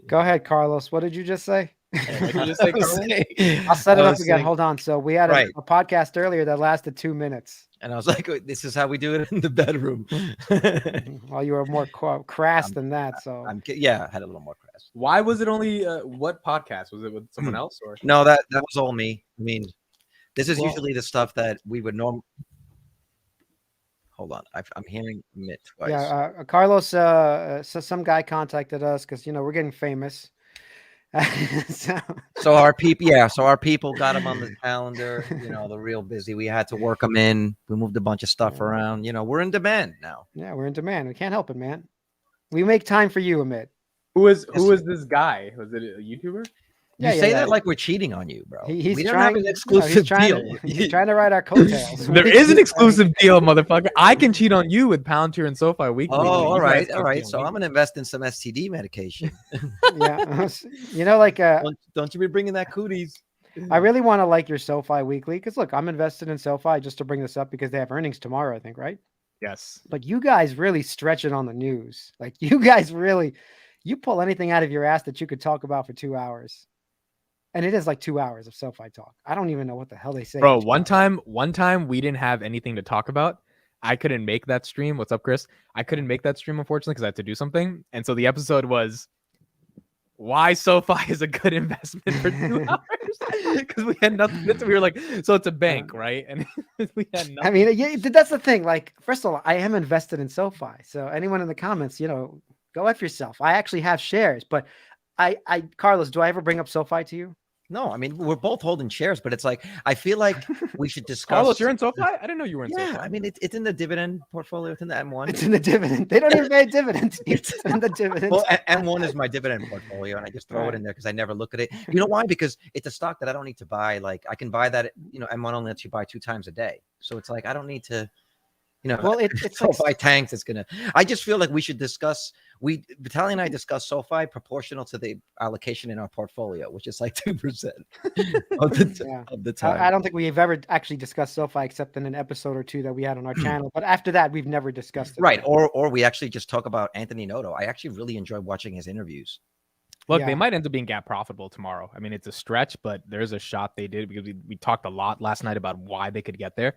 Go ahead, Carlos. What did you just say? What did you just say, Carlos? I'll set it up again. Hold on. So we had Right. a podcast earlier that lasted 2 minutes. And I was like, this is how we do it in the bedroom. Well, you were more crass than that. So yeah, I had a little more crass. Why was it only what podcast? Was it with someone else or no? That was all me. I mean, this is usually the stuff that we would normally. Hold on, I'm hearing Mitt twice. Yeah, Carlos. So some guy contacted us because we're getting famous. So our people got him on the calendar. They're real busy. We had to work them in. We moved a bunch of stuff around. We're in demand now. Yeah, we're in demand. We can't help it, man. We make time for you, Amit. Who is this guy? Was it a YouTuber? You say that like we're cheating on you, bro. He's we don't trying have an exclusive deal. He's trying to ride our coattails. There is an exclusive deal, motherfucker. I can cheat on you with Palantir and SoFi weekly. Oh, all right. So I'm gonna invest in some STD medication. Yeah, don't you be bringing that cooties? I really want to like your SoFi weekly because look, I'm invested in SoFi just to bring this up because they have earnings tomorrow, I think, right? Yes. But you guys really stretch it on the news. Like you guys really, you pull anything out of your ass that you could talk about for 2 hours. And it is like 2 hours of SoFi talk. I don't even know what the hell they say. Bro, one time we didn't have anything to talk about. I couldn't make that stream. What's up, Chris? I couldn't make that stream, unfortunately, because I had to do something. And so the episode was why SoFi is a good investment for 2 hours. Because we had nothing. We were like, so it's a bank, right? And we had nothing. I mean, that's the thing. Like, first of all, I am invested in SoFi. So anyone in the comments, go F yourself. I actually have shares, but Carlos, do I ever bring up SoFi to you? No, I mean, we're both holding shares, but it's like, I feel like we should discuss. Carlos, you're in SoFi? I didn't know you were in SoFi. Yeah, I mean, it's in the dividend portfolio. It's in the M1. It's in the dividend. They don't even pay dividends. It's in the dividend. Well, M1 is my dividend portfolio, and I just throw it in there because I never look at it. You know why? Because it's a stock that I don't need to buy. Like, I can buy that, M1 only lets you buy 2 times a day. So it's like, I don't need to, well, it's SoFi like, tanks. It's going to, I just feel like we should discuss, Vitaly and I discussed SoFi proportional to the allocation in our portfolio, which is like 2% of the time. I don't think we've ever actually discussed SoFi except in an episode or 2 that we had on our channel. But after that, we've never discussed it. Right. Or we actually just talk about Anthony Noto. I actually really enjoy watching his interviews. Look, they might end up being gap profitable tomorrow. I mean, it's a stretch, but there's a shot they did because we talked a lot last night about why they could get there.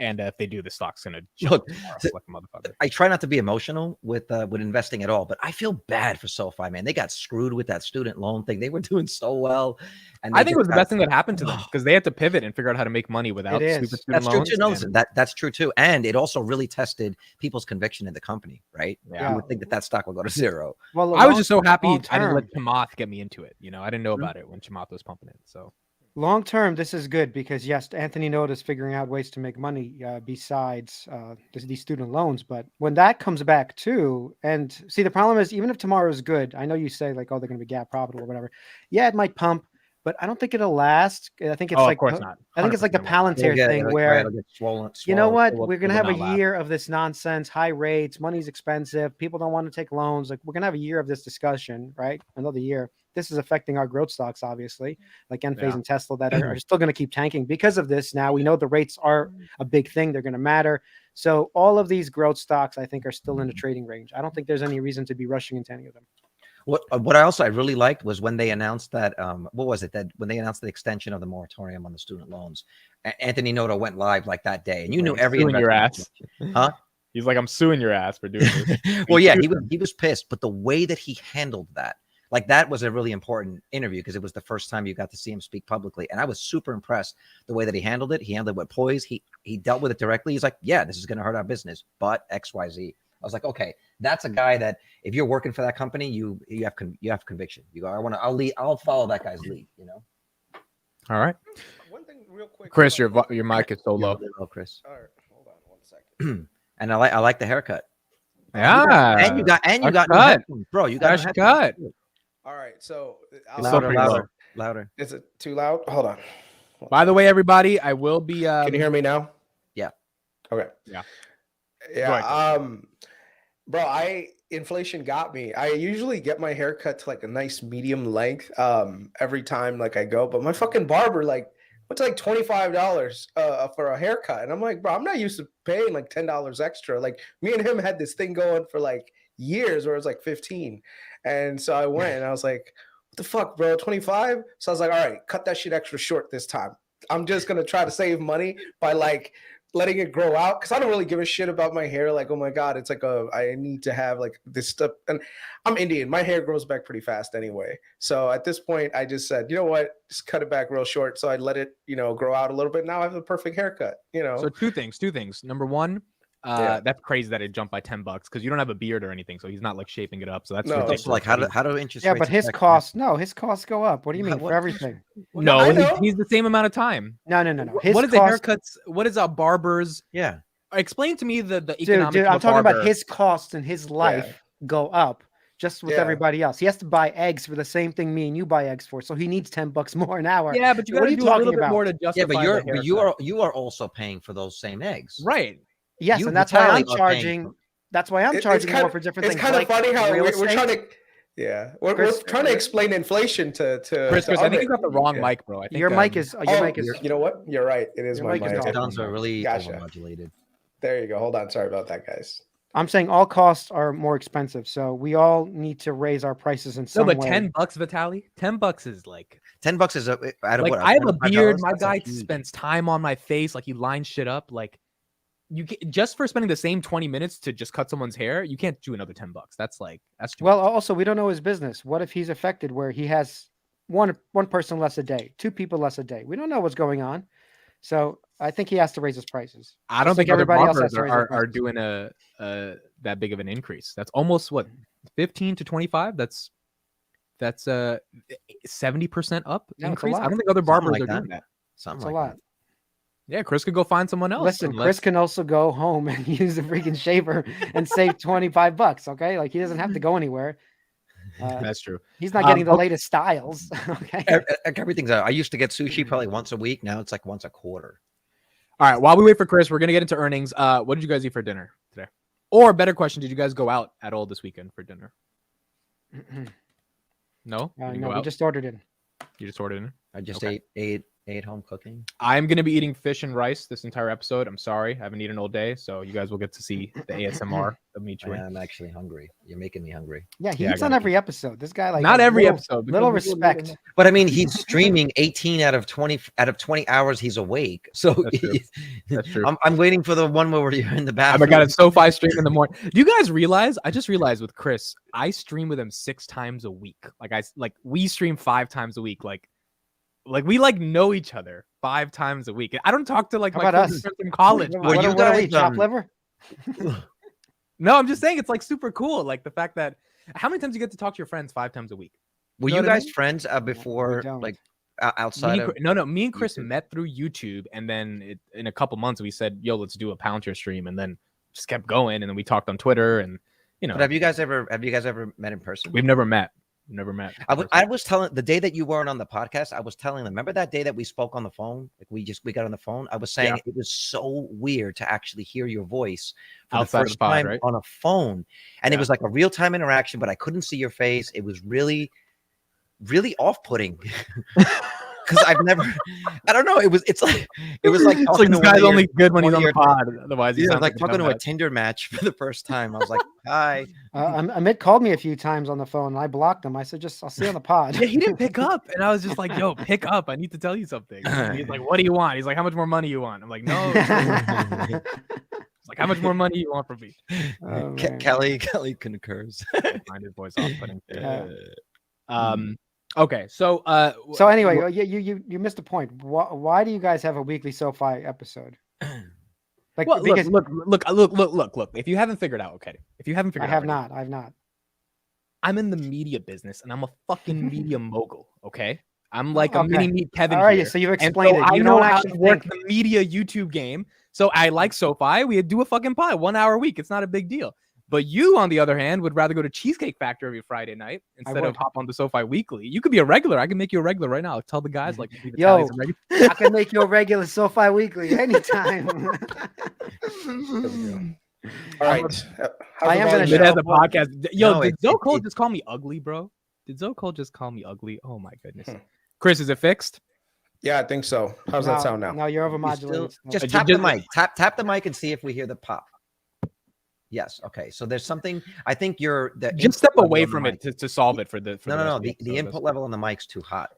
And if they do, the stock's going to jump tomorrow like a motherfucker. I try not to be emotional with investing at all, but I feel bad for SoFi, man. They got screwed with that student loan thing. They were doing so well. And I think it was the best thing that happened to them because they had to pivot and figure out how to make money without stupid student loans. True too. Listen, that's true too. And it also really tested people's conviction in the company, right? Yeah. You would think that stock would go to zero. Well, I was just so happy I didn't let Chamath get me into it. I didn't know about it when Chamath was pumping it. So long term, this is good because yes, Anthony Noto is figuring out ways to make money besides these student loans. But when that comes back too, and see, the problem is even if tomorrow is good, I know you say like, oh, they're going to be gap profitable or whatever. Yeah, it might pump, but I don't think it'll last. I think it's of course not. I think it's like the Palantir thing where swollen, you know what, we're going to have a year of this nonsense, high rates, money's expensive, people don't want to take loans. Like we're going to have a year of this discussion, right? Another year. This is affecting our growth stocks, obviously, like Enphase and Tesla that are still going to keep tanking because of this. Now we know the rates are a big thing. They're going to matter. So all of these growth stocks, I think, are still in the trading range. I don't think there's any reason to be rushing into any of them. What I really liked was when they announced that, when they announced the extension of the moratorium on the student loans, Anthony Noto went live like that day. And you knew every suing your ass. Huh? He's like, I'm suing your ass for doing this. Well, yeah, he was pissed. But the way that he handled that, like that was a really important interview because it was the first time you got to see him speak publicly. And I was super impressed the way that he handled it. He handled it with poise. He dealt with it directly. He's like, yeah, this is going to hurt our business, but XYZ. I was like, okay, that's a guy that if you're working for that company, you have conviction. You go, I'll follow that guy's lead, All right. One thing real quick. Chris, your mic is so low. Chris. All right, hold on 1 second. And I like the haircut. Yeah. And you got cut. Bro, you got a cut. All right, so louder. Is it too loud? Hold on. By the way, everybody, I will be. Can you hear me now? Yeah. Okay. Yeah. Bro, inflation got me. I usually get my hair cut to like a nice medium length every time like I go, but my fucking barber what's like $25 for a haircut, and I'm like, bro, I'm not used to paying like $10 extra. Like me and him had this thing going for like years where it's like 15, And so I went and I was like, what the fuck, bro? 25? So I was like, all right, cut that shit extra short this time. I'm just going to try to save money by like letting it grow out. Cause I don't really give a shit about my hair. Like, oh my God, it's like I need to have like this stuff. And I'm Indian. My hair grows back pretty fast anyway. So at this point I just said, you know what, just cut it back real short. So I let it, grow out a little bit. Now I have the perfect haircut, So two things. Number one, that's crazy that it jumped by $10 because you don't have a beard or anything, so he's not like shaping it up. So that's ridiculous. Like how do interest rates? Yeah, but his costs go up. What do you mean What? for everything? No, he's the same amount of time. No. What is the haircuts? What is a barber's? Yeah. Explain to me the economics. Dude, I'm talking about his costs in his life go up just with everybody else. He has to buy eggs for the same thing me and you buy eggs for, so he needs $10 more an hour. Yeah, but you got to do a little bit more to justify. Yeah, but you are also paying for those same eggs, right? Yes, and that's why I'm charging. That's why I'm charging more for different things. It's kind of funny how we're trying to. Yeah, we're trying to explain inflation to Chris, I think you got the wrong mic, bro. I think your mic is. You know what? You're right. It is my mic. Sounds are really overmodulated. There you go. Hold on. Sorry about that, guys. I'm saying all costs are more expensive, so we all need to raise our prices in some way. No, but $10, Vitaly. $10 is like $10 is out of like what? I have a beard. My guy spends time on my face, like he lines shit up. Like you get, just for spending the same 20 minutes to just cut someone's hair, you can't do another $10. That's well. Also, we don't know his business. What if he's affected where he has one person less a day, 2 people less a day? We don't know what's going on. So I think he has to raise his prices. I don't think everybody else are doing that big of an increase. That's almost what 15 to 25. That's 70% up increase. I don't think other barbers are doing that. Something like that. Yeah, Chris could go find someone else. Listen, Chris can also go home and use a freaking shaver and save $25. Okay, like he doesn't have to go anywhere. That's true. He's not getting the latest styles. Okay, everything's out. I used to get sushi probably once a week. Now it's like once a quarter. All right. While we wait for Chris, we're gonna get into earnings. What did you guys eat for dinner today? Or better question, did you guys go out at all this weekend for dinner? No, no. We just ordered in. You just ordered in. I just ate home cooking. I'm going to be eating fish and rice this entire episode. I'm sorry. I haven't eaten all day. So you guys will get to see the ASMR of me chewing. I'm actually hungry. You're making me hungry. Yeah, he eats on every episode. This guy, like, not every episode. Little respect. But I mean, he's streaming 18 out of 20 hours. He's awake. So that's true. I'm waiting for the one where you're in the bathroom. I got a SoFi stream in the morning. Do you guys realize? I just realized with Chris, I stream with him 6 times a week. We stream 5 times a week. Like we know each other 5 times a week. I don't talk to my friends from college. What are we, chop liver? No, I'm just saying it's like super cool. Like the fact that how many times do you get to talk to your friends 5 times a week? Were you guys friends before, like outside of? No. Me and Chris met through YouTube, and then in a couple months we said, "Yo, let's do a Palantir stream," and then just kept going, and then we talked on Twitter, and But have you guys ever met in person? We've never met. Never met. I was telling the day that you weren't on the podcast, I was telling them, remember that day that we spoke on the phone? Like we got on the phone. I was saying it was so weird to actually hear your voice for outside the first time on a phone. And it was like a real-time interaction, but I couldn't see your face. It was really, really off-putting. Because I've never, I don't know. It was like this guy's only good when he's on the pod. Otherwise, he's like talking to a Tinder match for the first time. I was like, "Hi." Amit called me a few times on the phone, and I blocked him. I said, "I'll see you on the pod." Yeah, he didn't pick up, and I was just like, "Yo, pick up! I need to tell you something." And he's like, "What do you want?" He's like, "How much more money you want?" I'm like, "No." It's like, "How much more money you want from me?" Kelly concurs. Find his voice off-putting. Okay, so anyway, you missed a point. Why do you guys have a weekly SoFi episode? Like, well, because look. If you haven't figured out, okay. If you haven't figured out, I have not. I'm in the media business, and I'm a fucking media mogul. Okay, I'm like a mini meet Kevin. All right, here. so you've explained it. I know how to work the media YouTube game. So I like SoFi. We do a fucking pod 1 hour a week. It's not a big deal. But you, on the other hand, would rather go to Cheesecake Factory every Friday night instead of hop on the SoFi weekly. You could be a regular. I can make you a regular right now. I'll tell the guys like, yo, I can make you a regular SoFi weekly anytime. All right. I am going to share the podcast. Yo, did Zoe Cole just call me ugly, bro? Did Zoe Cole just call me ugly? Oh, my goodness. Chris, is it fixed? Yeah, I think so. How's that sound now? No, you're overmodulated. Just tap the mic. Tap the mic and see if we hear the pop. Yes. Okay. So there's something. I think you're just step away from it to solve it for the. For no. The input level on the mic's too hot.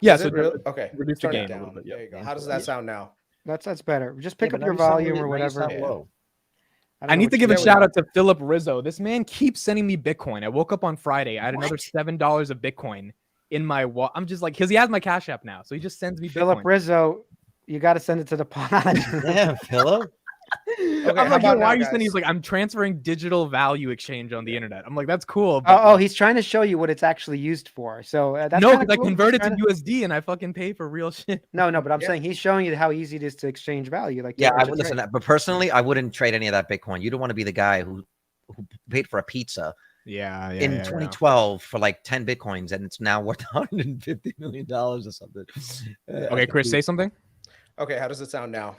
Yeah. Is So it real? Okay. reduce the Turn gain it a little down. bit. There you go. Yeah. How does that sound now? That's better. Just pick Yeah, up but your now you sound volume really- or now you whatever. sound low. I need to give a what you- shout out to Philip Rizzo. This man keeps sending me Bitcoin. I woke up on Friday. I had another $7 of Bitcoin in my wallet. I'm just like, because he has my Cash App now, so he just sends me Philip Bitcoin. Rizzo, you got to send it to the pod. Yeah, Philip. Okay, I'm how like, yo, about why now, are you sending? guys? He's like, I'm transferring digital value exchange on the internet. I'm like, that's cool. Oh, he's trying to show you what it's actually used for. So that's no, kinda because cool. I convert it He's to trying USD and I fucking pay for real shit. No, but I'm Yeah. saying he's showing you how easy it is to exchange value. Like Yeah, to I would listen. But personally, I wouldn't trade any of that Bitcoin. You don't want to be the guy who paid for a pizza Yeah, in 2012 for like 10 Bitcoins and it's now worth $150 million or something. Okay, Chris, say something. Okay, how does it sound now?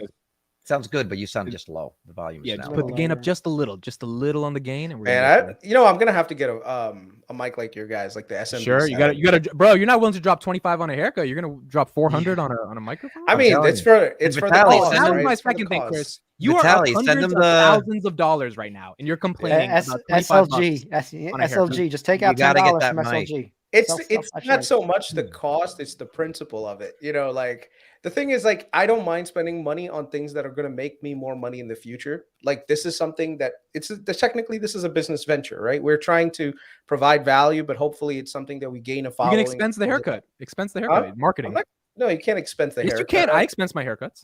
Sounds good, but you sound just low. The volume is Yeah, now just low. put the gain up just a little on the gain, and we're Man, I'm gonna have to get a mic like your guys, like the SMB. sure. You got to, bro. You're not willing to drop 25 on a haircut. You're gonna drop 400 on a microphone. I mean, it's for the Vitaly, cause, send that him- was right? my It's for the second thing, cause. Chris. You are up Vitaly, send hundreds him of the- thousands of dollars right now, and you're complaining about 25 bucks. SLG, on a haircut. SLG. Just take You out gotta get $10 that from mic. SLG. It's Self-actualized. not so much the cost, it's the principle of it. You know, like the thing is, like, I don't mind spending money on things that are going to make me more money in the future. Like, this is something that technically this is a business venture, right? We're trying to provide value, but hopefully it's something that we gain a You following. can expense the haircut. Expense the haircut. Marketing. No, you can't expense the Yes, haircut. you can. I expense my haircuts.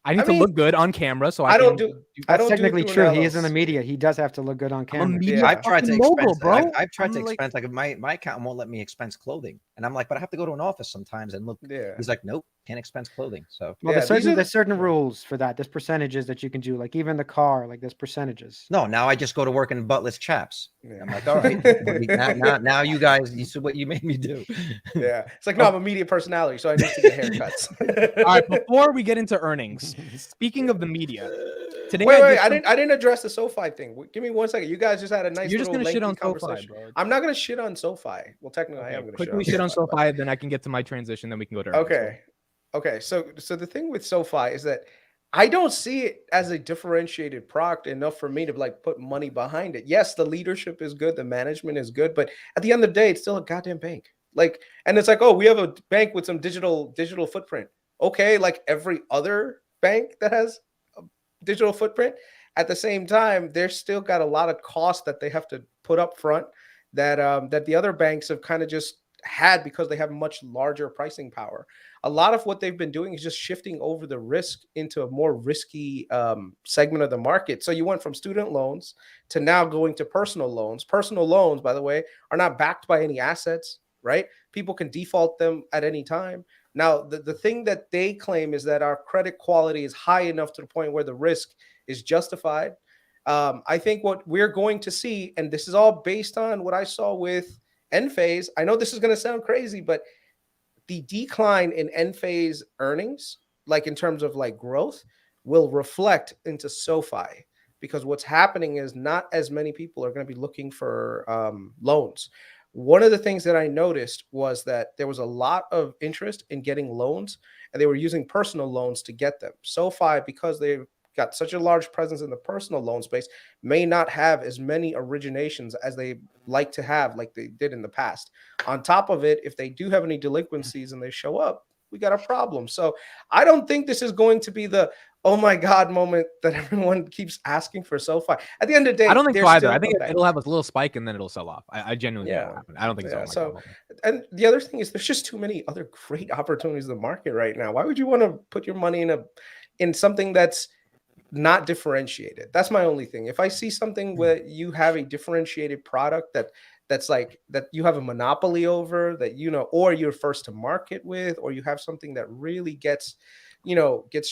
I need to mean, look good on camera, so I don't can do. That's don't do it technically through true. an He is in the LLC. media. He does have to look good on I'm a camera. media Yeah. I've tried to fucking mogul, expense, bro. I've tried to I'm like- expense like my account won't let me expense clothing, and I'm like, but I have to go to an office sometimes and look. Yeah. He's like, nope, can't expense clothing. So Well, Yeah, there's certain rules for that. There's percentages that you can do. Like even the car, like there's percentages. no, now I just go to work in buttless chaps. Yeah. I'm like, all right, now you guys, you see what you made me do. Yeah, it's like, no, I'm a media personality, so I need to get haircuts. All right, before we get into earnings, speaking of the media, today Wait, I I didn't address the SoFi thing. Give me 1 second. You guys just had a nice. You're just little gonna shit lengthy on SoFi, conversation. bro. I'm not gonna shit on SoFi. Well, technically, I am gonna quickly shit shit on but- SoFi, then I can get to my transition, then we can go to earnings. Okay. So the thing with SoFi is that I don't see it as a differentiated product enough for me to like put money behind it. Yes, the leadership is good, the management is good, but at the end of the day, it's still a goddamn bank. Like, and it's like, oh, we have a bank with some digital footprint. Okay, like every other bank that has a digital footprint. At the same time, they're still got a lot of costs that they have to put up front that that the other banks have kind of just had because they have much larger pricing power. A lot of what they've been doing is just shifting over the risk into a more risky segment of the market. So you went from student loans to now going to personal loans. Personal loans, by the way, are not backed by any assets, right? People can default them at any time. Now, the thing that they claim is that our credit quality is high enough to the point where the risk is justified. I think what we're going to see, and this is all based on what I saw with Enphase. I know this is going to sound crazy, but the decline in Enphase earnings, like in terms of like growth, will reflect into SoFi because what's happening is not as many people are going to be looking for loans. One of the things that I noticed was that there was a lot of interest in getting loans, and they were using personal loans to get them. SoFi, because they've got such a large presence in the personal loan space, may not have as many originations as they like to have, like they did in the past. On top of it, if they do have any delinquencies and they show up, we got a problem. So I don't think this is going to be the oh my god moment that everyone keeps asking for SoFi. At the end of the day, I don't think so either. I think it'll it'll have a little spike and then it'll sell off. I genuinely think it'll happen. I don't think Yeah, so. And the other thing is there's just too many other great opportunities in the market right now. Why would you want to put your money in something that's not differentiated? That's my only thing. If I see something where you have a differentiated product that's like that you have a monopoly over, that you know, or you're first to market with, or you have something that really gets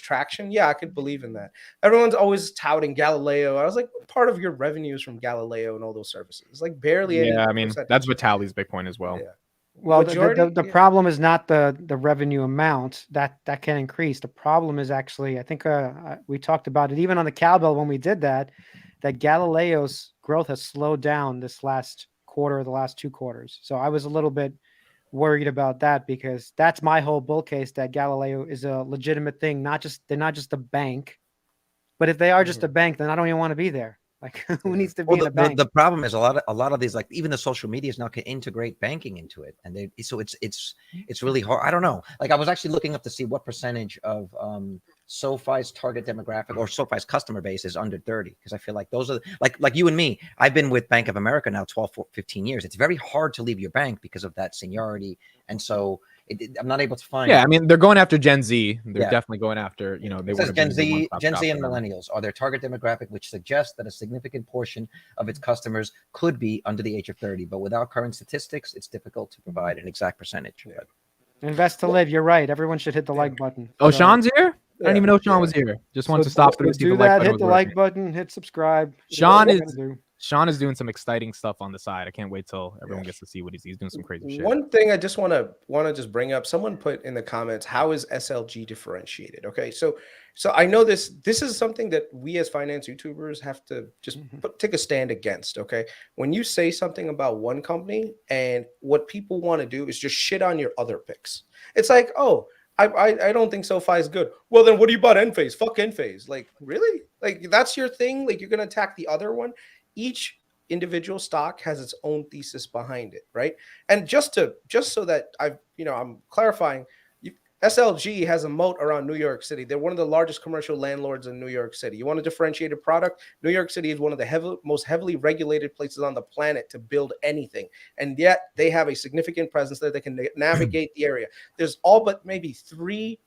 traction, yeah, I could believe in that. Everyone's always touting Galileo. I was like, what part of your revenue is from Galileo and all those services? Like barely any. Yeah, I mean percentage. that's Vitaly's Bitcoin as well. Yeah. Well, Majority, the problem is not the revenue amount that can increase. The problem is actually, I think we talked about it even on the cowbell when we did that Galileo's growth has slowed down this last quarter, the last 2 quarters. So I was a little bit worried about that because that's my whole bull case, that Galileo is a legitimate thing. They're not just a bank, but if they are just a bank, then I don't even want to be there. Like, who needs to be Well, in a bank? the problem is a lot of these, like even the social medias now can integrate banking into it, and it's really hard. I don't know. Like I was actually looking up to see what percentage of SoFi's target demographic or SoFi's customer base is under 30, because I feel like those are like you and me. I've been with Bank of America now 15 years. It's very hard to leave your bank because of that seniority, and so I'm not able to find. Yeah, I mean, they're going after Gen Z. They're definitely going after, you know, they want to Gen Z and millennials are their target demographic, which suggests that a significant portion of its customers could be under the age of 30. But without current statistics, it's difficult to provide an exact percentage. But, Invest to live. You're right. Everyone should hit the like button. Oh, Sean's here? I didn't even know Sean was here. Just wanted to stop through. Do that. Hit the like button. Hit subscribe. Sean is doing some exciting stuff on the side. I can't wait till everyone gets to see what he's doing. Some crazy shit. One thing I just want to just bring up. Someone put in the comments, how is SLG differentiated? Okay, so I know this is something that we as finance YouTubers have to just take a stand against. Okay, when you say something about one company and what people want to do is just shit on your other picks, it's like, oh, I don't think SoFi is good. Well, then what do you about Enphase? Fuck Enphase. Like, really? Like, that's your thing? Like, you're gonna attack the other one? Each individual stock has its own thesis behind it, right? And just so that I'm clarifying, SLG has a moat around New York City. They're one of the largest commercial landlords in New York City. You want a differentiated product? New York City is one of the most heavily regulated places on the planet to build anything. And yet they have a significant presence there. They can navigate the area. There's all but maybe 3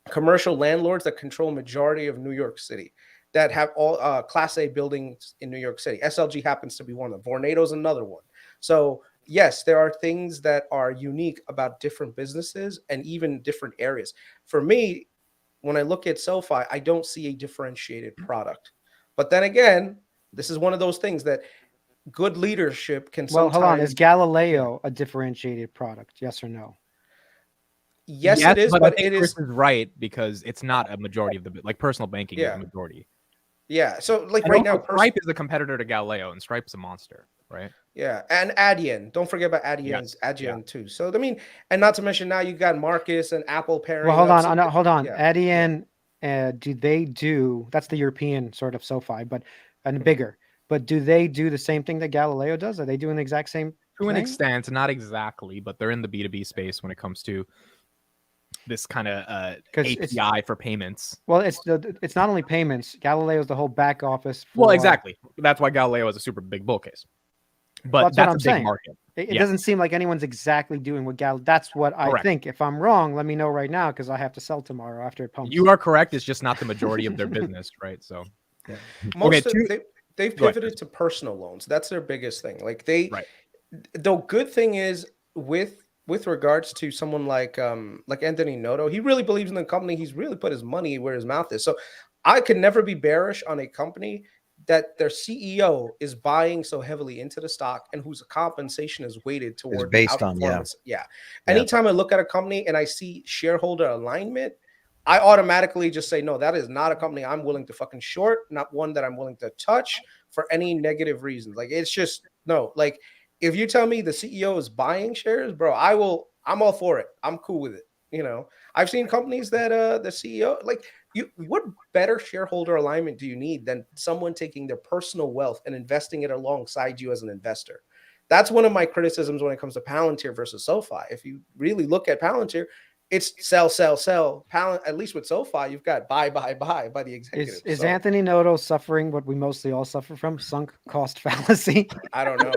commercial landlords that control majority of New York City that have all Class A buildings in New York City. SLG happens to be one of them. Vornado's another one. So yes, there are things that are unique about different businesses and even different areas. For me, when I look at SoFi, I don't see a differentiated product. But then again, this is one of those things that good leadership can sometimes... Well, hold on. Is Galileo a differentiated product? Yes or no? Yes, it is, but it is right, because it's not a majority of the personal banking is a majority. Yeah, so like right now, Stripe is a competitor to Galileo, and Stripe's a monster, right? Yeah, and Adyen. Don't forget about Adyen too. So I mean, and not to mention now you got Marcus and Apple pairing. Well, hold on. Yeah. Adyen, that's the European sort of SoFi, and bigger. But do they do the same thing that Galileo does? Are they doing the exact same? To an extent, not exactly, but they're in the B2B space when it comes to this kind of API for payments. Well, it's not only payments. Galileo is the whole back office. Well, exactly. That's why Galileo is a super big bull case. But that's a big market. It doesn't seem like anyone's exactly doing what Galileo. That's what I think. If I'm wrong, let me know right now because I have to sell tomorrow after it pumps. You are correct. It's just not the majority of their business, right? So, they've pivoted to personal loans. That's their biggest thing. Like the good thing is with regards to someone like Anthony Noto, he really believes in the company. He's really put his money where his mouth is. So I could never be bearish on a company that their CEO is buying so heavily into the stock and whose compensation is weighted towards based on Anytime I look at a company and I see shareholder alignment, I automatically just say, no, that is not a company I'm willing to fucking short, not one that I'm willing to touch for any negative reasons. Like, it's just no. Like, if you tell me the CEO is buying shares, bro, I'm all for it. I'm cool with it. You know, I've seen companies that the CEO, like, what better shareholder alignment do you need than someone taking their personal wealth and investing it alongside you as an investor? That's one of my criticisms when it comes to Palantir versus SoFi. If you really look at Palantir, it's sell. At least with SoFi, you've got buy by the executive. Is Anthony Noto suffering what we mostly all suffer from, sunk cost fallacy? I don't know.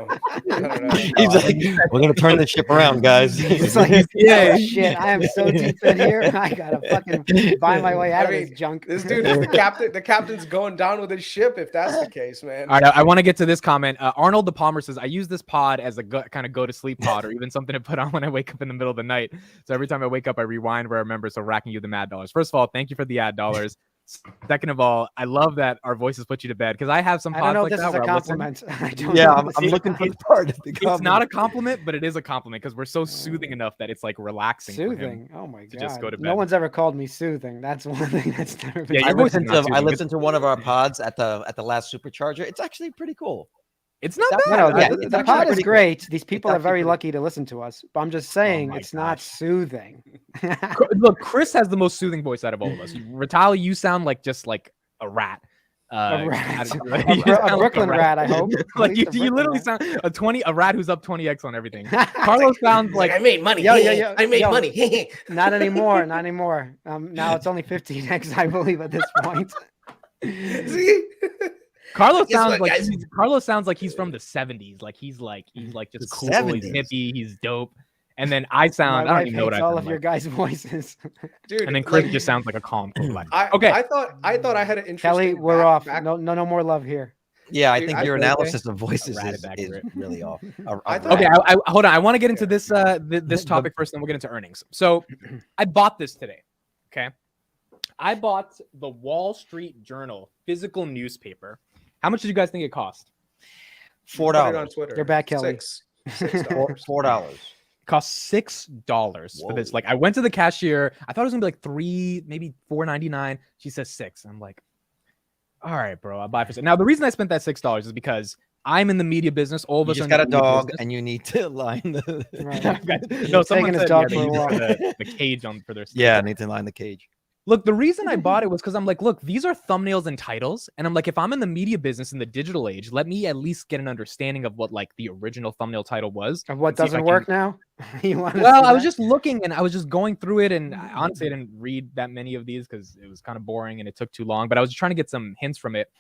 He's like, we're gonna turn this ship around, guys. It's like, shit, I am so deep in here. I gotta fucking buy my way out of this junk. This dude is the captain. The captain's going down with his ship if that's the case, man. All right, I want to get to this comment. Arnold the Palmer says, I use this pod as a kind of go to sleep pod, or even something to put on when I wake up in the middle of the night. So every time I wake up, I rewind where I remember, so racking you the mad dollars. First of all, thank you for the ad dollars. Second of all, I love that our voices put you to bed because I have some pods I don't know like if this that is a compliment. I'm looking for the part of the compliment. It's not a compliment, but it is a compliment because we're so soothing enough that it's like relaxing. Soothing. Oh my god. To just go to bed. No one's ever called me soothing. That's one thing that's never been. I listened to one of our pods at the last Supercharger. It's actually pretty cool. It's not bad. The pod is great. Cool. These people are very lucky to listen to us. But I'm just saying it's not soothing. Look, Chris has the most soothing voice out of all of us. Vitali, you sound like just like a rat. A rat. You sound like A Brooklyn rat, I hope. At Like least a you literally Brooklyn sound a rat who's up 20x on everything. Carlos sounds Like, like I made money. Yo. I made money. Not anymore. Not anymore. Now it's only 15x, I believe, at this point. See? Carlos Guess sounds what, like guys? Carlos sounds like he's from the 70s. Like he's just The cool, 70s. he's hippie, he's dope. And then I sound, My I don't wife even know what hates I all sound of your like. guys' voices. Dude, And then Chris like, just sounds like a calm, cool black. okay. Okay. I thought I had an interesting. Kelly, we're off. No more love here. Yeah, I Dude, think I your think- analysis of voices Rat is is accurate. really off. I thought- Okay, I hold on. I want to get into this this topic first, then we'll get into earnings. So I bought this today. Okay. I bought the Wall Street Journal physical newspaper. How much did you guys think it cost? Put it on $4. Twitter. You're back, Kelly. $6. $4. It cost $6 for this. Whoa. Like I went to the cashier. I thought it was gonna be like $3, maybe $4.99. She says $6. I'm like, all right, bro, I'll buy for $6. Now the reason I spent that $6 is because I'm in the media business. All of You us just are got a in the media dog business. and you need to line the. Right. No, He's taking his dog they for a use walk. the cage on for their stuff. Yeah, need to line the cage. Look, the reason I bought it was because I'm like, look, these are thumbnails and titles. And I'm like, if I'm in the media business in the digital age, let me at least get an understanding of what like the original thumbnail title was. Of what and see if I doesn't can- work now? You want to Well, see I was that? just looking and I was just going through it. And honestly, I didn't read that many of these because it was kind of boring and it took too long. But I was trying to get some hints from it.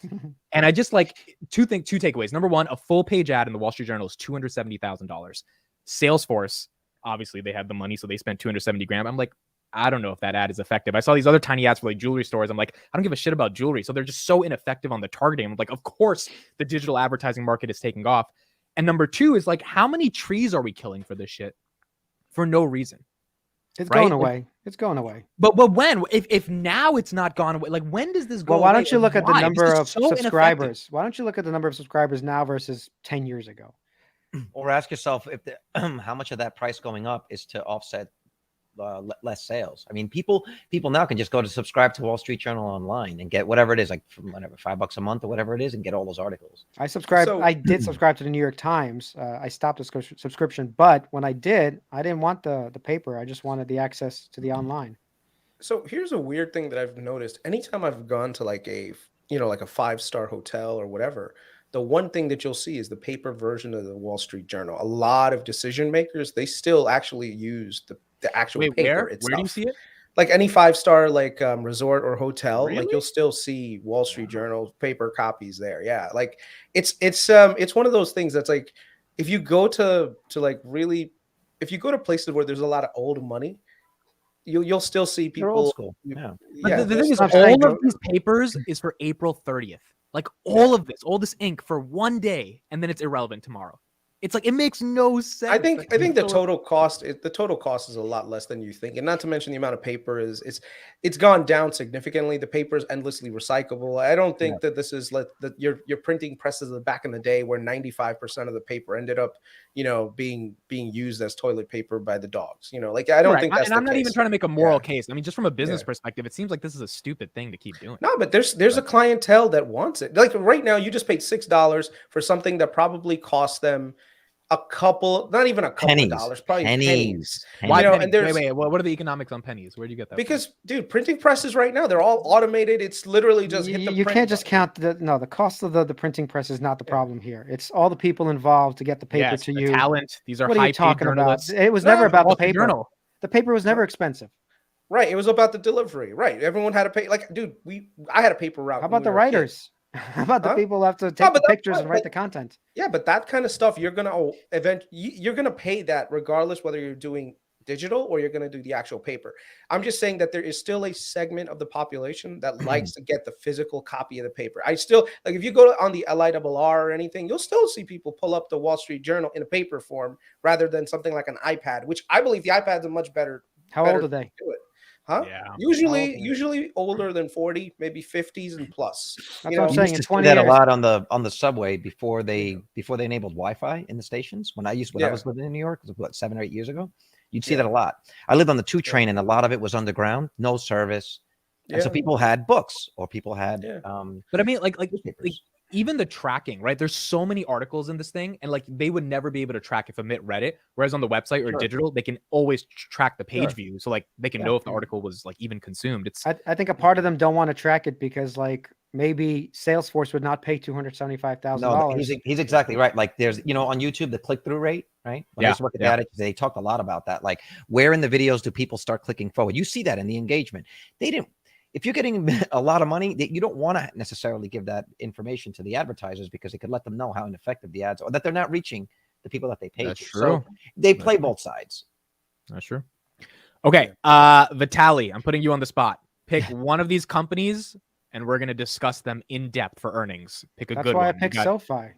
And I just like two takeaways. Number one, a full page ad in the Wall Street Journal is $270,000. Salesforce, obviously, they had the money, so they spent $270,000. I'm like, I don't know if that ad is effective. I saw these other tiny ads for like jewelry stores. I'm like, I don't give a shit about jewelry. So they're just so ineffective on the targeting. I'm like, of course, the digital advertising market is taking off. And number two is like, how many trees are we killing for this shit for no reason? It's right? going Like- away. It's going away. But when? If now it's not gone away, like when does this go Well, why away don't you and look at the why? This number is of so ineffective. subscribers? Why don't you look at the number of subscribers now versus 10 years ago? Or ask yourself if how much of that price going up is to offset less sales. I mean, people now can just go to subscribe to Wall Street Journal online and get whatever it is, like from whatever $5 a month or whatever it is, and get all those articles. I subscribed. So- I did subscribe to the New York Times. I stopped the subscription, but when I did, I didn't want the paper. I just wanted the access to the online. So here's a weird thing that I've noticed. Anytime I've gone to like a 5-star hotel or whatever, the one thing that you'll see is the paper version of the Wall Street Journal. A lot of decision makers, they still actually use the actual Wait, paper where? itself. Where do you see it? Like any 5-star like resort or hotel, Really? like you'll still see Wall Street Journal paper copies there. Yeah, like it's one of those things that's like if you go to like really, if you go to places where there's a lot of old money, you'll still see They're old people. school. Yeah. But Yeah, the thing is, I'm saying all of go- these papers is for April 30th. Like all of this ink for one day, and then it's irrelevant tomorrow. It's like it makes no sense. I think That's the so- total cost is a lot less than you think, and not to mention the amount of paper it's gone down significantly. The paper is endlessly recyclable. I don't think that this is like that your printing presses back in the day where 95% of the paper ended up being used as toilet paper by the dogs. Like I don't Right. think that's and I'm the not even case. trying to make a moral Yeah. case. I mean, just from a business Yeah. perspective, it seems like this is a stupid thing to keep doing. No, but there's a clientele that wants it. Like right now, you just paid $6 for something that probably cost them a couple, not even a couple Pennies. of dollars, probably Pennies. Why You know, pennies? and there's- Wait, what are the economics on pennies? Where do you get that? Because, dude, printing presses right now, they're all automated. It's literally just hit the You print can't just button. count the cost of the printing press is not the problem here. It's all the people involved to get the from? paper Yes, to the you. talent. These are What are you high-paid talking about? journalists. It was No, never about the Wall Street paper. Journal. The paper was never expensive. Right. It was about the delivery. Right. Everyone had to pay. Like, dude, I had a paper route. How when about we the were a kid. writers? How about the Huh? people who have to take but the that's pictures fine, and write but- the content? Yeah, but that kind of stuff, you're gonna you're gonna pay that regardless whether you're doing digital or you're gonna do the actual paper. I'm just saying that there is still a segment of the population that likes to get the physical copy of the paper. I still like if you go on the LIRR or anything, you'll still see people pull up the Wall Street Journal in a paper form rather than something like an iPad, which I believe the iPad's a much better. How better old are they? do it. Huh? Yeah. Usually older than 40, maybe 50s and plus. That's You what I'm know? You saying. used In to see 20 that a years. lot on the subway before they enabled Wi-Fi in the stations. When I Yeah. was living in New York, it was what 7 or 8 years ago. You'd see that a lot. I lived on the 2 train, and a lot of it was underground, no service, and so Yeah. people had books or people had Yeah. But I mean, like newspapers. even the tracking, right? There's so many articles in this thing, and like they would never be able to track if Amit read it. Whereas on the website or Sure. digital, they can always track the page Sure. view, so like they can Yeah. know if the article was like even consumed. It's I think a part of them don't want to track it because like maybe Salesforce would not pay $275,000. No, he's exactly right. Like there's, on YouTube, the click-through rate, right? When I used to work at Data, they talked a lot about that. Like where in the videos do people start clicking forward? You see that in the engagement. If you're getting a lot of money, you don't want to necessarily give that information to the advertisers because it could let them know how ineffective the ads are, or that they're not reaching the people that they pay. That's to. true. So they play both sides. That's true. Okay, Vitaly, I'm putting you on the spot. Pick one of these companies, and we're going to discuss them in depth for earnings. Pick a good one. That's why I picked SoFi.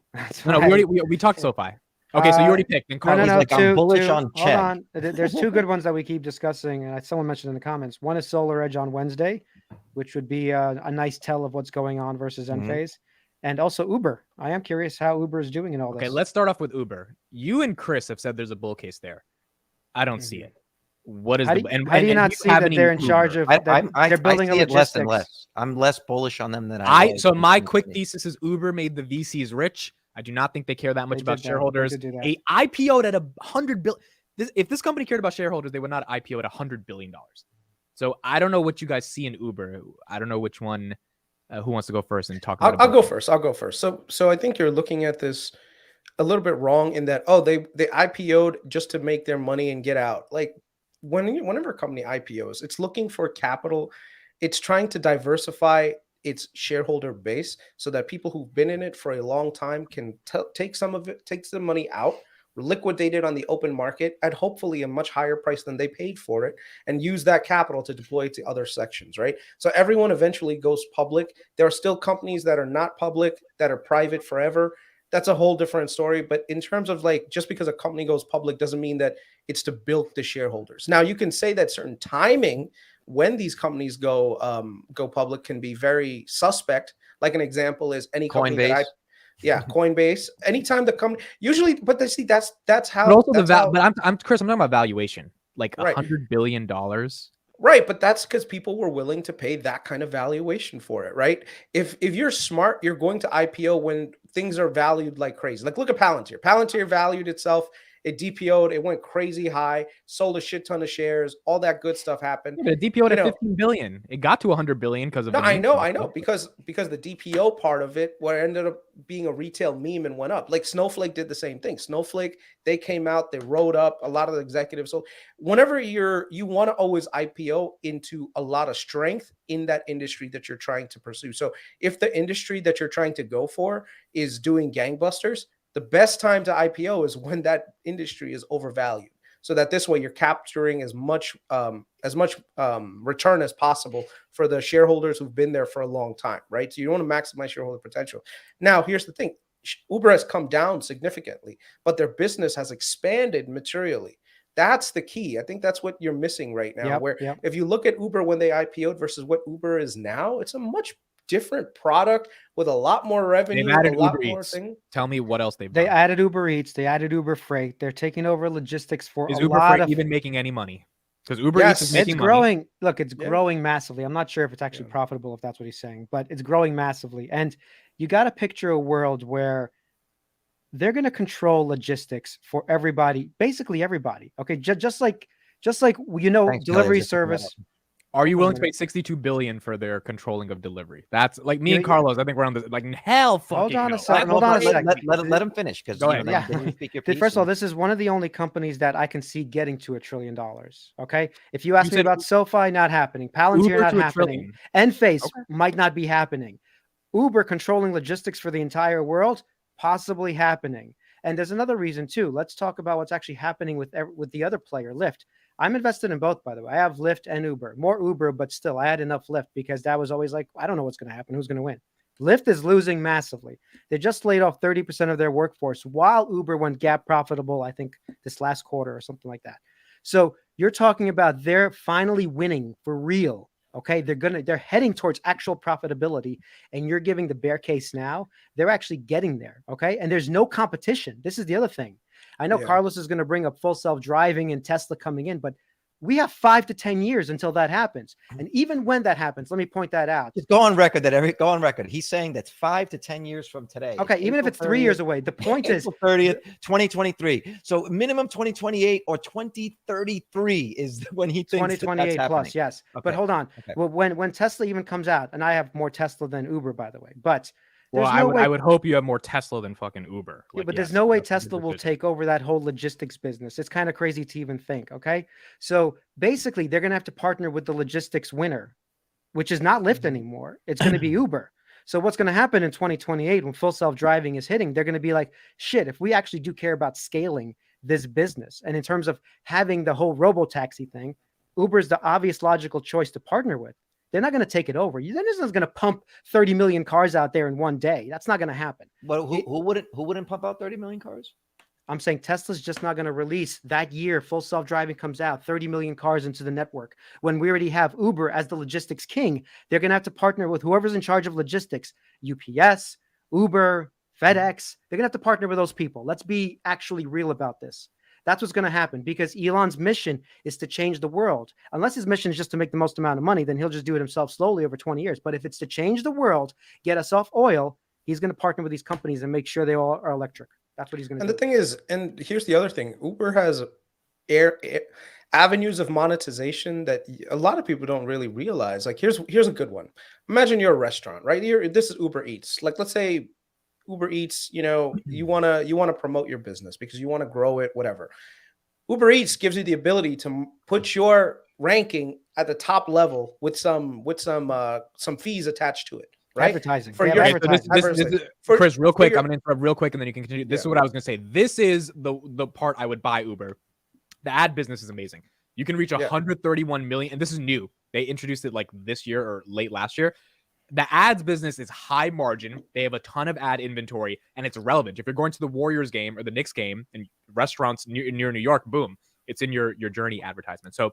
No, we talked SoFi. Okay, so you already picked. And Carlos, no, I'm bullish on Hold on. There's two good ones that we keep discussing, and someone mentioned in the comments. One is Solar Edge on Wednesday, which would be a nice tell of what's going on versus Enphase. And also Uber. I am curious how Uber is doing in all this. Okay, let's start off with Uber. You and Chris have said there's a bull case there. I don't see it. What is how do you not see that they're in charge of? They're building I see a it less and logistics. less. I'm less bullish on them than So my quick thesis is Uber made the VCs rich. I do not think they care that much about shareholders. They IPO'd at $100 billion. If this company cared about shareholders, they would not IPO at $100 billion. So I don't know what you guys see in Uber. I don't know which one. Who wants to go first and talk about it? I'll go first. So I think you're looking at this a little bit wrong in that, they IPO'd just to make their money and get out. Like whenever a company IPOs, it's looking for capital. It's trying to diversify its shareholder base so that people who've been in it for a long time can take some of it, take the money out, liquidate it on the open market at hopefully a much higher price than they paid for it, and use that capital to deploy to other sections, right? So everyone eventually goes public. There are still companies that are not public, that are private forever. That's a whole different story. But in terms of just because a company goes public doesn't mean that it's to bilk the shareholders. Now, you can say that certain timing when these companies go public can be very suspect. Like an example is any company Coinbase. Coinbase. Anytime the company usually, but they see that's how. But also but I'm Chris. I'm talking about valuation, like $100 billion. Right, but that's because people were willing to pay that kind of valuation for it, right? If you're smart, you're going to IPO when things are valued like crazy. Like look at Palantir. Palantir valued itself. It DPO'd. It went crazy high. Sold a shit ton of shares. All that good stuff happened. Yeah, but it DPO'd at $15 billion. It got to $100 billion because of. No, I know. Because the DPO part of it, what ended up being a retail meme and went up. Like Snowflake did the same thing. Snowflake, they came out, they rode up. A lot of the executives. So whenever you want to always IPO into a lot of strength in that industry that you're trying to pursue. So if the industry that you're trying to go for is doing gangbusters, the best time to IPO is when that industry is overvalued, so that this way you're capturing as much return as possible for the shareholders who've been there for a long time, right? So you want to maximize shareholder potential. Now, here's the thing. Uber has come down significantly, but their business has expanded materially. That's the key. I think that's what you're missing right now, if you look at Uber when they IPO'd versus what Uber is now, it's a much different product with a lot more revenue. They've added a lot Uber more Eats. thing. Tell me what else they've They done. added Uber Eats. They added Uber Freight. They're taking over logistics for Is a Uber lot Freight of even making any money? Because Uber Eats is making it's money. growing. Look, it's growing massively. I'm not sure if it's actually profitable, if that's what he's saying, but it's growing massively. And you got to picture a world where they're going to control logistics for everybody, basically everybody. Okay, just like delivery service. Are you willing to pay $62 billion for their controlling of delivery? That's like me and Carlos. I think we're on the hell. Hold on a second. second. Let him finish. Because Go ahead. First of all, this is one of the only companies that I can see getting to $1 trillion. Okay, if you ask me about SoFi, not happening. Palantir, not happening. Enphase might not be happening. Uber controlling logistics for the entire world, possibly happening. And there's another reason too. Let's talk about what's actually happening with the other player, Lyft. I'm invested in both, by the way. I have Lyft and Uber. More Uber, but still, I had enough Lyft because that was always like, I don't know what's going to happen. Who's going to win? Lyft is losing massively. They just laid off 30% of their workforce while Uber went GAAP profitable, I think, this last quarter or something like that. So you're talking about they're finally winning for real. Okay, they're heading towards actual profitability, and you're giving the bear case now. They're actually getting there. Okay, and there's no competition. This is the other thing. I know Carlos is going to bring up full self-driving and Tesla coming in, but we have 5 to 10 years until that happens. And even when that happens, let me point that out. Just go on record that go on record. He's saying that's 5 to 10 years from today. Okay, even if it's 3 years away, the point is April 30th, 2023. So minimum 2028 or 2033 is when he thinks 2028 that's plus, yes. Okay. But hold on. Okay. Well, when Tesla even comes out, and I have more Tesla than Uber, by the way, but well, I would hope you have more Tesla than fucking Uber. Yeah, but there's no way Tesla will take over that whole logistics business. It's kind of crazy to even think. Okay, so basically, they're gonna have to partner with the logistics winner, which is not Lyft anymore. It's going to be Uber. So what's going to happen in 2028 when full self-driving is hitting? They're going to be like, shit, if we actually do care about scaling this business, and in terms of having the whole robo-taxi thing, Uber is the obvious logical choice to partner with. They're not going to take it over. They're just going to pump 30 million cars out there in one day. That's not going to happen. But who wouldn't pump out 30 million cars? I'm saying Tesla's just not going to release that year. Full self-driving comes out, 30 million cars into the network. When we already have Uber as the logistics king, they're going to have to partner with whoever's in charge of logistics, UPS, Uber, FedEx. They're going to have to partner with those people. Let's be actually real about this. That's what's going to happen, because Elon's mission is to change the world. Unless his mission is just to make the most amount of money, then he'll just do it himself slowly over 20 years. But if it's to change the world, get us off oil, he's going to partner with these companies and make sure they all are electric. That's what he's going to do. And the thing is, and here's the other thing, Uber has avenues of monetization that a lot of people don't really realize. Like here's a good one. Imagine you're a restaurant, right? This is Uber Eats. Like let's say Uber Eats, you want to promote your business because you want to grow it, whatever. Uber Eats gives you the ability to put your ranking at the top level with some fees attached to it. Right? Advertising. For your advertising. Chris, real quick, I'm going to interrupt real quick and then you can continue. This is what I was going to say. This is the part I would buy Uber. The ad business is amazing. You can reach 131 million, and this is new. They introduced it like this year or late last year. The ads business is high margin. They have a ton of ad inventory, and it's relevant. If you're going to the Warriors game or the Knicks game and restaurants near New York, boom, it's in your journey advertisement. So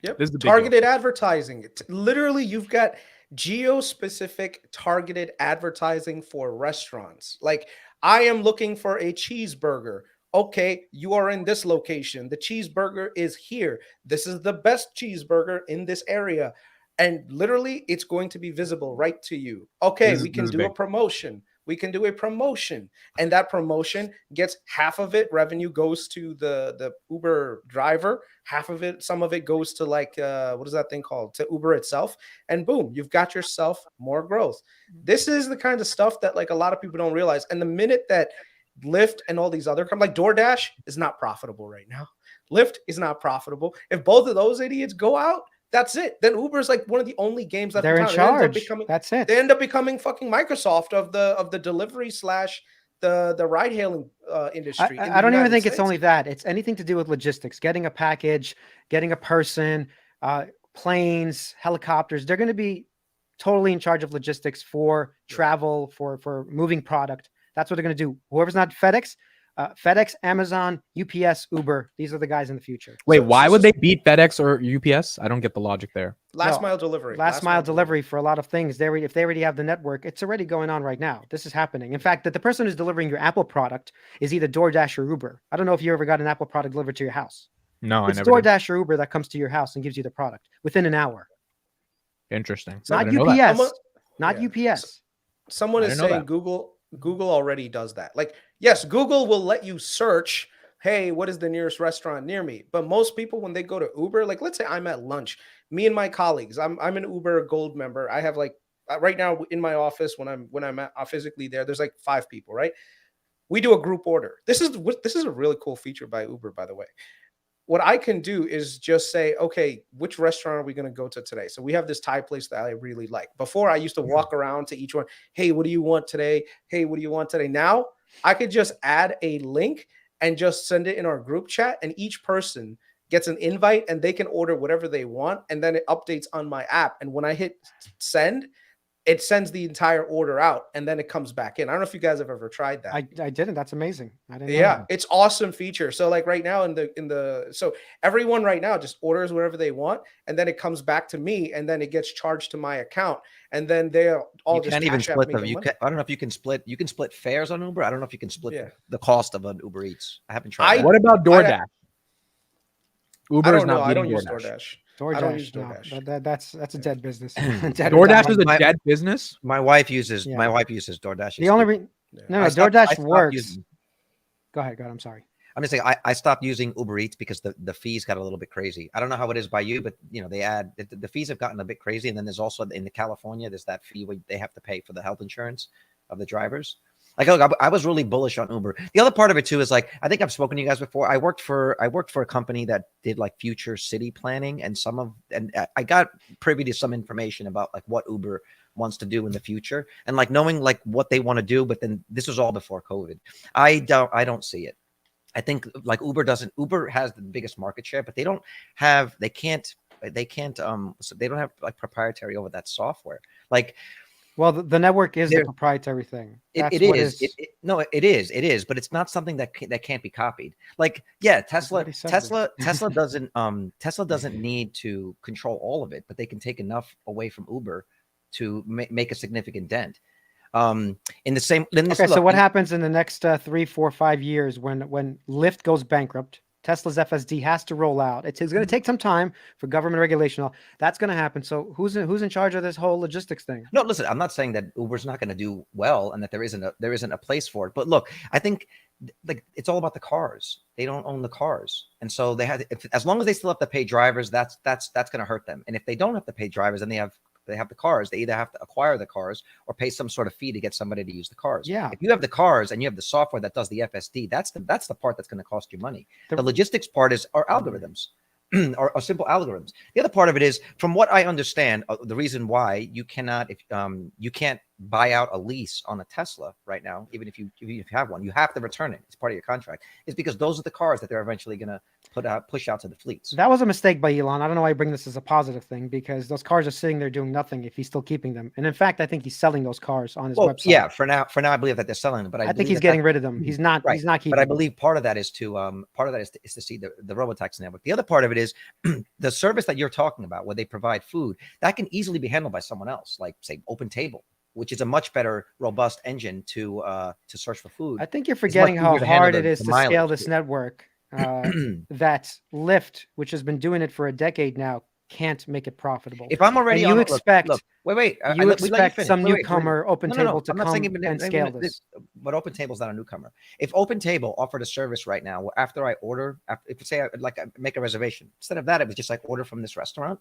yep, this is the targeted advertising. Literally, you've got geo-specific targeted advertising for restaurants. Like, I am looking for a cheeseburger. Okay, you are in this location. The cheeseburger is here. This is the best cheeseburger in this area. And literally, it's going to be visible right to you. Okay, we can do a promotion. We can do a promotion. And that promotion gets half of it. Revenue goes to the Uber driver. Half of it, some of it goes to like, what is that thing called? To Uber itself. And boom, you've got yourself more growth. This is the kind of stuff that like a lot of people don't realize. And the minute that Lyft and all these other companies, like DoorDash is not profitable right now. Lyft is not profitable. If both of those idiots go out, that's it. Then Uber is like one of the only games that they're in charge. That's it. They end up becoming fucking Microsoft of the delivery / the ride hailing industry. I don't even think it's only that. It's anything to do with logistics, getting a package, getting a person, planes, helicopters. They're going to be totally in charge of logistics for travel, for moving product. That's what they're going to do. Whoever's not FedEx, Amazon, UPS, Uber. These are the guys in the future. Wait, why would they beat FedEx or UPS? I don't get the logic there. Last mile delivery. Last mile delivery for a lot of things. If they already have the network, it's already going on right now. This is happening. In fact, that the person who's delivering your Apple product is either DoorDash or Uber. I don't know if you ever got an Apple product delivered to your house. No, it's I never DoorDash or Uber that comes to your house and gives you the product within an hour. Interesting. Not UPS. Not UPS. Someone is saying Google already does that. Like, yes, Google will let you search, hey, what is the nearest restaurant near me? But most people, when they go to Uber, like let's say I'm at lunch, me and my colleagues, I'm an Uber Gold member. I have like right now in my office when I'm physically there's like 5 people, right? We do a group order. This is a really cool feature by Uber, by the way. What I can do is just say, okay, which restaurant are we going to go to today? So we have this Thai place that I really like. Before I used to walk around to each one. Hey, what do you want today? Hey, what do you want today? Now I could just add a link and just send it in our group chat, and each person gets an invite and they can order whatever they want. And then it updates on my app. And when I hit send, it sends the entire order out and then it comes back in. I don't know if you guys have ever tried that. I didn't. That's amazing. I didn't. Yeah, it's awesome feature. So like right now so everyone right now just orders whatever they want and then it comes back to me and then it gets charged to my account and then they're all just can't even split them. I don't know if you can split fares on Uber. I don't know if you can split the cost of an Uber Eats. I haven't tried that. What about DoorDash? Uber I is don't know. not I don't beating use DoorDash. DoorDash. I don't use No, DoorDash. that's a dead business. Dead DoorDash is a My- dead business. My wife uses Yeah. DoorDash. The only reason, Yeah. no, I DoorDash stopped works. using- Go ahead. I'm sorry. I'm just saying I stopped using Uber Eats because the fees got a little bit crazy. I don't know how it is by you, but they add the fees have gotten a bit crazy. And then there's also in California, there's that fee where they have to pay for the health insurance of the drivers. Like, look, I was really bullish on Uber. The other part of it too is like, I think I've spoken to you guys before. I worked for a company that did like future city planning, and I got privy to some information about like what Uber wants to do in the future, and like knowing like what they want to do. But then this was all before COVID. I don't see it. I think like Uber has the biggest market share, but they don't have like proprietary over that software. Like, well, the network is the proprietary thing. It is, but it's not something that can't be copied. Like, yeah, Tesla doesn't need to control all of it, but they can take enough away from Uber to make a significant dent. In the same. So what happens in the next 3, 4, 5 years when Lyft goes bankrupt? Tesla's FSD has to roll out. It's going to take some time for government regulation. That's going to happen. So who's in charge of this whole logistics thing? No, listen, I'm not saying that Uber's not going to do well and that there isn't a place for it. But look, I think like it's all about the cars. They don't own the cars, and so as long as they still have to pay drivers, that's going to hurt them. And if they don't have to pay drivers and they have the cars, they either have to acquire the cars or pay some sort of fee to get somebody to use the cars. Yeah. If you have the cars and you have the software that does the FSD, that's the part that's going to cost you money. The logistics part are algorithms. Or simple algorithms. The other part of it is, from what I understand, the reason why you cannot, you can't buy out a lease on a Tesla right now, even if you have one, you have to return it. It's part of your contract. Is because those are the cars that they're eventually going to push out to the fleets. That was a mistake by Elon. I don't know why I bring this as a positive thing, because those cars are sitting there doing nothing if he's still keeping them. And in fact, I think he's selling those cars on his website. Yeah, for now, I believe that they're selling them, but I think he's getting rid of them. He's not. Right. He's not keeping. But I believe part of that is to see the robotaxi network. The other part of it is the service that you're talking about, where they provide food that can easily be handled by someone else, like say OpenTable, which is a much better robust engine to search for food. I think you're forgetting how hard it is to scale this network. That Lyft, which has been doing it for a decade now, can't make it profitable. If I'm already, you expect some newcomer OpenTable to come and scale this. But OpenTable's not a newcomer. If OpenTable offered a service right now, where after I order, if you say I make a reservation, instead of that, it was just like order from this restaurant.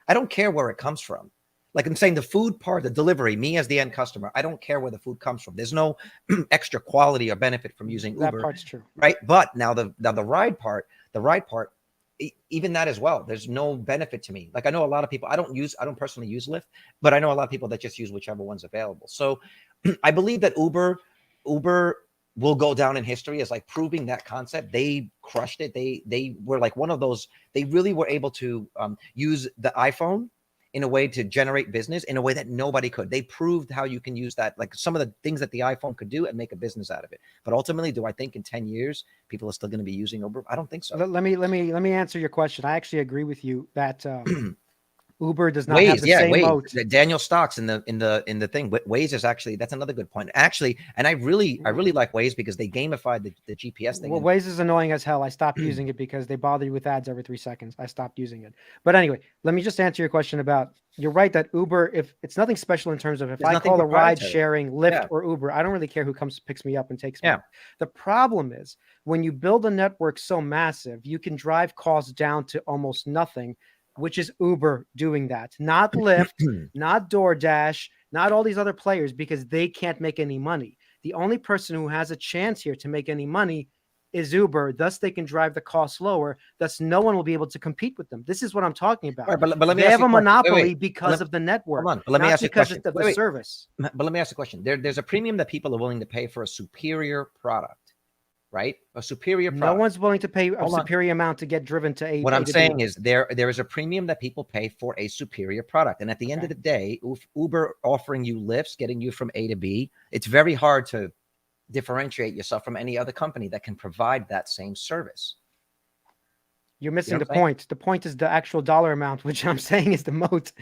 I don't care where it comes from. Like I'm saying, the food part, the delivery, me as the end customer, I don't care where the food comes from. There's no extra quality or benefit from using Uber. That part's true, right? But now the ride part, even that as well. There's no benefit to me. Like I know a lot of people. I don't personally use Lyft, but I know a lot of people that just use whichever one's available. So I believe that Uber will go down in history as like proving that concept. They crushed it. They were like one of those. They really were able to use the iPhone in a way to generate business in a way that nobody could. They proved how you can use that, like some of the things that the iPhone could do, and make a business out of it. But ultimately, do I think in 10 years people are still going to be using Uber? I don't think so. Let me answer your question. I actually agree with you that Uber does not have the same moat. Daniel Stocks in the thing. Waze is actually, that's another good point. Actually, and I really like Waze because they gamified the GPS thing. Well, Waze is annoying as hell. I stopped using it because they bother you with ads every 3 seconds. I stopped using it. But anyway, let me just answer your question about, you're right that Uber, if it's nothing special in terms of if I call a ride sharing Lyft or Uber, I don't really care who picks me up and takes me. The problem is when you build a network so massive, you can drive costs down to almost nothing, which is Uber doing that, not Lyft, not DoorDash, not all these other players, because they can't make any money. The only person who has a chance here to make any money is Uber. Thus, they can drive the costs lower. Thus, no one will be able to compete with them. This is what I'm talking about. Right, but let me they have a monopoly because of the network. Hold on, but let me ask you a question. Of the service. But let me ask you a question. There's a premium that people are willing to pay for a superior product. Right? A superior product. No one's willing to pay a superior amount to get driven to A. What I'm saying is there is a premium that people pay for a superior product. And at the end of the day, Uber offering you lifts, getting you from A to B, it's very hard to differentiate yourself from any other company that can provide that same service. You're missing You know the point. The point is the actual dollar amount, which I'm saying is the moat.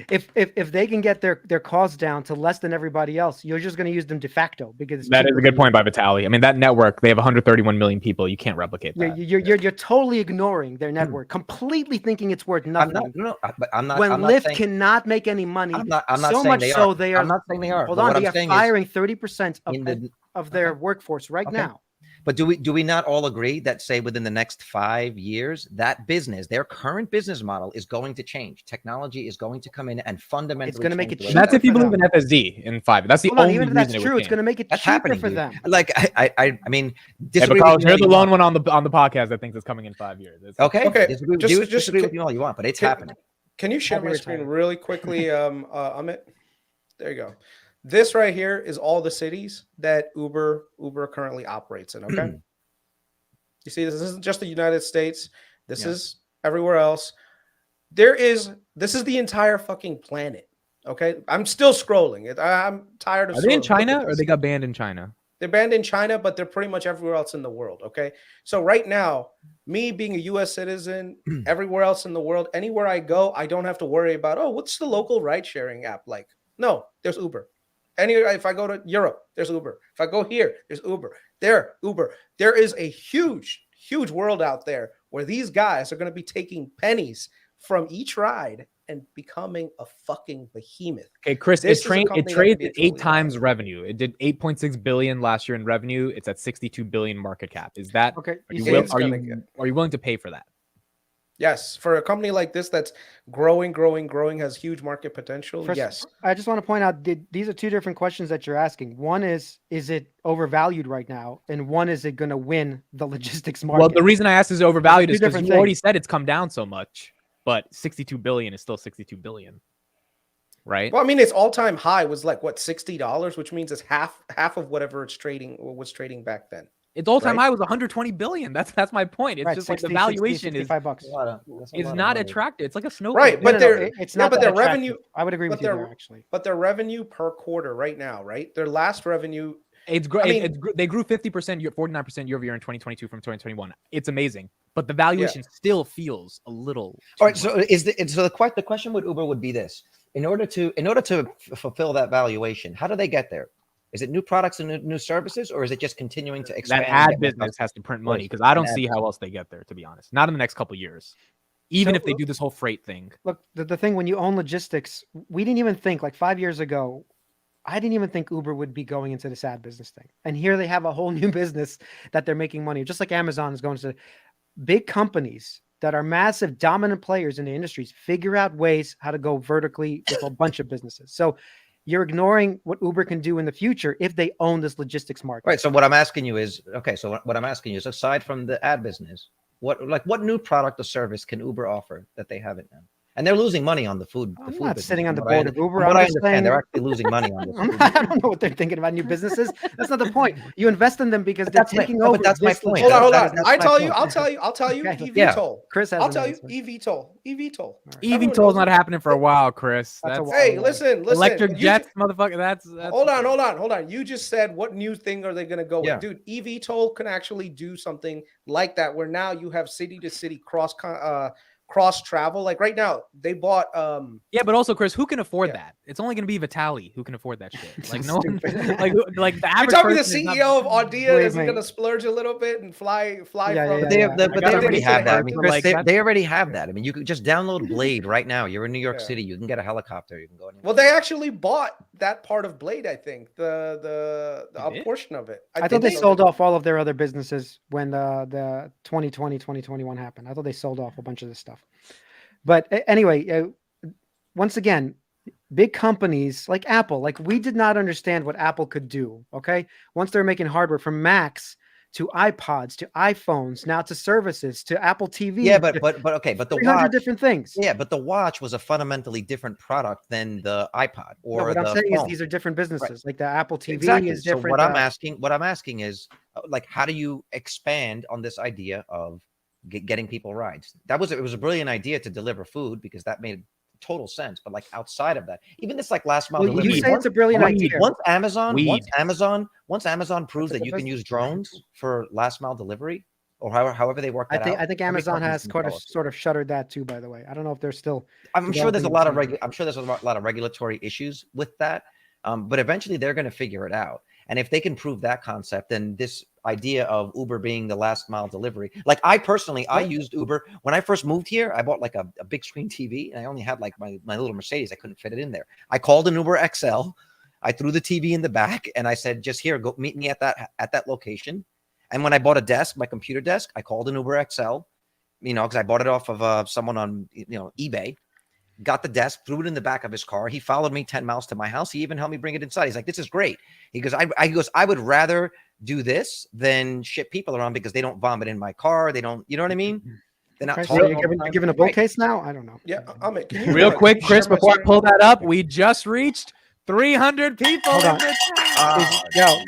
If they can get their costs down to less than everybody else, you're just going to use them de facto because it's That is cheaper a good for point you. by Vitaly. I mean, that network, they have 131 million people. You can't replicate that. You're totally ignoring their network, completely thinking it's worth nothing. But I'm not. When I'm not Lyft saying, cannot make any money, I'm not so saying much they so are. they are. I'm not saying they are. Hold But on, what they I'm are saying firing 30% of their workforce right Okay. now. But do we not all agree that, say, within the next 5 years, that business, their current business model, is going to change? Technology is going to come in and fundamentally. It's going to make it change the way cheaper. That's if you for believe them. in FSD in 5. That's the Hold on, only even if reason that's it would true, it's change. going to make it That's cheaper happening, for dude. them. Like I mean, Hey, disagree because with you you're all the you lone want. one on the podcast that thinks it's coming in 5 years. Okay. Okay, Disagree with you all you want, but it's happening. Can you share I'll be my screen retired. really quickly, Amit? There you go. This right here is all the cities that Uber currently operates in. Okay. You see, this isn't just the United States. This is everywhere else. This is the entire fucking planet. Okay. I'm still scrolling. I'm tired of Are they in scrolling. Look at China or this. they got banned in China? They're banned in China, but they're pretty much everywhere else in the world. Okay. So right now, me being a US citizen, everywhere else in the world, anywhere I go, I don't have to worry about, oh, what's the local ride sharing app like? No, there's Uber. If I go to Europe, there's Uber. If I go here, there's Uber. There, Uber. There is a huge, huge world out there where these guys are going to be taking pennies from each ride and becoming a fucking behemoth. Okay, Chris, This it is a company that trades can be at a 8 trillion times dollar. revenue. It did 8.6 billion last year in revenue. It's at 62 billion market cap. Is that Okay. Are You you, see, are you willing to pay for that? Yes, for a company like this that's growing, has huge market potential. First, yes. I just want to point out these are two different questions that you're asking. One is it overvalued right now? And one is it going to win the logistics market? Well, the reason I asked is overvalued is two because you different already things. said it's come down so much, but 62 billion is still 62 billion, right? Well, I mean, its all-time high was like what, $60, which means it's half of whatever it's trading or was trading back then. Its all-time right? high was 120 billion. That's my point. It's Right, just like 60, the valuation 60, is $65. not attractive. It's like a snowball. Right, but it's not but that their attractive. revenue. I would agree with you their- there, actually. But their revenue per quarter right now, right? Their last revenue. It's great. I mean, They grew 50%, 49% year over year in 2022 from 2021. It's amazing, but the valuation still feels a little. All right. So the question with Uber would be this: in order to fulfill that valuation, how do they get there? Is it new products and new services, or is it just continuing to expand? That ad business has to print money because I don't see how else they get there, to be honest. Not in the next couple of years, even if they do this whole freight thing. Look, the thing when you own logistics, we didn't even think like 5 years ago. I didn't even think Uber would be going into this ad business thing. And here they have a whole new business that they're making money. Just like Amazon is going to big companies that are massive, dominant players in the industries, figure out ways how to go vertically with a bunch of businesses. So you're ignoring what Uber can do in the future if they own this logistics market. Right. So what I'm asking you is, aside from the ad business, what new product or service can Uber offer that they haven't now? And they're losing money on the food. I'm food not business, sitting on the from what I board of Uber. From what I'm I just understand, saying- they're actually losing money on this. I don't know what they're thinking about new businesses. That's not the point. You invest in them because they're taking over. But that's my this point. Hold on, hold That's on. my I'll tell you. point. I'll tell you. Okay. eVTOL. Chris has I'll an tell you. answer. eVTOL. eVTOL's not happening for a while, Chris. That's a That's while. Hey, listen. electric jets, motherfucker. That's Hold on. You just said what new thing are they going to go Yeah. with? Dude, eVTOL can actually do something like that where now you have city to city cross travel. Like right now, they bought Yeah, but also, Chris, who can afford Yeah. that? It's only going to be Vitaly who can afford that shit. Like So no one, stupid. like the You're average talking the person is not- CEO of Audea. Wait, Is he wait. going to splurge a little bit and fly Yeah, from? yeah, But they yeah. but they got already a have that. I big mean, part, Chris, like, they already have that. I mean, you could just download Blade right now. You're in New York Yeah. City. You can get a helicopter. You can go anywhere. Well, they actually bought that part of Blade. I think a did? portion of it. I thought they sold off all of their other businesses when the 2020, 2021 happened. I thought they sold off a bunch of this stuff. But anyway, once again, big companies like Apple, like we did not understand what Apple could do. Okay. Once they're making hardware from Macs to iPods to iPhones, now to services to Apple TV. Yeah, but the 300 watch. different things. Yeah, but the watch was a fundamentally different product than the iPod or No, what the I'm saying phone. is these are different businesses. Like the Apple TV Exactly. is So different. what I'm asking is, like, how do you expand on this idea of getting people rides? It was a brilliant idea to deliver food because that made total sense. But like outside of that, even this like last mile Well, delivery. you say it's a brilliant idea. Once Amazon Weed. proves That's a that good you can business. use drones for last mile delivery, or however they work that out. I think Every Amazon company's has gonna tell us. sort of shuttered that too. By the way, I don't know if they're still. I'm sure there's a developing lot of something. I'm sure there's a lot of regulatory issues with that, but eventually they're going to figure it out. And if they can prove that concept, then this idea of Uber being the last mile delivery, like I personally, I used Uber when I first moved here. I bought like a big screen TV, and I only had like my little Mercedes. I couldn't fit it in there. I called an Uber XL. I threw the TV in the back, and I said, "Just here, go meet me at that location." And when I bought a desk, my computer desk, I called an Uber XL, because I bought it off of someone on eBay. Got the desk, threw it in the back of his car. He followed me 10 miles to my house. He even helped me bring it inside. He's like, "This is great." He goes, I would rather do this than ship people around because they don't vomit in my car. They don't, you know what I mean? They're not Okay, talking. so you're giving a bull case now? I don't know. Yeah, Real quick, Chris, before I pull that up, we just reached 300 people. Hold on. Yo,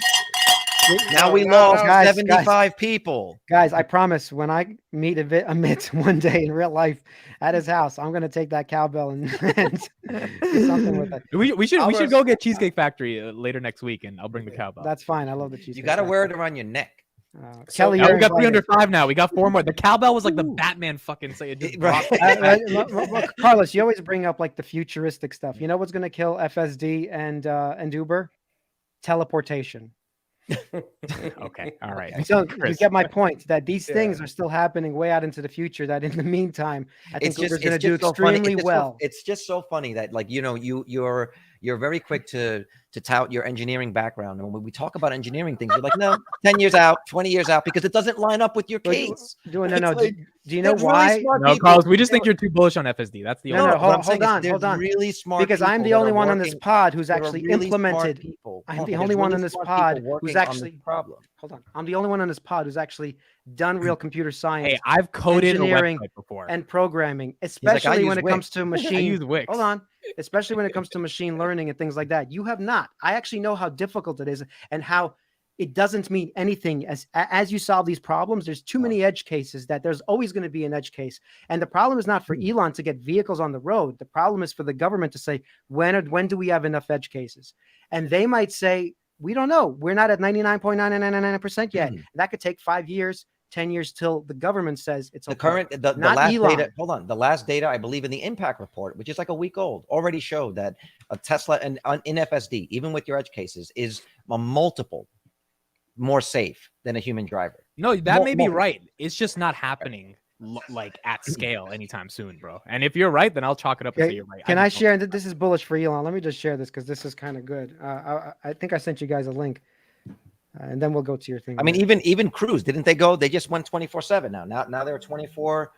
now we No, lost guys, 75 people. Guys, I promise when I meet Amit one day in real life at his house, I'm gonna take that cowbell and do something with it. We should go get Cheesecake Factory later next week, and I'll bring the cowbell. That's fine. I love the cheesecake. You got to wear it around your neck. Kelly, we you're got invited. 305 now. We got 4 more. The cowbell was like the Batman fucking say it just dropped. Carlos, you always bring up like the futuristic stuff. You know what's gonna kill FSD and Uber? Teleportation. Okay, all right. So you get my point that these things are still happening way out into the future. That in the meantime, I think Uber's going to do extremely well. It's just so funny that you're very quick to tout your engineering background, and when we talk about engineering things, you're like, no, 10 years out, 20 years out, because it doesn't line up with your case. Do you know why? No, Carlos, we just think you're too bullish on FSD. That's the only. Hold on. Really smart, because I'm the only one on this pod who's actually really implemented. I'm the only one on this pod who's actually problem. Hold on. I'm the only one on this pod who's actually done real computer science. Hey, I've coded engineering a website before and programming, especially when it comes to machine. I use Wix. Hold on. Especially when it comes to machine learning and things like that. You have not. I actually know how difficult it is and how it doesn't mean anything as you solve these problems. There's too many edge cases that there's always going to be an edge case. And the problem is not for Elon to get vehicles on the road. The problem is for the government to say, when do we have enough edge cases? And they might say, we don't know. We're not at 99.9999% yet. And that could take 5 years, 10 years till the government says it's okay. The last data. Hold on. The last data, I believe, in the impact report, which is like a week old, already showed that a Tesla and in FSD, even with your edge cases, is a multiple more safe than a human driver. No, that may be right. It's just not happening like at scale anytime soon, bro. And if you're right, then I'll chalk it up and say you're right. Can I share? This is bullish for Elon. Let me just share this because this is kind of good. I think I sent you guys a link, and then we'll go to your thing. I mean, even Cruise, didn't they go? They just went 24/7 now. Now they're 24.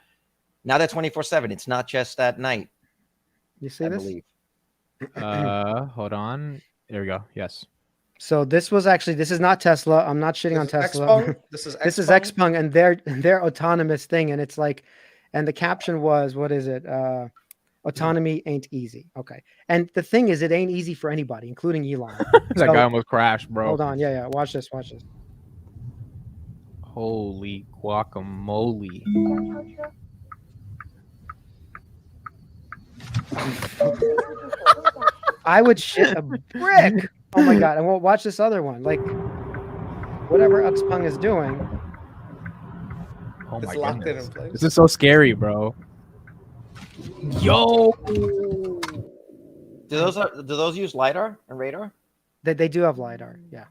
Now they're 24/7. It's not just at night. You see this? Hold on. There we go. Yes. So this is not Tesla. I'm not shitting on Tesla. This is Xpeng and their autonomous thing. And it's like, and the caption was, what is it? Autonomy ain't easy. Okay. And the thing is, it ain't easy for anybody, including Elon. That guy almost crashed, bro. Hold on. Yeah. Watch this. Holy guacamole. I would shit a brick. Oh my God. And we'll watch this other one. Like whatever Xpeng is doing. Oh my goodness. This is so scary, bro. Yo. Do those use LiDAR and radar? They do have LiDAR. Yeah.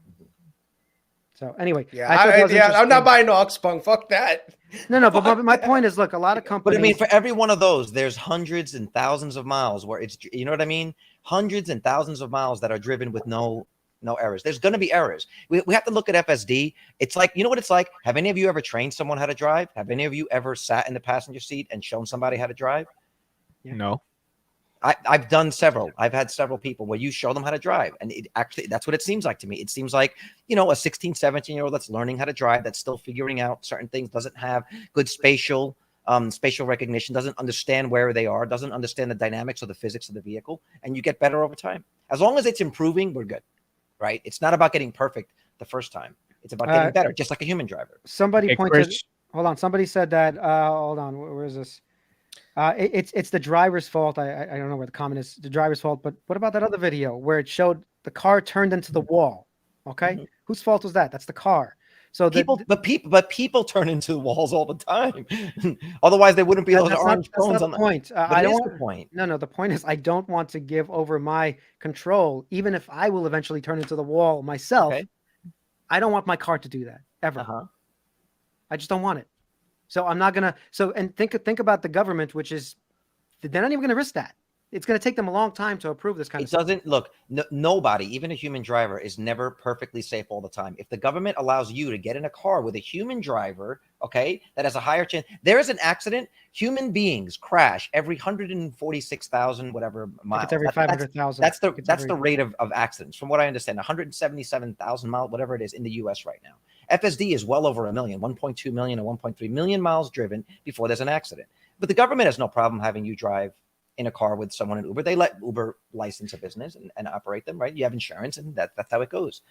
So anyway, I'm not buying no Xpeng. Fuck that. No, but my point is, look, a lot of companies. But I mean, for every one of those, there's hundreds and thousands of miles where it's, you know what I mean? Hundreds and thousands of miles that are driven with no errors. There's going to be errors. We have to look at FSD. It's like, you know what it's like? Have any of you ever trained someone how to drive? Have any of you ever sat in the passenger seat and shown somebody how to drive? Yeah. No. I've done several. I've had several people where you show them how to drive. And it actually, that's what it seems like to me. It seems like, a 16, 17-year-old that's learning how to drive, that's still figuring out certain things, doesn't have good spatial recognition, doesn't understand where they are, doesn't understand the dynamics or the physics of the vehicle. And you get better over time. As long as it's improving, we're good, right? It's not about getting perfect the first time. It's about getting better, just like a human driver. Somebody pointed, hold on. Somebody said that, hold on. Where is this? It's the driver's fault. I don't know where the comment is. The driver's fault. But what about that other video where it showed the car turned into the wall? Okay, whose fault was that? That's the car. So people turn into walls all the time. Otherwise, there wouldn't be those orange cones on the point. I don't want the point. No. The point is, I don't want to give over my control, even if I will eventually turn into the wall myself. Okay. I don't want my car to do that ever. I just don't want it. So I'm not gonna. So and think about the government, which is they're not even gonna risk that. It's going to take them a long time to approve this kind of stuff. Nobody, even a human driver, is never perfectly safe all the time. If the government allows you to get in a car with a human driver, okay, that has a higher chance, there is an accident. Human beings crash every 146,000 whatever miles. It's every 500,000. That's the rate of accidents, from what I understand. 177,000 miles, whatever it is, in the U.S. right now. FSD is well over 1 million, 1.2 million or 1.3 million miles driven before there's an accident. But the government has no problem having you drive in a car with someone in Uber. They let Uber license a business and operate them, right? You have insurance, and that's how it goes.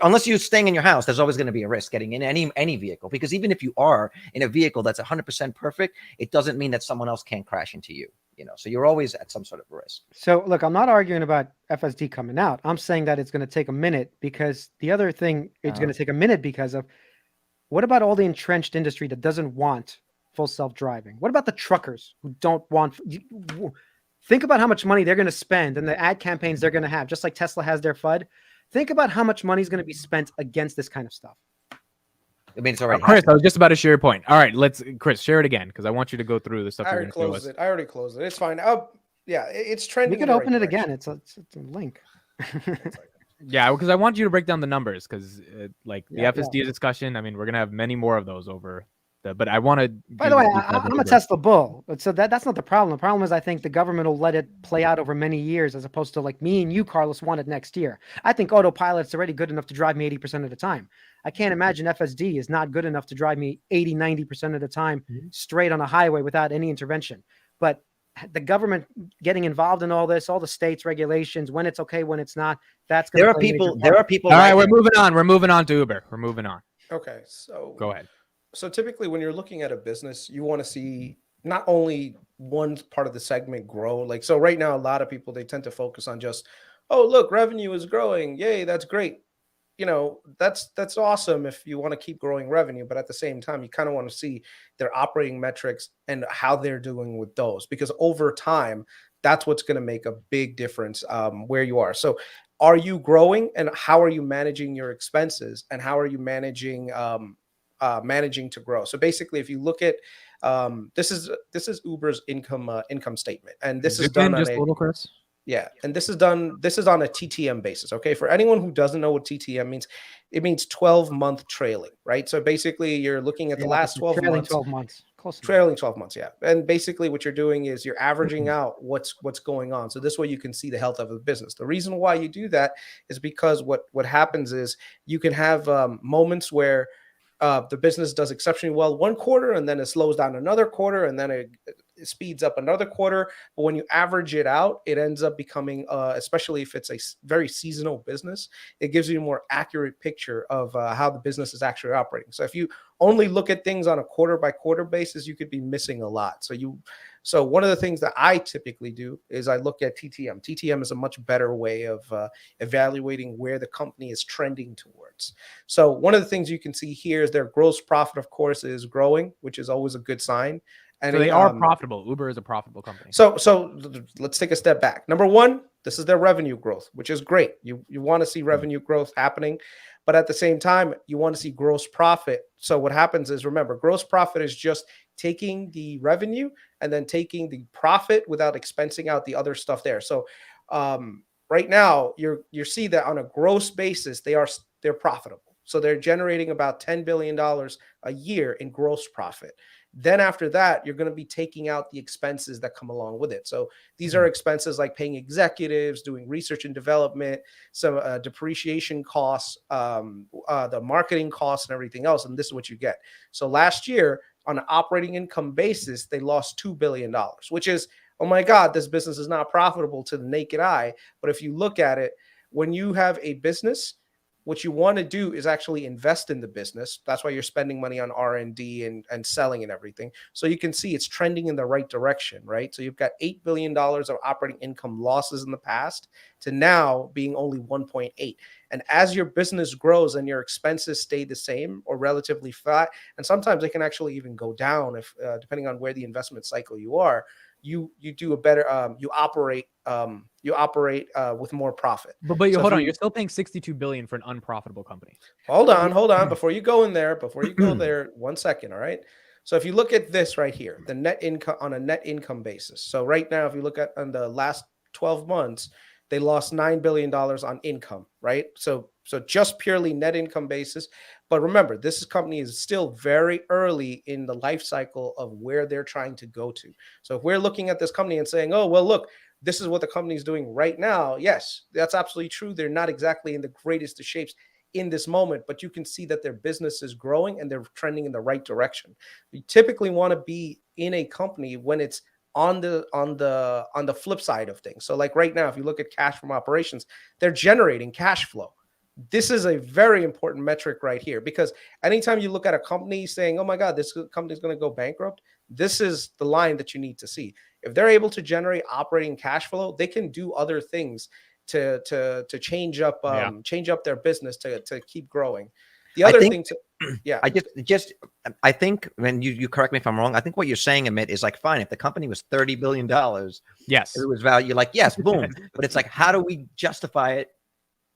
Unless you're staying in your house, there's always going to be a risk getting in any vehicle, because even if you are in a vehicle that's 100% perfect, it doesn't mean that someone else can't crash into you. So you're always at some sort of risk. So look, I'm not arguing about FSD coming out. I'm saying that it's going to take a minute, because the other thing it's going to take a minute because of what about all the entrenched industry that doesn't want full self-driving? What about the truckers who don't want? Think about how much money they're going to spend and the ad campaigns they're going to have, just like Tesla has their FUD. Think about how much money is going to be spent against this kind of stuff. I mean, it's already Chris, I was just about to share your point. All right, Chris, share it again, because I want you to go through the stuff. I already closed it. It's fine. Yeah, it's trending. We could open it again. It's a link. Yeah, because I want you to break down the numbers, because the FSD discussion, I mean, we're going to have many more of those over. But I want to. By the way, I'm a Tesla bull, so that's not the problem. The problem is I think the government will let it play out over many years, as opposed to like me and you, Carlos, want it next year. I think autopilot's already good enough to drive me 80% of the time. I can't imagine FSD is not good enough to drive me 80-90% of the time straight on a highway without any intervention. But the government getting involved in all this, all the states' regulations, when it's okay, when it's not, that's going to. There are people. All right, we're moving on. We're moving on to Uber. We're moving on. Okay, so go ahead. So typically when you're looking at a business, you want to see not only one part of the segment grow. Like, so right now, a lot of people, they tend to focus on just, oh, look, revenue is growing. Yay, that's great. That's awesome if you want to keep growing revenue. But at the same time, you kind of want to see their operating metrics and how they're doing with those, because over time, that's what's going to make a big difference where you are. So are you growing, and how are you managing your expenses, and how are you managing to grow? So basically, if you look at this is Uber's income statement, and this is done on Chris. Yeah, and this is on a TTM basis. Okay, for anyone who doesn't know what TTM means, it means 12-month trailing, right? So basically, you're looking at the last 12 months. 12 months. Trailing 12 months, yeah. And basically what you're doing is you're averaging out what's going on. So this way you can see the health of the business. The reason why you do that is because what happens is you can have moments where the business does exceptionally well one quarter, and then it slows down another quarter, and then it speeds up another quarter. But when you average it out, it ends up becoming, especially if it's a very seasonal business, it gives you a more accurate picture of how the business is actually operating. So if you only look at things on a quarter by quarter basis, you could be missing a lot. So one of the things that I typically do is I look at TTM. TTM is a much better way of evaluating where the company is trending towards. So one of the things you can see here is their gross profit, of course, is growing, which is always a good sign. And so they are profitable. Uber is a profitable company. So let's take a step back. Number one, this is their revenue growth, which is great. You want to see revenue growth happening, but at the same time, you want to see gross profit. So what happens is, remember, gross profit is just taking the revenue and then taking the profit without expensing out the other stuff there. So right now, you see that on a gross basis, they're profitable. So they're generating about $10 billion a year in gross profit. Then after that, you're going to be taking out the expenses that come along with it. So these are expenses like paying executives, doing research and development, some depreciation costs, the marketing costs, and everything else. And this is what you get. So last year, on an operating income basis, they lost $2 billion, which is, oh my God, this business is not profitable to the naked eye. But if you look at it, when you have a business, what you want to do is actually invest in the business. That's why you're spending money on R&D and selling and everything. So you can see it's trending in the right direction, right? So you've got $8 billion of operating income losses in the past to now being only 1.8. And as your business grows and your expenses stay the same or relatively flat, and sometimes they can actually even go down if depending on where the investment cycle you are, you do a better you operate with more profit. But hold on, you're still paying 62 billion for an unprofitable company. Hold on. Before you go there, 1 second. All right. So if you look at this right here, the net income on a net income basis. So right now, if you look at on the last 12 months, they lost $9 billion on income, right? So just purely net income basis. But remember, this company is still very early in the life cycle of where they're trying to go to. So if we're looking at this company and saying, oh, well, look, this is what the company is doing right now. Yes, that's absolutely true. They're not exactly in the greatest of shapes in this moment, but you can see that their business is growing and they're trending in the right direction. You typically want to be in a company when it's on the flip side of things. So like right now, if you look at cash from operations, they're generating cash flow. This is a very important metric right here, because anytime you look at a company saying, oh my God, this company is going to go bankrupt, this is the line that you need to see. If they're able to generate operating cash flow, they can do other things to change up their business to keep growing. The other thing I think when you correct me if I'm wrong, I think what you're saying, Amit, is like, fine, if the company was $30 billion, yes, it was value, you're like, yes, boom. But it's like, how do we justify it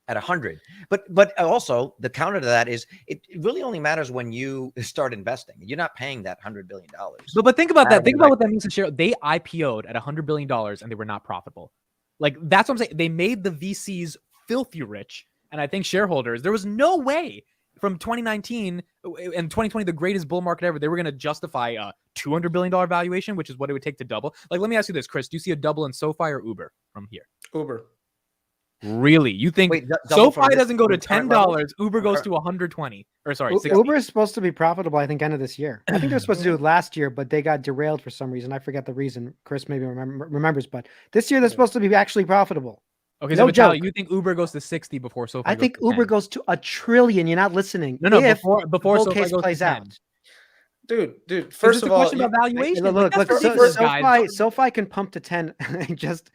at 100? But also the counter to that is it really only matters when you start investing. You're not paying that $100 billion. But think about that. Think about what that means to share. They IPO'd at $100 billion and they were not profitable. Like, that's what I'm saying. They made the VCs filthy rich. And I think shareholders, there was no way from 2019 and 2020, the greatest bull market ever, they were going to justify a $200 billion valuation, which is what it would take to double. Like, let me ask you this, Chris. Do you see a double in SoFi or Uber from here? Uber. Really? You think SoFi doesn't go to $10, Uber goes to 120? Or sorry, 60. Uber is supposed to be profitable, I think, end of this year. I think they're supposed to do it last year, but they got derailed for some reason. I forget the reason. Chris maybe remembers, but this year they're supposed to be actually profitable. Okay, so Vitaly, you think Uber goes to 60 before SoFi? I think Uber goes to $1 trillion. You're not listening. No, before SoFi case goes plays to 10. out. Dude. First of all, question about valuation. Look, SoFi can pump to 10. Just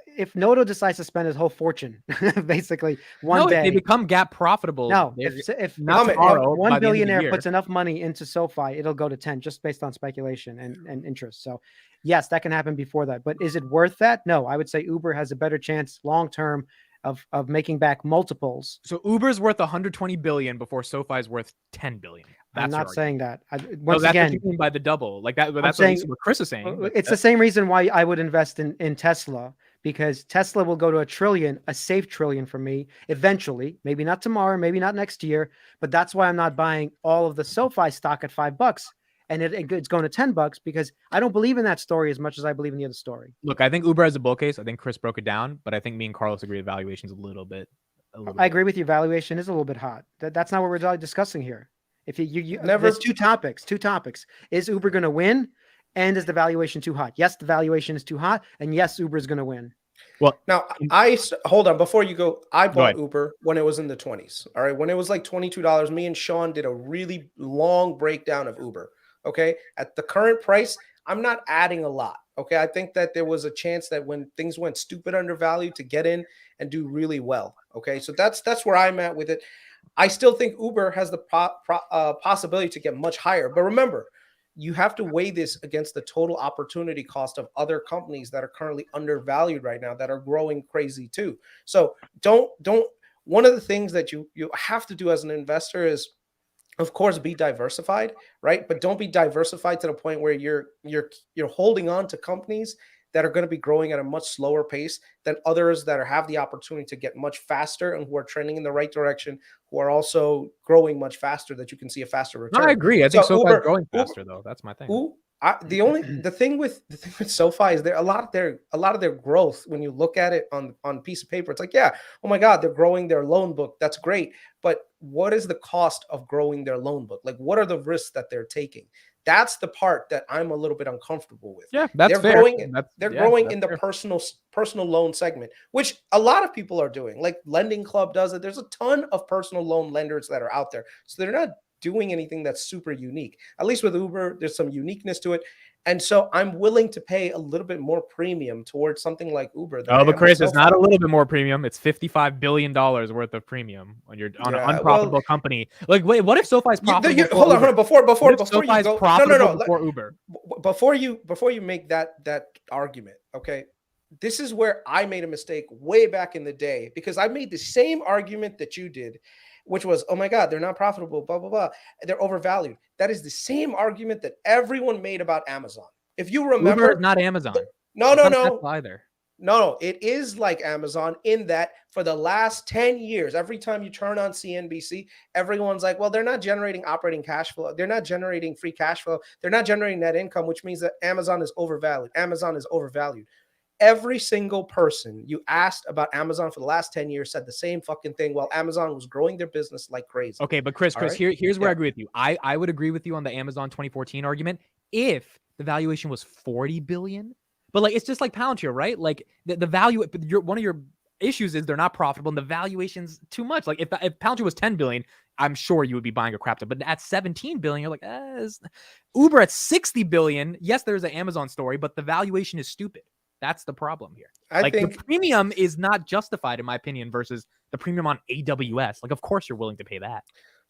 if Noto decides to spend his whole fortune, basically one day, if they become gap profitable. No, if one billionaire puts enough money into SoFi, it'll go to 10 just based on speculation and interest. So, yes, that can happen before that. But is it worth that? No, I would say Uber has a better chance long term of making back multiples. So Uber's worth 120 billion before SoFi's worth 10 billion. I'm not saying that. That's what you mean by the double. Like that. That's what Chris is saying. It's the same reason why I would invest in Tesla, because Tesla will go to $1 trillion, a safe trillion for me eventually. Maybe not tomorrow, maybe not next year, but that's why I'm not buying all of the SoFi stock at $5. And it's going to $10 because I don't believe in that story as much as I believe in the other story. Look, I think Uber has a bull case. I think Chris broke it down, but I think me and Carlos agree the valuation's a little bit. I agree with you. Valuation is a little bit hot. That's not what we're discussing here. If there's two topics. Is Uber going to win? And is the valuation too hot? Yes, the valuation is too hot. And yes, Uber is going to win. Well, now hold on before you go. I bought Uber when it was in the 20s. All right. When it was like $22, me and Sean did a really long breakdown of Uber. Okay. At the current price, I'm not adding a lot. Okay. I think that there was a chance that when things went stupid undervalued to get in and do really well. Okay. So that's where I'm at with it. I still think Uber has the possibility to get much higher. But remember, you have to weigh this against the total opportunity cost of other companies that are currently undervalued right now that are growing crazy too. So don't one of the things that you have to do as an investor is, of course, be diversified, right? But don't be diversified to the point where you're holding on to companies that are going to be growing at a much slower pace than others that have the opportunity to get much faster and who are trending in the right direction, who are also growing much faster, that you can see a faster return. No, I agree. I think SoFi is growing faster though. That's my thing. The thing with SoFi is a lot of their growth, when you look at it on a piece of paper, it's like, yeah, oh my God, they're growing their loan book. That's great. But what is the cost of growing their loan book? Like, what are the risks that they're taking? That's the part that I'm a little bit uncomfortable with. Yeah, that's they're fair. Growing in the personal loan segment, which a lot of people are doing. Like Lending Club does it. There's a ton of personal loan lenders that are out there. So they're not doing anything that's super unique. At least with Uber, there's some uniqueness to it. And so I'm willing to pay a little bit more premium towards something like Uber. Oh, but Chris, it's not a little bit more premium. It's $55 billion worth of premium on an unprofitable company. Like, wait, what if SoFi's profitable? Hold on. Before SoFi's you go, profitable before Uber. Before you make that argument, okay? This is where I made a mistake way back in the day, because I made the same argument that you did, which was, oh my God, they're not profitable, blah, blah, blah. They're overvalued. That is the same argument that everyone made about Amazon. If you remember, Uber is not Amazon. No. Either. No, it is like Amazon in that for the last 10 years, every time you turn on CNBC, everyone's like, well, they're not generating operating cash flow. They're not generating free cash flow. They're not generating net income, which means that Amazon is overvalued. Amazon is overvalued. Every single person you asked about Amazon for the last 10 years said the same fucking thing while Amazon was growing their business like crazy. Okay, but Chris, right? here's where I agree with you. I would agree with you on the Amazon 2014 argument if the valuation was 40 billion. But like, it's just like Palantir, right? Like the value, one of your issues is they're not profitable and the valuation's too much. Like if Palantir was 10 billion, I'm sure you would be buying a crap ton. But at 17 billion, you're like, Uber at 60 billion. Yes, there's an Amazon story, but the valuation is stupid. That's the problem here. I think the premium is not justified, in my opinion, versus the premium on AWS. Like, of course, you're willing to pay that.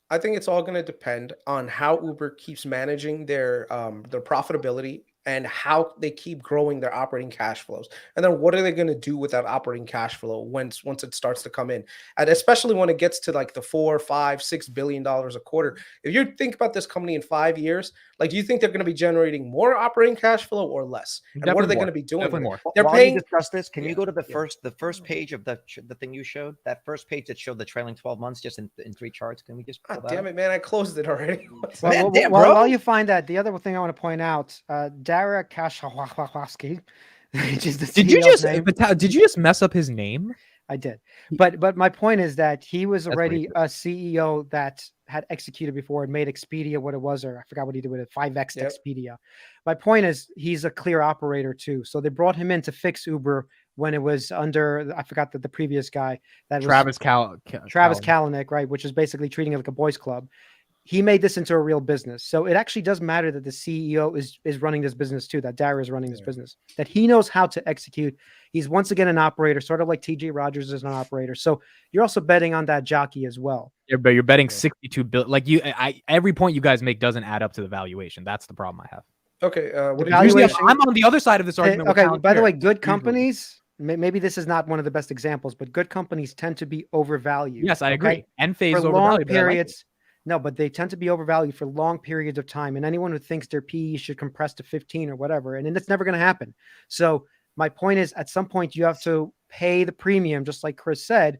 I think it's all going to depend on how Uber keeps managing their profitability and how they keep growing their operating cash flows. And then what are they going to do with that operating cash flow once it starts to come in? And especially when it gets to like the $4, $5, $6 billion a quarter. If you think about this company in 5 years, like, do you think they're going to be generating more operating cash flow or less? And Definitely what are they more. going to be doing? Definitely more. They're While paying. you discuss this, can you go to the first page of the thing you showed? That first page that showed the trailing 12 months just in 3 charts. Can we just pull that damn it, man! I closed it already. While you find that, the other thing I want to point out, Dara Kashawowski, which is the CEO's name. Did you just mess up his name? I did, but my point is that he was already a CEO that had executed before and made Expedia what it was, or I forgot what he did with it, 5x Expedia. My point is he's a clear operator too. So they brought him in to fix Uber when it was under, I forgot the previous guy that Travis Kalanick, right, which is basically treating it like a boys club. He made this into a real business. So it actually does matter that the CEO is running this business too, that Dara is running this business, that he knows how to execute. He's once again an operator, sort of like TJ Rogers is an operator. So you're also betting on that jockey as well. But you're betting 62 billion. Like every point you guys make doesn't add up to the valuation. That's the problem I have. Okay. I'm on the other side of this argument. Okay. By the way, good companies, maybe this is not one of the best examples, but good companies tend to be overvalued. Yes, I agree. Enphase for long periods. No, but they tend to be overvalued for long periods of time. And anyone who thinks their PE should compress to 15 or whatever, and it's never going to happen. So my point is, at some point you have to pay the premium, just like Chris said,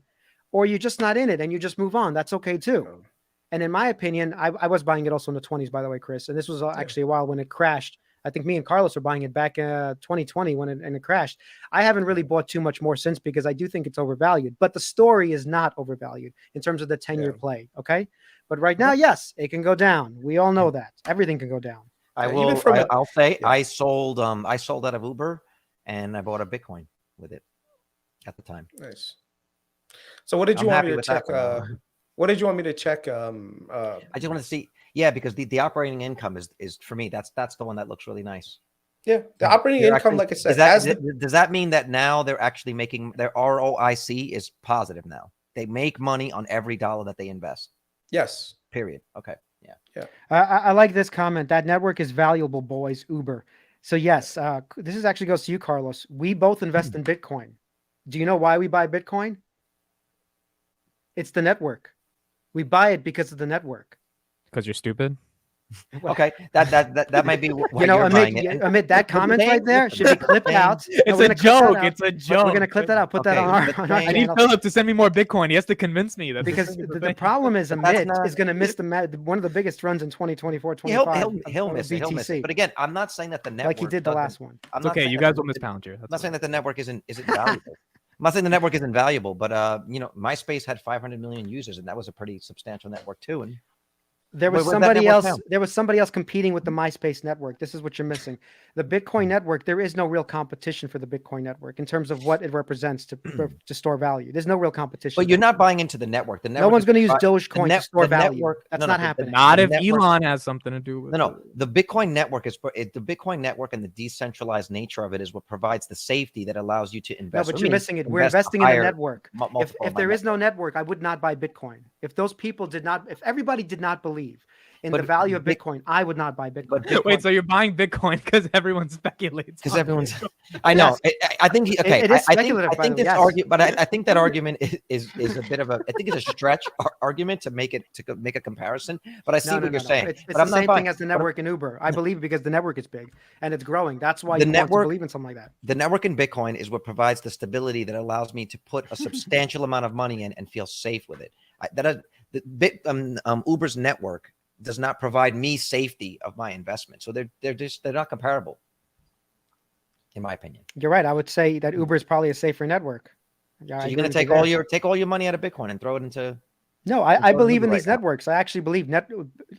or you're just not in it and you just move on. That's okay too. And in my opinion, I was buying it also in the 20s, by the way, Chris. And this was actually a while when it crashed. I think me and Carlos were buying it back in 2020 when it crashed. I haven't really bought too much more since because I do think it's overvalued. But the story is not overvalued in terms of the 10-year play. Okay. But right now, yes, it can go down. We all know that. Everything can go down. I'll say I sold out of Uber and I bought a Bitcoin with it at the time. Nice. So what did you want me to check? What did you want me to check? I just want to see. Yeah, because the operating income is for me. That's the one that looks really nice. Yeah, the operating income, like I said, does that mean that now they're actually making their ROIC is positive now? They make money on every dollar that they invest. Yes. Period. Okay. Yeah. I like this comment. That network is valuable, boys. Uber. So yes, this is actually goes to you, Carlos. We both invest in Bitcoin. Do you know why we buy Bitcoin? It's the network. We buy it because of the network. Because you're stupid. Okay, that might be why you're buying it. Amid that comment right there should be clipped out. It's a joke. It's a joke. We're gonna clip that out. Put that on our I need Philip to send me more Bitcoin. He has to convince me that because the problem is Amit is going to miss one of the biggest runs in 2024, 25. He'll miss it. But again, I'm not saying that the network like he did the last one. It's okay. You guys will miss Palantir. I'm not saying that the network isn't valuable. I'm not saying the network isn't valuable, but MySpace had 500 million users, and that was a pretty substantial network too. And There was Where's that somebody network else. now? There was somebody else competing with the MySpace network. This is what you're missing. The Bitcoin network. There is no real competition for the Bitcoin network in terms of what it represents to store value. There's no real competition. But you're not buying into the network. The network. No one's going to use the Dogecoin to store value. network. That's No, not no, happening. Not the if network- Elon has something to do with No, it. the Bitcoin network is the Bitcoin network, and the decentralized nature of it is what provides the safety that allows you to No, invest. but you're missing it. We're investing in the network. If there is no network, I would not buy Bitcoin. If those people did not, if everybody did not believe in the value of Bitcoin, I would not buy Bitcoin. But Bitcoin, Wait, so you're buying Bitcoin because everyone speculates? because everyone's. I know. Yes. I think. Okay. It is speculative, I by think the way, this yes. argument, but I think that argument is a bit of a. I think it's a stretch argument to make a comparison. But I see what you're saying. It's but the I'm not same buying. thing as the network in Uber. I believe because the network is big and it's growing. That's why The you network- want to believe in something like that. The network in Bitcoin is what provides the stability that allows me to put a substantial amount of money in and feel safe with it. Uber's network does not provide me safety of my investment, so they're not comparable, in my opinion. You're right. I would say that Uber is probably a safer network. Yeah, So I you're going to agree with you take all your money out of Bitcoin and throw it into. No, I believe in right these now. networks. I actually believe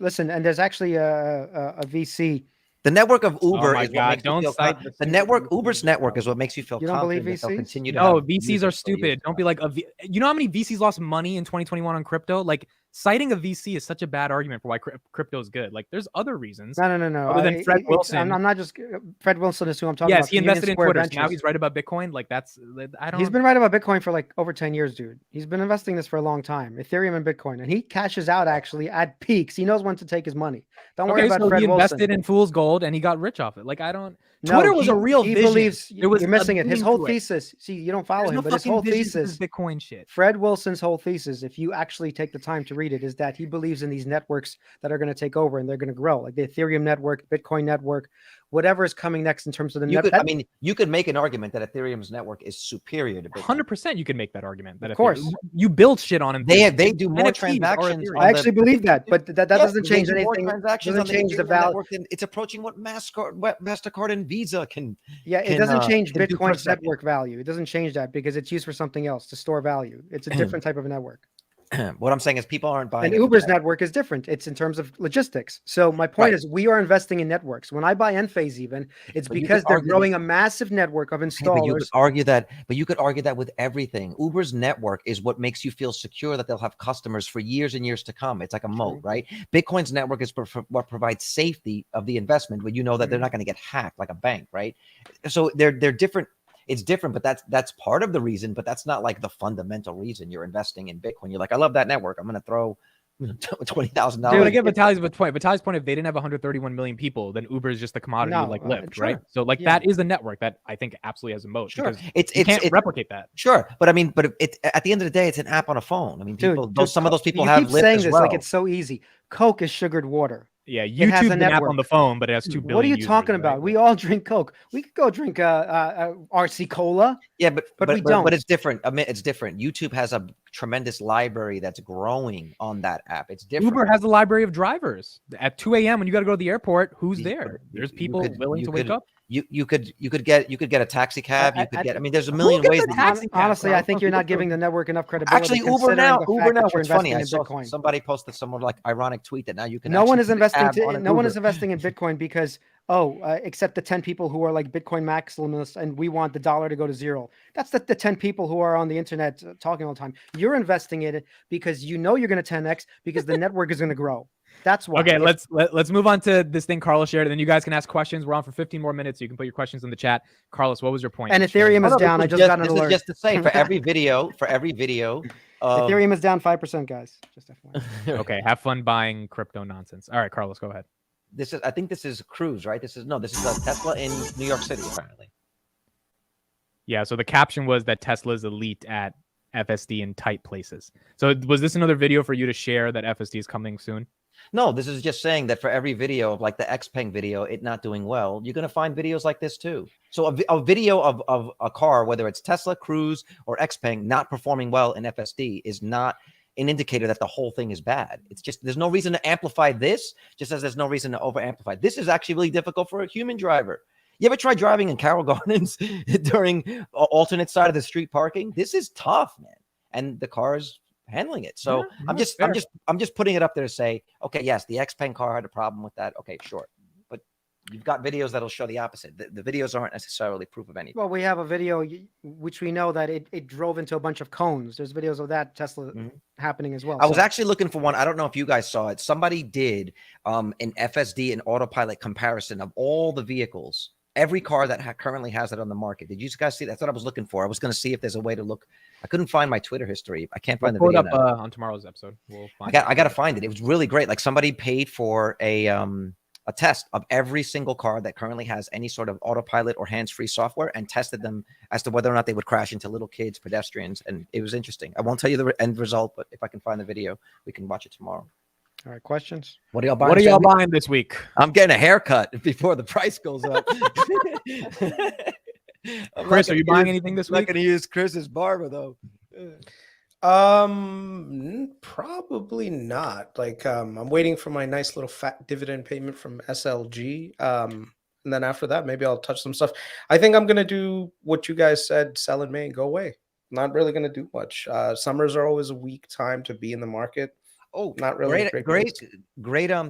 Listen, and there's actually a VC. The network of Uber my is what God, makes you don't feel cite the network. Uber's network is what makes you feel You don't believe confident that they'll VCs? continue to No, have VCs are users for years stupid. to Don't come. be like you know how many VCs lost money in 2021 on crypto? Like citing a VC is such a bad argument for why crypto is good. Like there's other reasons. No. Other than Fred Wilson. I'm not just Fred Wilson is who I'm talking about. Yes, he invested in Square Twitter. So now Ventures. he's right about Bitcoin. Like I don't. He's been right about Bitcoin for like over 10 years, dude. He's been investing this for a long time. Ethereum and Bitcoin, and he cashes out actually at peaks. He knows when to take his money. Don't worry about so Fred he invested Wilson. in fool's gold and he got rich off it. Like I don't. No, Twitter was a real he vision. believes There was you're missing a it. His meaning whole to it. thesis. See, you don't follow There's him, no but his fucking whole vision to thesis, this Bitcoin shit. Fred Wilson's whole thesis, if you actually take the time to read it, is that he believes in these networks that are going to take over and they're going to grow, like the Ethereum network, Bitcoin network, whatever is coming next in terms of the network. You could make an argument that Ethereum's network is superior to Bitcoin. 100%, you can make that argument. That Of course. you build shit on them. They do more NFTs transactions. are I actually believe that, but that Yes, doesn't they change do more anything. transactions Doesn't on change the Ethereum value. network than it's approaching what MasterCard and Visa can. Yeah, it can, doesn't change can do for a Bitcoin's second. network value. It doesn't change that because it's used for something else to store value. It's a different type of network. What I'm saying is people aren't buying. And it for Uber's that. network is different. It's in terms of logistics. So my point is we are investing in networks. When I buy Enphase even, it's But you because could they're argue growing a massive network of But you could installers. argue that. But you could argue that with everything. Uber's network is what makes you feel secure that they'll have customers for years and years to come. It's like a moat, right? Bitcoin's network is what provides safety of the investment, when you know that they're not going to get hacked like a bank, right? So they're different. It's different, but that's part of the reason. But that's not like the fundamental reason you're investing in Bitcoin. You're like, I love that network. I'm going to throw $20,000. Dude, I get Vitaly's point. Vitaly's point, if they didn't have 131 million people, then Uber is just a commodity like Lyft, sure. right? So like that is a network that I think absolutely has a moat. Sure, because you can't replicate that. Sure, but I mean, but it at the end of the day, it's an app on a phone. I mean, people, some of those people you have keep Lyft saying as this well. like it's so easy. Coke is sugared water. Yeah, It has YouTube's a an app network. on the phone, but it has 2 billion. What are you users, talking right? about? We all drink Coke. We could go drink RC Cola. Yeah, but we don't. But it's different. I mean, it's different. YouTube has a tremendous library that's growing on that app. It's different. Uber has a library of drivers. At 2 a.m. when you got to go to the airport, who's there? There's You people could- willing you to could- wake up. You could get a taxi cab. You could get. I mean, there's a Who million gets ways. a taxi cab, Honestly, bro? I think you're not giving the network enough credibility. Actually, Uber considering now. the fact Uber now. that you're What's funny? investing I in saw Bitcoin. somebody posted some like ironic tweet that now you can. No one actually is get a investing. cab on an No one Uber. is investing in Bitcoin because except the 10 people who are like Bitcoin maximalists, and we want the dollar to go to zero. That's the 10 people who are on the internet talking all the time. You're investing in it because you know you're going to 10x because the network is going to grow. That's why. Okay, let's move on to this thing Carlos shared, and then you guys can ask questions. We're on for 15 more minutes, so you can put your questions in the chat. Carlos, what was your point? And Ethereum is down. I just got an alert. Just to say, for every video, Ethereum is down 5%, guys. Just FYI. Okay, have fun buying crypto nonsense. All right, Carlos, go ahead. I think this is Cruise, right? This is a Tesla in New York City, apparently. Yeah, so the caption was that Tesla's elite at FSD in tight places. So was this another video for you to share that FSD is coming soon? No, this is just saying that for every video of like the Xpeng video, it not doing well, you're going to find videos like this too. So a video of a car, whether it's Tesla, Cruise, or Xpeng not performing well in FSD is not an indicator that the whole thing is bad. It's just, there's no reason to amplify this, just as there's no reason to over amplify. This is actually really difficult for a human driver. You ever try driving in Carroll Gardens during alternate side of the street parking? This is tough, man. And the cars handling it. So Yeah, I'm just putting it up there to say, okay, yes, the Xpeng car had a problem with that. Okay, sure. But you've got videos that'll show the opposite. The videos aren't necessarily proof of anything. Well, we have a video which we know that it drove into a bunch of cones. There's videos of that Tesla happening as well. I was actually looking for one. I don't know if you guys saw it. Somebody did an FSD and autopilot comparison of all the vehicles, every car that currently has it on the market. Did you guys see that? That's what I was looking for. I was going to see if there's a way to look. I couldn't find my Twitter history. I can't find the video up on tomorrow's episode. I got to find it. It was really great. Like somebody paid for a test of every single car that currently has any sort of autopilot or hands-free software and tested them as to whether or not they would crash into little kids, pedestrians. And it was interesting. I won't tell you the end result, but if I can find the video, we can watch it tomorrow. All right, questions? What are y'all buying? What are y'all buying this week? I'm getting a haircut before the price goes up. Chris, are you buying anything this week? I'm not going to use Chris's barber though. Probably not. Like, I'm waiting for my nice little fat dividend payment from SLG. And then after that, maybe I'll touch some stuff. I think I'm gonna do what you guys said: sell in May and go away. Not really gonna do much. Summers are always a weak time to be in the market. Oh, not really. Great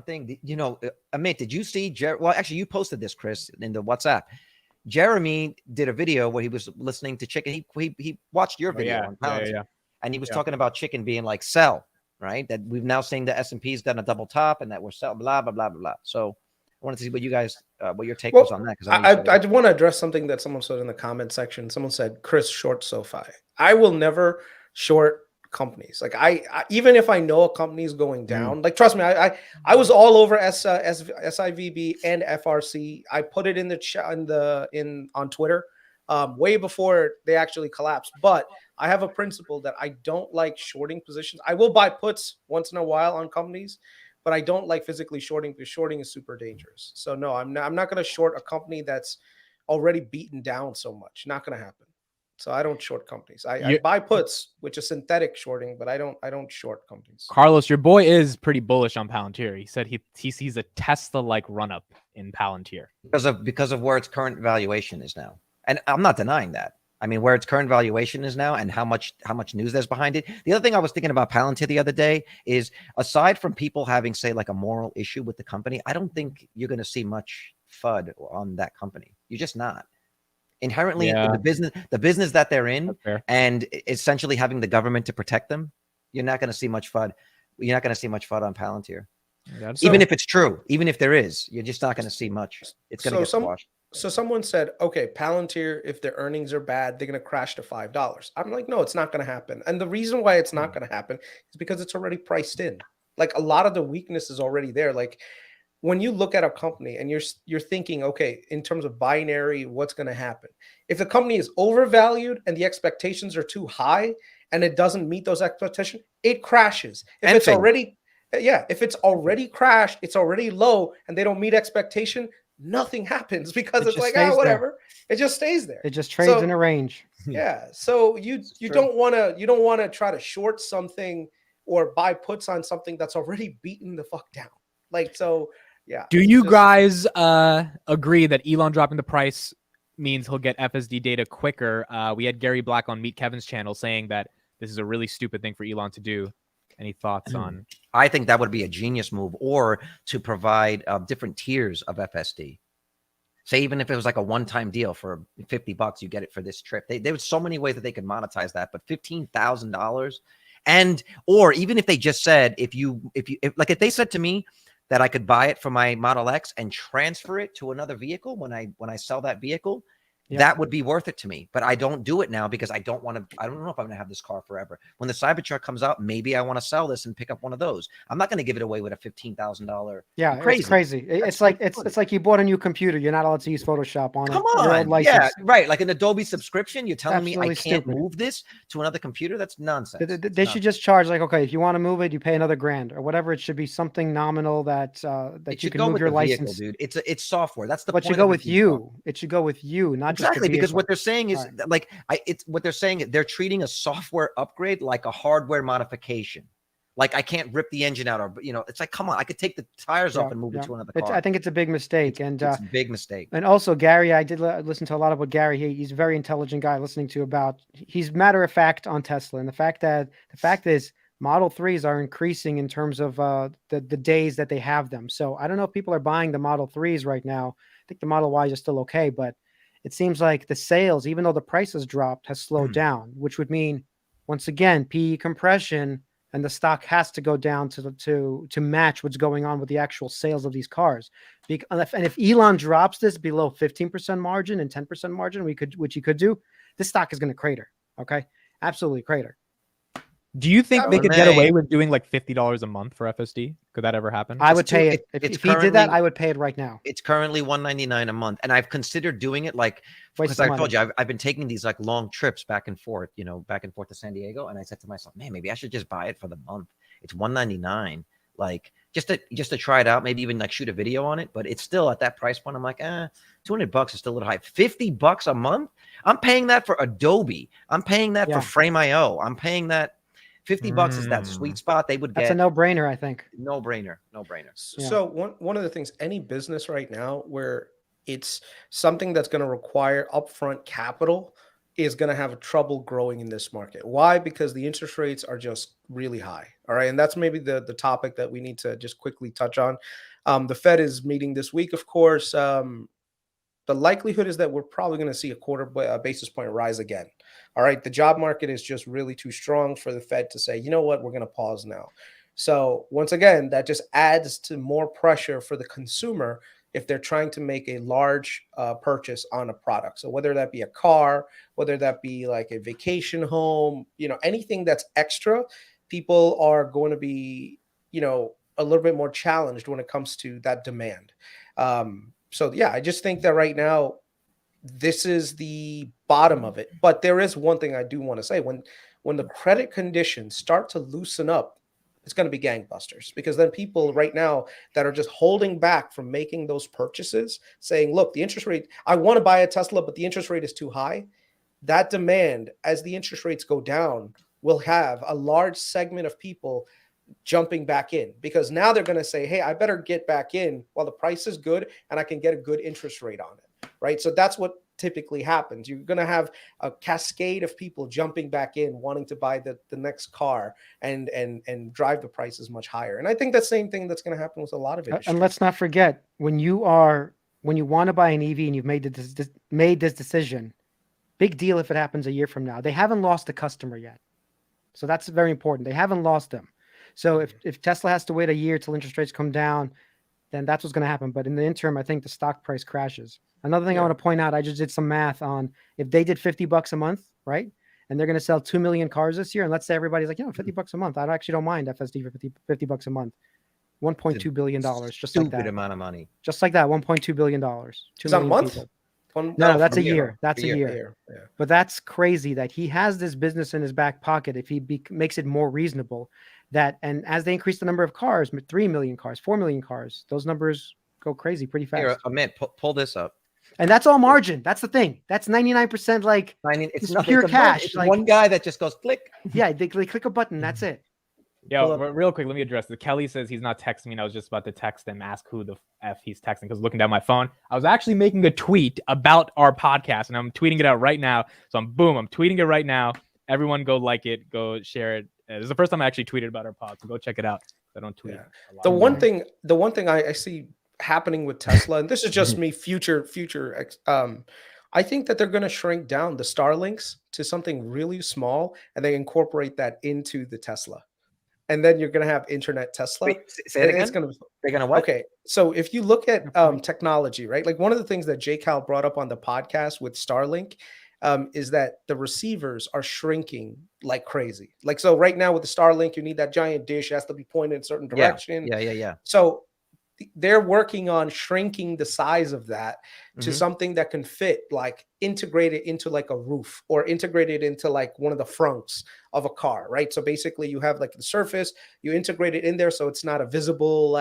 thing. You know, Amit, did you see? Well, actually, you posted this, Chris, in the WhatsApp. Jeremy did a video where he was listening to Chicken. He watched your video on Palantir. And he was talking about Chicken being like sell, right? That we've now seen the S&P's done a double top and that we're sell, blah, blah, blah, blah, blah. So I wanted to see what you guys, what your take was on that. I want to address something that someone said in the comment section. Someone said, Chris, short SoFi. I will never short companies. Like I even if I know a company is going down, like trust me, I was all over SIVB and FRC. I put it in the chat on Twitter way before they actually collapsed. But I have a principle that I don't like shorting positions. I will buy puts once in a while on companies, but I don't like physically shorting because shorting is super dangerous. So no, I'm not going to short a company that's already beaten down so much. Not going to happen. So I don't short companies. I buy puts, which is synthetic shorting, but I don't short companies. Carlos, your boy is pretty bullish on Palantir. He said he sees a Tesla-like run-up in Palantir because of where its current valuation is now. And I'm not denying that. I mean, where its current valuation is now and how much news there's behind it. The other thing I was thinking about Palantir the other day is, aside from people having, say, like a moral issue with the company, I don't think you're going to see much FUD on that company. You're just not. Inherently, in the business that they're in, and essentially having the government to protect them, you're not going to see much FUD. You're not going to see much FUD on Palantir. Even if it's true, even if there is, you're just not going to see much. It's going to get squashed. So someone said, okay, Palantir, if their earnings are bad, they're going to crash to $5. I'm like, no, it's not going to happen. And the reason why it's not going to happen is because it's already priced in. Like, a lot of the weakness is already there. Like, when you look at a company and you're thinking, okay, in terms of binary, what's going to happen? If the company is overvalued and the expectations are too high and it doesn't meet those expectations, it crashes. If it's already crashed, it's already low, and they don't meet expectation, nothing happens because it's like, whatever. It just stays there. It just trades in a range. Yeah. So you don't want to try to short something or buy puts on something that's already beaten the fuck down. Like, so yeah. Do you guys agree that Elon dropping the price means he'll get FSD data quicker? We had Gary Black on Meet Kevin's channel saying that this is a really stupid thing for Elon to do. Any thoughts on? I think that would be a genius move, or to provide different tiers of FSD. Say, even if it was like a one-time deal for $50, you get it for this trip. There was so many ways that they could monetize that, but $15,000, or even if they just said, if they said to me that I could buy it for my Model X and transfer it to another vehicle when I sell that vehicle, that would be worth it to me. But I don't do it now because I don't know if I'm going to have this car forever. When the Cybertruck comes out, maybe I want to sell this and pick up one of those. I'm not going to give it away with a $15,000. Yeah, it's crazy. It's like you bought a new computer. You're not allowed to use Photoshop on it. Come on. Yeah, right. Like an Adobe subscription. You're telling me I can't move this to another computer? That's nonsense. They should just charge, like, okay, if you want to move it, you pay another $1,000 or whatever. It should be something nominal that you can move your license. Vehicle, dude. It's software. That's the point. But it should go with you. It should go with you, not just because what they're saying is what they're saying. They're treating a software upgrade like a hardware modification. Like, I can't rip the engine out, or it's like, come on, I could take the tires off and move it to another car. I think it's a big mistake, it's a big mistake. And also, Gary, I did listen to a lot of what Gary. He's a very intelligent guy. Listening to he's matter of fact on Tesla, and the fact is Model 3s are increasing in terms of the days that they have them. So I don't know if people are buying the Model 3s right now. I think the Model Ys are still okay, but it seems like the sales, even though the price has dropped, has slowed down, which would mean, once again, PE compression, and the stock has to go down to match what's going on with the actual sales of these cars. And if Elon drops this below 15% margin and 10% margin, which he could do, this stock is going to crater. Okay, absolutely crater. Do you think they could get away with doing like $50 a month for FSD? Could that ever happen? I would pay it. If he did that, I would pay it right now. It's currently $199 a month, and I've considered doing it like, because I told you I've been taking these like long trips back and forth, back and forth to San Diego, and I said to myself, man, maybe I should just buy it for the month. It's $199, like just to try it out, maybe even like shoot a video on it. But it's still at that price point. I'm like, $200 is still a little high. $50 a month? I'm paying that for Adobe. I'm paying that for Frame.io. I'm paying that. $50 is that sweet spot. They would get. That's a no-brainer, I think. No brainer. So one of the things, any business right now where it's something that's going to require upfront capital is going to have trouble growing in this market. Why? Because the interest rates are just really high. All right. And that's maybe the topic that we need to just quickly touch on. The Fed is meeting this week, of course. The likelihood is that we're probably going to see a quarter basis point rise again. All right. The job market is just really too strong for the Fed to say, you know what, we're going to pause now. So once again, that just adds to more pressure for the consumer if they're trying to make a large purchase on a product. So whether that be a car, whether that be like a vacation home, anything that's extra, people are going to be, a little bit more challenged when it comes to that demand. So I just think that right now, this is the bottom of it. But there is one thing I do want to say. When the credit conditions start to loosen up, it's going to be gangbusters, because then people right now that are just holding back from making those purchases, saying, look, the interest rate, I want to buy a Tesla, but the interest rate is too high. That demand, as the interest rates go down, will have a large segment of people jumping back in, because now they're going to say, hey, I better get back in while the price is good and I can get a good interest rate on it. Right. So that's what typically happens. You're going to have a cascade of people jumping back in, wanting to buy the next car and drive the prices much higher. And I think that same thing that's going to happen with a lot of industries. And let's not forget, when you want to buy an EV and you've made this decision, big deal if it happens a year from now. They haven't lost the customer yet. So that's very important. They haven't lost them. So if Tesla has to wait a year till interest rates come down, then that's what's going to happen. But in the interim, I think the stock price crashes. Another thing I want to point out, I just did some math on if they did $50 a month, right? And they're going to sell 2 million cars this year. And let's say everybody's like, $50 a month. I actually don't mind FSD for $50 a month. $1.2 billion, just like that. Stupid amount of money. Just like that, $1.2 billion. 2 million month? People. No, that's a year. That's a year. Yeah. But that's crazy that he has this business in his back pocket. If he makes it more reasonable, and as they increase the number of cars, 3 million cars, 4 million cars, those numbers go crazy pretty fast. Here, Amit, pull this up. And that's all margin. That's the thing. That's 99% like it's pure cash. It's like one guy that just goes click. Yeah, they click a button. That's it. Yo, real quick, let me address this. Kelly says he's not texting me, and I was just about to text him, ask who the F he's texting, because looking down my phone, I was actually making a tweet about our podcast, and I'm tweeting it out right now. So I'm tweeting it right now. Everyone go like it, go share it. This is the first time I actually tweeted about our pod, so go check it out. I don't tweet. The one thing I see happening with Tesla, and this is just me future I think that they're going to shrink down the Starlinks to something really small, and they incorporate that into the Tesla. And then you're going to have internet Tesla. Wait, say it again. They're going to what? Okay. So if you look at technology, right? Like one of the things that J. Cal brought up on the podcast with Starlink is that the receivers are shrinking like crazy. Like, so right now with the Starlink, you need that giant dish. It has to be pointed in a certain direction. Yeah. So they're working on shrinking the size of that to something that can fit, like integrated into like a roof or integrated into like one of the fronts of a car, right? So basically you have like the surface, you integrate it in there so it's not a visible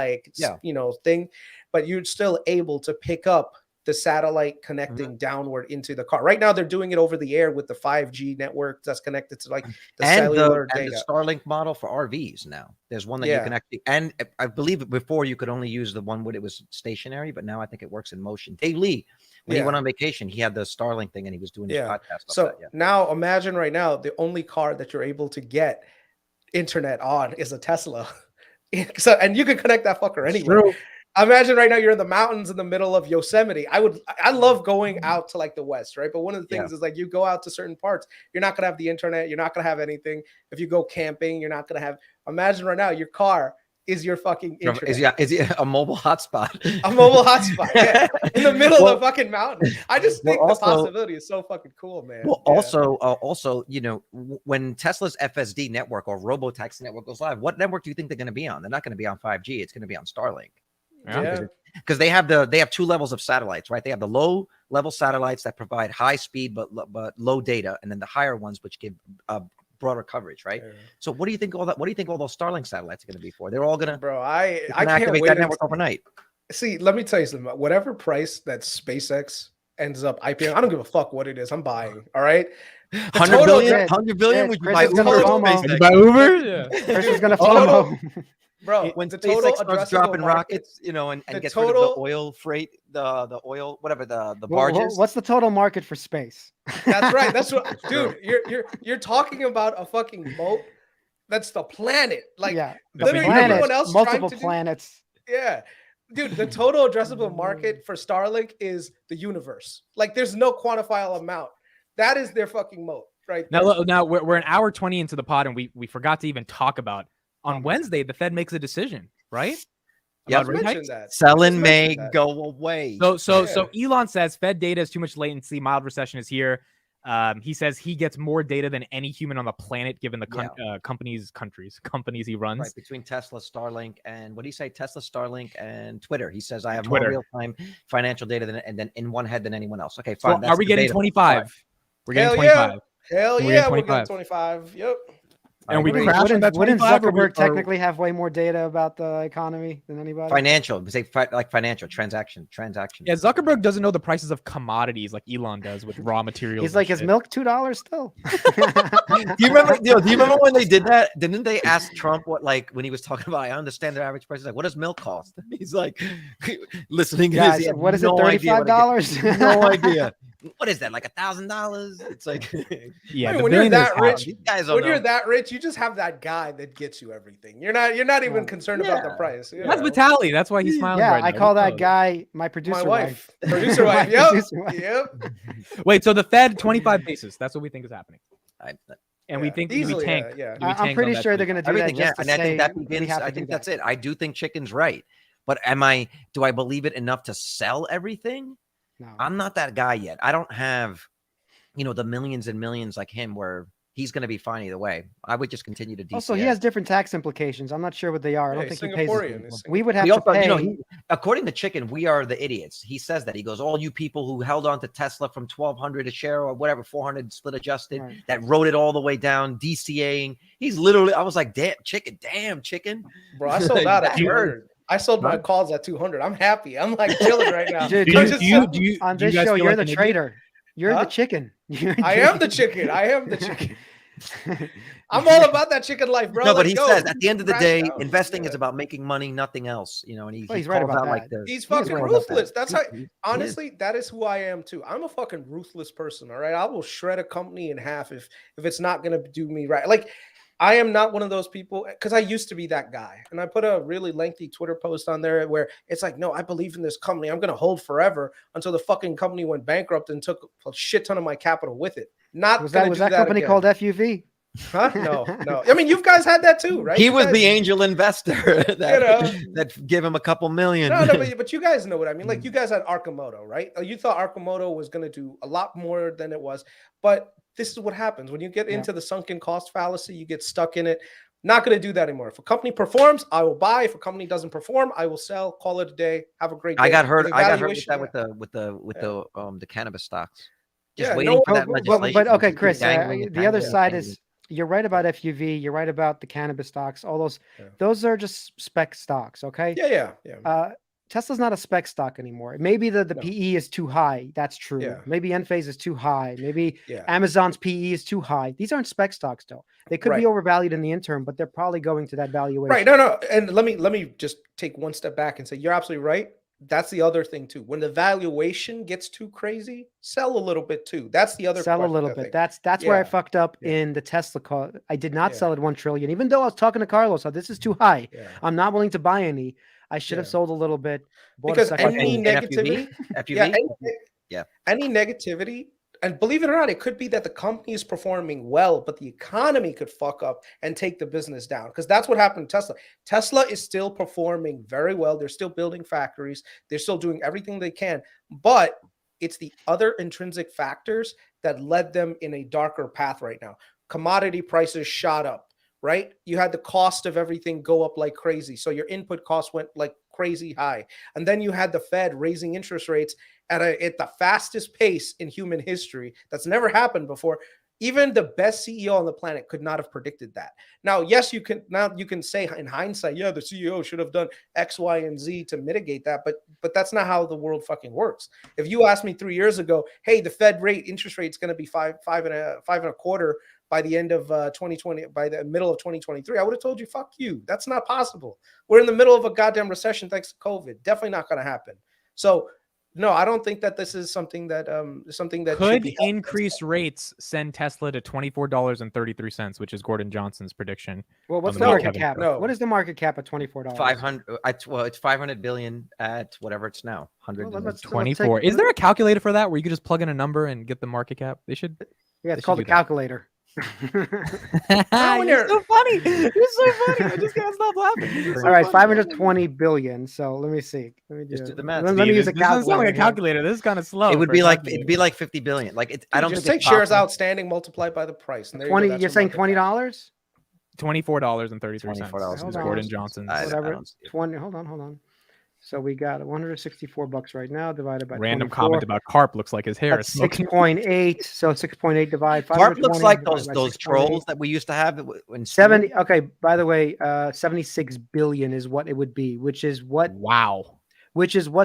thing, but you're still able to pick up the satellite connecting downward into the car. Right now they're doing it over the air with the 5G network that's connected to like the cellular data. And the Starlink model for RVs now. There's one that you can actually, and I believe before you could only use the one when it was stationary, but now I think it works in motion. Dave Lee, when he went on vacation, he had the Starlink thing and he was doing his podcast. So now imagine right now, the only car that you're able to get internet on is a Tesla. So, and you can connect that fucker It's anywhere. true. Imagine right now you're in the mountains in the middle of Yosemite. I love going out to like the West, right? But one of the things is like you go out to certain parts, you're not gonna have the internet, you're not gonna have anything. If you go camping, you're not gonna have. Imagine right now your car is your fucking internet. Is it a mobile hotspot? A mobile hotspot, yeah, in the middle of the fucking mountain. I just think the possibility is so fucking cool, man. Well, also, you know, when Tesla's FSD network or Robotaxi network goes live, what network do you think they're going to be on? They're not going to be on 5G. It's going to be on Starlink. Yeah. Because they have two levels of satellites, right? They have the low level satellites that provide high speed but low data, and then the higher ones which give broader coverage, right? Yeah. So what do you think all those Starlink satellites are going to be for? They're all going to, bro. I can't activate wait that network overnight. See, let me tell you something. Whatever price that SpaceX ends up IPOing, I don't give a fuck what it is. I'm buying. All right. 100 billion. Would you buy Uber? Yeah. Chris is gonna FOMO. Bro, when the SpaceX total starts dropping rockets, you know, and gets rid of the oil freight, the oil, whatever the barges. What's the total market for space? That's right. That's what, dude. You're talking about a fucking moat. That's the planet. Like, literally everyone else multiple planets. Yeah, dude. The total addressable market for Starlink is the universe. Like, there's no quantifiable amount. That is their fucking moat, right? Now we're an hour 20 into the pod, and we forgot to even talk about. On Wednesday, the Fed makes a decision, right? Yeah, selling may go away. So Elon says Fed data is too much latency. Mild recession is here. He says he gets more data than any human on the planet, given the companies he runs. Right, between Tesla, Starlink, and what do you say? Tesla, Starlink, and Twitter. He says I have more real-time financial data than in one head than anyone else. Okay, fine. So are we getting 25? We're getting 25. Hell yeah, we're getting 25. Yep. And we wouldn't Zuckerberg technically have way more data about the economy than anybody? Financial, like financial transaction. Yeah, Zuckerberg doesn't know the prices of commodities like Elon does with raw materials. He's like, is milk $2 still? Do you remember when they did that? Didn't they ask Trump when he was talking about? I understand their average price. He's like, what does milk cost? He's like, listening. Guys, what is it? $35? No idea. What is that? Like $1,000? It's like, yeah. When you're that rich, you're that rich, you just have that guy that gets you everything. You're not even concerned about the price. That's Vitaly. That's why he's smiling. Yeah, right I call that guy my producer wife. Producer wife. Yep. Wait, so the Fed 25 basis. That's what we think is happening. And we think easily, we tank. I'm pretty sure they're going to do that. And I think that begins. I think that's it. I do think Chicken's right, but do I believe it enough to sell everything? No. I'm not that guy yet. I don't have, the millions and millions like him where he's going to be fine either way. I would just continue to DCA. Also, he has different tax implications. I'm not sure what they are. I don't think he pays. We would have to pay. According to Chicken, we are the idiots. He says that. He goes, all you people who held on to Tesla from 1,200 a share or whatever, 400 split adjusted, that wrote it all the way down, DCAing. He's literally, I was like, damn, Chicken. Bro, I sold out at 200. I sold my calls at 200. I'm happy. I'm like chilling right now. Dude, on this show, you're the trader. You're the chicken. I am the chicken. I'm all about that chicken life, bro. No, but he says at the end of the day, investing is about making money, nothing else. And he's right about that. He's fucking ruthless. That's how. Honestly, that is who I am too. I'm a fucking ruthless person. All right, I will shred a company in half if it's not gonna do me right. Like, I am not one of those people, because I used to be that guy. And I put a really lengthy Twitter post on there where it's like, no, I believe in this company. I'm going to hold forever until the fucking company went bankrupt and took a shit ton of my capital with it. Was that company again. Called FUV? Huh? No. I mean, you guys had that too, right? He was the angel investor that gave him a couple million. No, but you guys know what I mean. Like, you guys had Arcimoto, right? You thought Arcimoto was going to do a lot more than it was. But this is what happens when you get into the sunken cost fallacy. You get stuck in it. Not going to do that anymore. If a company performs, I will buy. If a company doesn't perform, I will sell. Call it a day. Have a great day. I got hurt with that with the cannabis stocks. Just waiting for that legislation. But okay, Chris. The other side is you're right about FUV. You're right about the cannabis stocks. All those, those are just spec stocks. Okay. Yeah. Tesla's not a spec stock anymore. Maybe the PE is too high. That's true. Yeah. Maybe Enphase is too high. Maybe Amazon's PE is too high. These aren't spec stocks, though. They could be overvalued in the interim, but they're probably going to that valuation. Right. No. And let me just take one step back and say you're absolutely right. that's the other thing too. When the valuation gets too crazy, sell a little bit too. That's the other sell a little bit. That's where I fucked up in the Tesla call. I did not sell at 1 trillion, even though I was talking to Carlos. This is too high. I'm not willing to buy any. I should have sold a little bit. Because any negativity, FUV? Any negativity. And believe it or not, it could be that the company is performing well, but the economy could fuck up and take the business down. Because that's what happened to Tesla. Tesla is still performing very well. They're still building factories. They're still doing everything they can. But it's the other intrinsic factors that led them in a darker path right now. Commodity prices shot up, right? You had the cost of everything go up like crazy. So your input costs went like crazy high. And then you had the Fed raising interest rates at the fastest pace in human history. That's never happened before. Even the best CEO on the planet could not have predicted that. Now, yes, you can say in hindsight, yeah, the CEO should have done X, Y, and Z to mitigate that, but that's not how the world fucking works. If you asked me 3 years ago, hey, the Fed interest rate is going to be five and a quarter by the end of 2020, by the middle of 2023, I would have told you, fuck you. That's not possible. We're in the middle of a goddamn recession thanks to COVID. Definitely not going to happen. So no, I don't think that this is something that could increased rates send Tesla to $24.33, which is Gordon Johnson's prediction. Well, what's the market cap? No. What is the market cap at $24? 500. Well, it's 500 billion at whatever it's now. 124. Is there a calculator for that where you could just plug in a number and get the market cap? They should. Yeah, it's called a calculator. You're so funny. You're so funny. I just can't stop laughing. All right, 520 billion. So let me see. Let me do the math. Let me use a calculator. This doesn't sound like a calculator. This is kind of slow. It'd be like 50 billion. Like I don't just take shares outstanding multiplied by the price. And 20. You're saying $20? $24.33. Gordon Johnson's. Whatever. 20. Hold on. So we got $164 right now divided by random 24. comment about Carp looks like his hair is 6.8. So 6.8 divided. Carp looks like those trolls that we used to have in 70. Okay. By the way, 76 billion is what it would be, which is what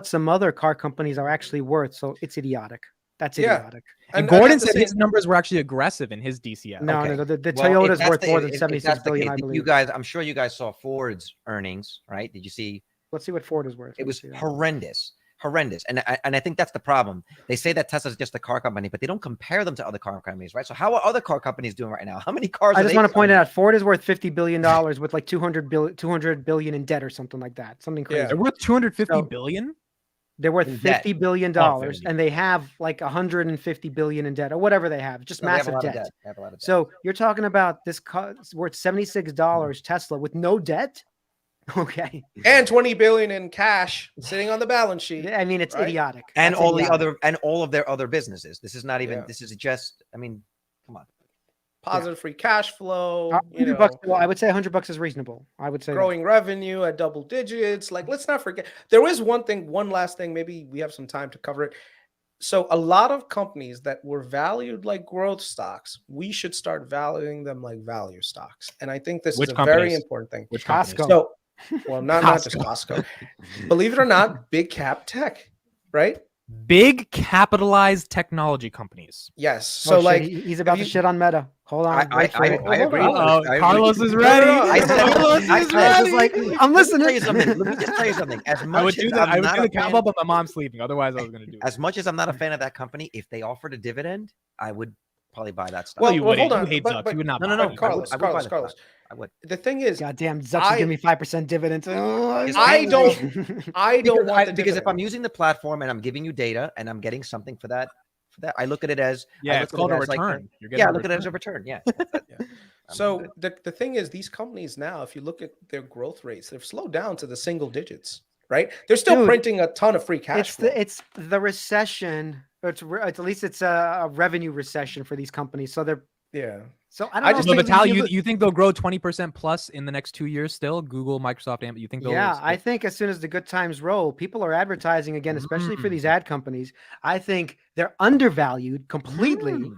some other car companies are actually worth. So it's idiotic. That's idiotic. And Gordon said his numbers were actually aggressive in his DCF. No, the Toyota's worth more than 76 billion, I believe. You guys, I'm sure you guys saw Ford's earnings, right? Did you see? Let's see what Ford is worth. It was horrendous. And I think that's the problem. They say that Tesla's just a car company, but they don't compare them to other car companies, right? So how are other car companies doing right now? How many cars? I just want to point out Ford is worth $50 billion with like 200 billion in debt or something like that. Something crazy. Yeah. They're worth 250 billion. They're worth $50 billion, and they have like 150 billion in debt or whatever they have. Just massive debt. So you're talking about this car worth $76 Tesla with no debt. Okay. And 20 billion in cash sitting on the balance sheet. I mean, it's idiotic. And all of their other businesses. This is not even, this is just, I mean, come on. Positive free cash flow. $100, I would say $100 is reasonable. I would say growing revenue at double digits. Like, let's not forget. There is one last thing. Maybe we have some time to cover it. So a lot of companies that were valued like growth stocks, we should start valuing them like value stocks. And I think this is a very important thing. Which Costco? So, well, not just Costco. Believe it or not, big cap tech, right? Big capitalized technology companies. Yes. So he's about to shit on Meta. Hold on. I agree. Carlos is ready. I'm listening. Let me just tell you something. As much I would do the cowbell, but my mom's sleeping. Otherwise, I was going to do it. As much as I'm not a fan of that company, if they offered a dividend, I would probably buy that stock. Well, you wouldn't. Hold on. You hate Zuck. You would not. No. Carlos. I would. The thing is, goddamn, Zuck should give me 5% dividends. I don't want because if I'm using the platform and I'm giving you data and I'm getting something for that, I look at it as it's called a return. I look at it as a return. Yeah. So the thing is, these companies now, if you look at their growth rates, they've slowed down to the single digits, right? They're still printing a ton of free cash flow. It's the recession. At least it's a revenue recession for these companies. So they're So I don't know. Vitaly, you think they'll grow 20% plus in the next 2 years still? Google, Microsoft, Amazon, you think they'll? Yeah, I think as soon as the good times roll, people are advertising again, especially for these ad companies. I think they're undervalued completely.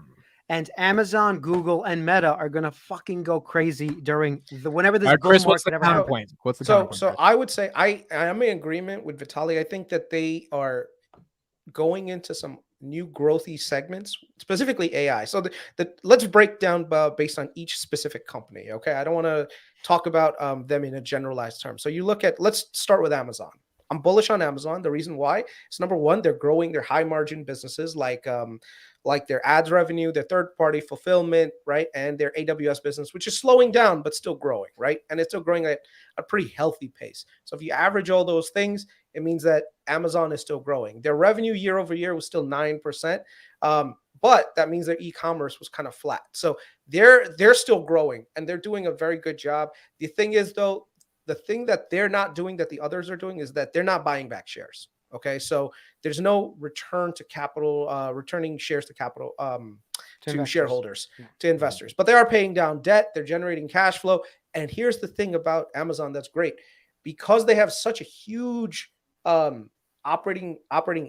And Amazon, Google, and Meta are gonna fucking go crazy during whenever this. Chris, what's the counterpoint? What's the counterpoint? So I would say I am in agreement with Vitaly. I think that they are going into some new growthy segments, specifically AI. So let's break down based on each specific company. Okay, I don't want to talk about them in a generalized term. So you look at, let's start with Amazon. I'm bullish on Amazon. The reason why is number one, they're growing their high margin businesses like their ads revenue, their third party fulfillment, right, and their AWS business, which is slowing down but still growing, right, and it's still growing at a pretty healthy pace. So if you average all those things, it means that Amazon is still growing. Their revenue year over year was still 9%, but that means their e-commerce was kind of flat. So they're still growing and they're doing a very good job. The thing is, though, the thing that they're not doing that the others are doing is that they're not buying back shares. Okay, so there's no return to capital, returning shares to capital to shareholders, to investors. But they are paying down debt. They're generating cash flow. And here's the thing about Amazon that's great, because they have such a huge operating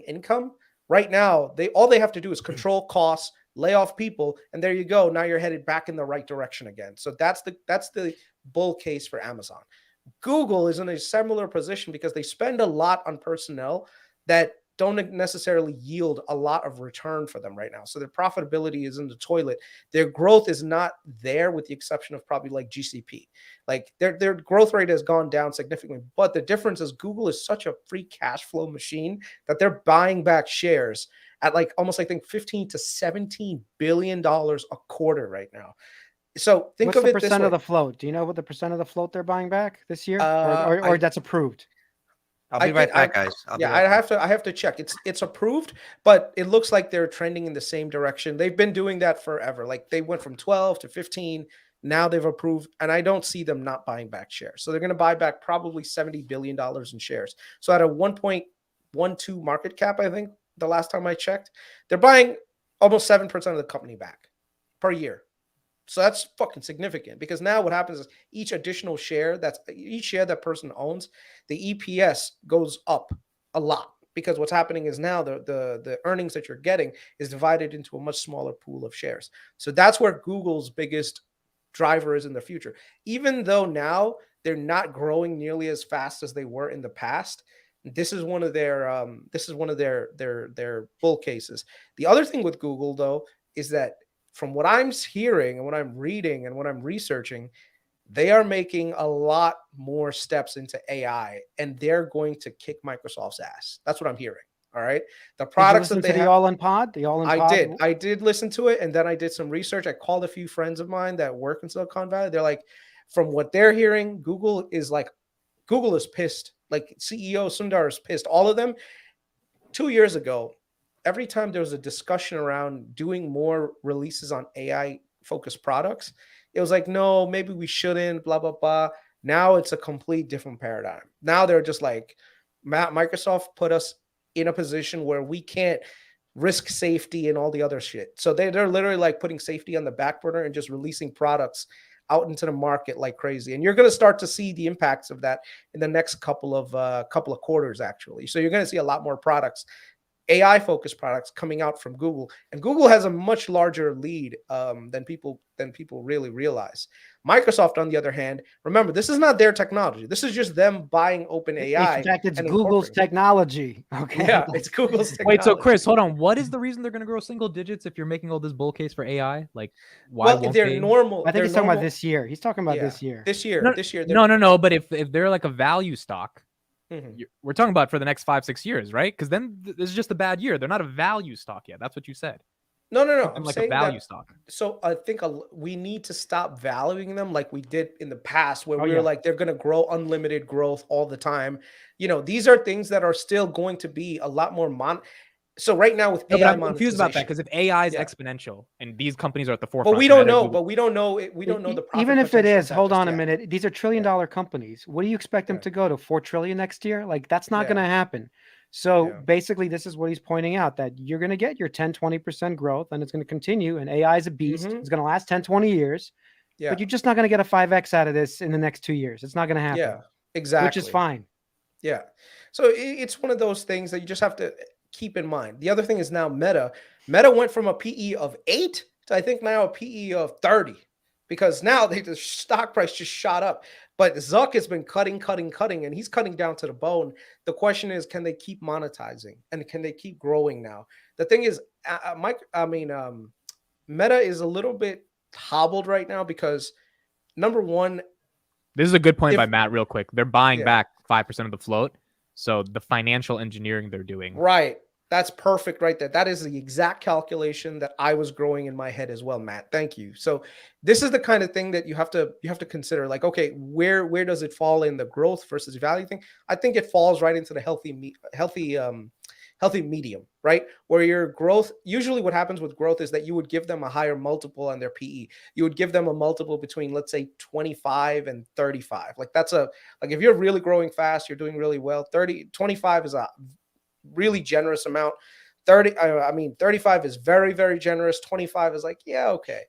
income. Right now, all they have to do is control costs, lay off people, and there you go. Now you're headed back in the right direction again. So that's the bull case for Amazon. Google is in a similar position because they spend a lot on personnel that don't necessarily yield a lot of return for them right now. So their profitability is in the toilet. Their growth is not there, with the exception of probably like GCP. Like their growth rate has gone down significantly. But the difference is Google is such a free cash flow machine that they're buying back shares at like almost, I think, $15 to $17 billion a quarter right now. So think of it this way. What's the percent of the float? Do you know what the percent of the float they're buying back this year, or that's approved? I'll be right back, guys. I have to check. It's approved, but it looks like they're trending in the same direction. They've been doing that forever. Like they went from 12 to 15. Now they've approved, and I don't see them not buying back shares. So they're going to buy back probably $70 billion in shares. So at a 1.12 market cap, I think the last time I checked, they're buying almost 7% of the company back per year. So that's fucking significant, because now what happens is each share that person owns, the EPS goes up a lot, because what's happening is now the earnings that you're getting is divided into a much smaller pool of shares. So that's where Google's biggest driver is in the future. Even though now they're not growing nearly as fast as they were in the past, this is one of their bull cases. The other thing with Google, though, is that from what I'm hearing and what I'm reading and what I'm researching, they are making a lot more steps into AI, and they're going to kick Microsoft's ass. That's what I'm hearing. All right. The products that they have. The All in Pod? I did listen to it, and then I did some research. I called a few friends of mine that work in Silicon Valley. They're like, from what they're hearing, Google is pissed. Like CEO Sundar is pissed. All of them. 2 years ago, every time there was a discussion around doing more releases on AI focused products, it was like, no, maybe we shouldn't, blah, blah, blah. Now it's a complete different paradigm. Now they're just like, Microsoft put us in a position where we can't risk safety and all the other shit. So they're literally like putting safety on the back burner and just releasing products out into the market like crazy. And you're going to start to see the impacts of that in the next couple of quarters, actually. So you're going to see a lot more products, AI-focused products, coming out from Google, and Google has a much larger lead than people really realize. Microsoft, on the other hand, remember, this is not their technology. This is just them buying OpenAI. In fact, it's Google's technology. Okay. Yeah, it's Google's technology. Wait, so Chris, hold on. What is the reason they're going to grow single digits if you're making all this bull case for AI? Like, why won't they? Normal. I think he's talking about this year. He's talking about this year. This year. No. But if they're like a value stock, mm-hmm. We're talking about for the next 5-6 years, right? Because then this is just a bad year. They're not a value stock yet. That's what you said. No. I'm like saying a value stock. So I think we need to stop valuing them like we did in the past, where we were like, they're going to grow unlimited growth all the time. These are things that are still going to be a lot more So right now with AI, I'm confused about that, because if AI is exponential and these companies are at the forefront, but we don't know. We don't know the profit. Even if it is, hold on a minute. These are $1 trillion companies. What do you expect them to go to? $4 trillion next year? Like, that's not going to happen. So basically, this is what he's pointing out, that you're going to get your 10-20% growth, and it's going to continue. And AI is a beast. Mm-hmm. It's going to last 10-20 years. Yeah. But you're just not going to get a 5x out of this in the next 2 years. It's not going to happen. Yeah, exactly. Which is fine. Yeah. So it's one of those things that you just have to keep in mind. The other thing is now Meta went from a PE of 8 to, I think, now a PE of 30, because now the stock price just shot up. But Zuck has been cutting, and he's cutting down to the bone. The question is, can they keep monetizing, and can they keep growing now? The thing is, Meta is a little bit hobbled right now because, number one, this is a good point by Matt. Real quick, they're buying back 5% of the float. So the financial engineering they're doing. Right. That's perfect right there. That is the exact calculation that I was growing in my head as well, Matt. Thank you. So this is the kind of thing that you have to consider. Like, okay, where does it fall in the growth versus value thing? I think it falls right into the healthy medium, right? Where your growth, usually what happens with growth is that you would give them a higher multiple on their PE. You would give them a multiple between, let's say, 25 and 35. Like if you're really growing fast, you're doing really well, 25 is a really generous amount. 35 is very, very generous. 25 is like, yeah, okay.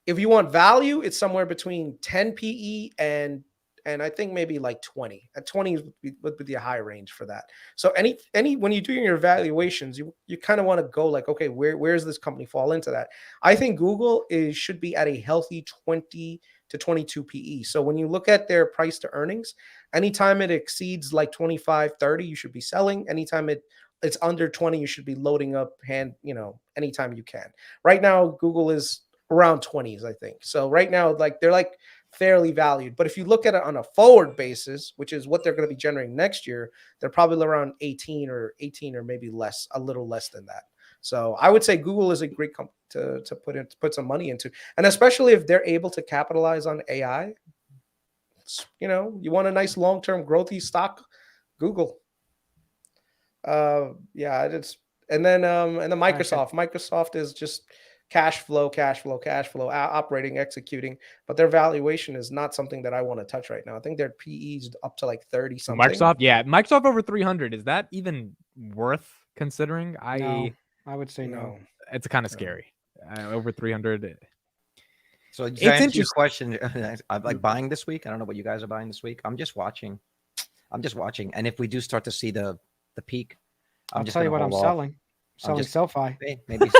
If you want value, it's somewhere between 10 PE and I think maybe like 20. At 20 would be a high range for that. So any when you're doing your evaluations, you kind of want to go like, okay, where does this company fall into that? I think Google should be at a healthy 20 to 22 PE. So when you look at their price to earnings, anytime it exceeds like 25, 30, you should be selling. Anytime it's under 20, you should be loading up anytime you can. Right now, Google is around 20s, I think. So right now, like they're like fairly valued. But if you look at it on a forward basis, which is what they're going to be generating next year, they're probably around 18 or maybe less, a little less than that. So I would say Google is a great company to put some money into, and especially if they're able to capitalize on AI. You want a nice long-term growthy stock, Google. And then Microsoft. Microsoft is just cash flow, operating, executing, but their valuation is not something that I want to touch right now. I think their PE's up to like 30 something. Microsoft over 300. Is that even worth considering? No, I would say no. It's kind of scary. Over 300. So to answer your question, I'm like buying this week. I don't know what you guys are buying this week. I'm just watching. And if we do start to see the peak, I'll tell you what I'm selling. Selling SoFi. Maybe.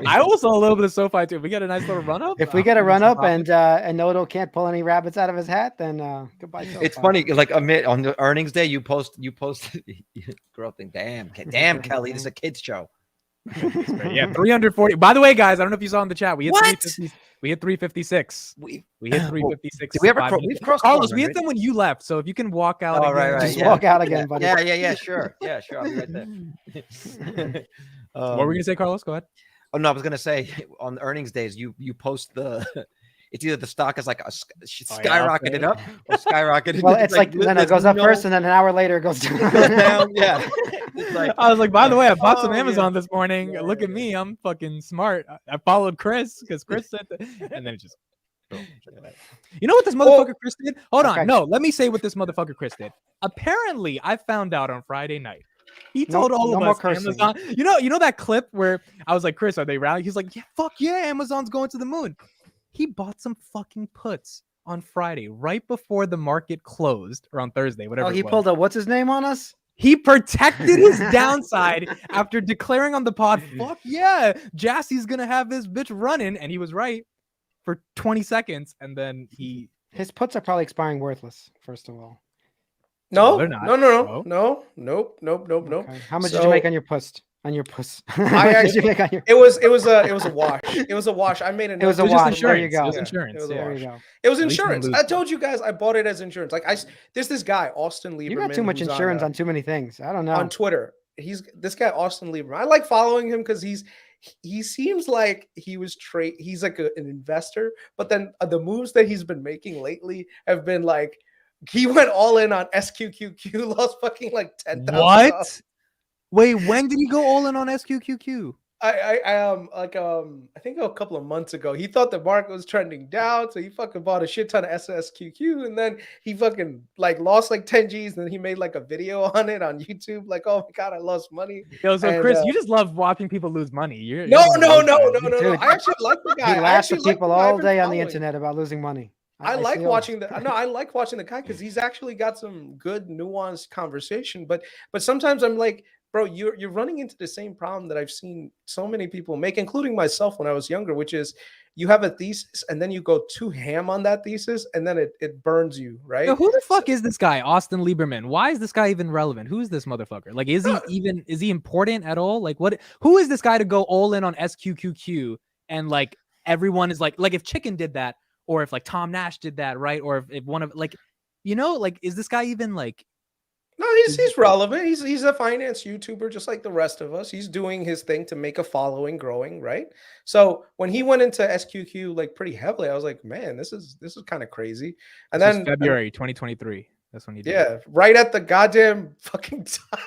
I also a little bit of SoFi too. If we get a nice little run up. If we get a run up and Noto can't pull any rabbits out of his hat, then goodbye SoFi. It's funny, like Amit, on the earnings day, you post growth thing. Damn, Kelly, this is a kids show. Yeah, 340. By the way, guys, I don't know if you saw in the chat. We hit 350. We hit 356. We hit 356. We've crossed Carlos, we hit them when you left. So if you can walk out, Just walk out again, buddy. Yeah, sure. I'll be right there. What were you gonna say, Carlos? Go ahead. Oh no, I was gonna say on the earnings days, you post the. It's either the stock is like skyrocketed up or skyrocketed. Well, it's like then it goes up first, and then an hour later it goes down. Yeah. I was like, by the way, I bought some Amazon this morning. Look at me, I'm fucking smart. I followed Chris because Chris said that, and then it just. You know what this motherfucker Chris did? Hold on, no, let me say what this motherfucker Chris did. Apparently, I found out on Friday night. He told all of us Amazon. You know that clip where I was like, Chris, are they rallying? He's like, yeah, fuck yeah, Amazon's going to the moon. He bought some fucking puts on Friday, right before the market closed, or on Thursday, whatever. He pulled a what's his name on us? He protected his downside after declaring on the pod, fuck yeah, Jassy's gonna have this bitch running, and he was right for 20 seconds, and then his puts are probably expiring worthless. First of all, no, they're not. Nope. Okay. How much did you make on your puss? On your puss. It was a wash. It was a wash. I made it was a wash. There you go. It was insurance. There you go. It was insurance. I told you guys I bought it as insurance. Like there's this guy Austin Lieberman. You got too much insurance on too many things. I don't know. On Twitter, this guy Austin Lieberman. I like following him because he seems like he's like an investor, but then the moves that he's been making lately have been like he went all in on SQQQ, lost fucking like $10,000. What? Wait, when did he go all in on SQQQ? I think a couple of months ago, he thought the market was trending down, so he fucking bought a shit ton of SQQQ, and then he fucking like lost like 10 G's, and then he made like a video on it on YouTube, like, oh my god, I lost money. Yo, so Chris, you just love watching people lose money. No. I actually like the guy. He laughs at people all day on the internet about losing money. I like watching the guy because he's actually got some good nuanced conversation, but sometimes I'm like, bro, you're running into the same problem that I've seen so many people make, including myself when I was younger, which is you have a thesis and then you go too ham on that thesis and then it burns you, right? Yo, who the fuck is this guy, Austin Lieberman? Why is this guy even relevant? Who is this motherfucker? Like, is he important at all? Like, who is this guy to go all in on SQQQ and like everyone is like if Chicken did that, or if like Tom Nash did that, right? Or if one of like, is this guy even like No, he's relevant. He's a finance YouTuber just like the rest of us. He's doing his thing to make a following, growing, right? So when he went into SQQ like pretty heavily, I was like, man, this is kind of crazy. And This was then February 2023. That's when he did. Yeah, right at the goddamn fucking time.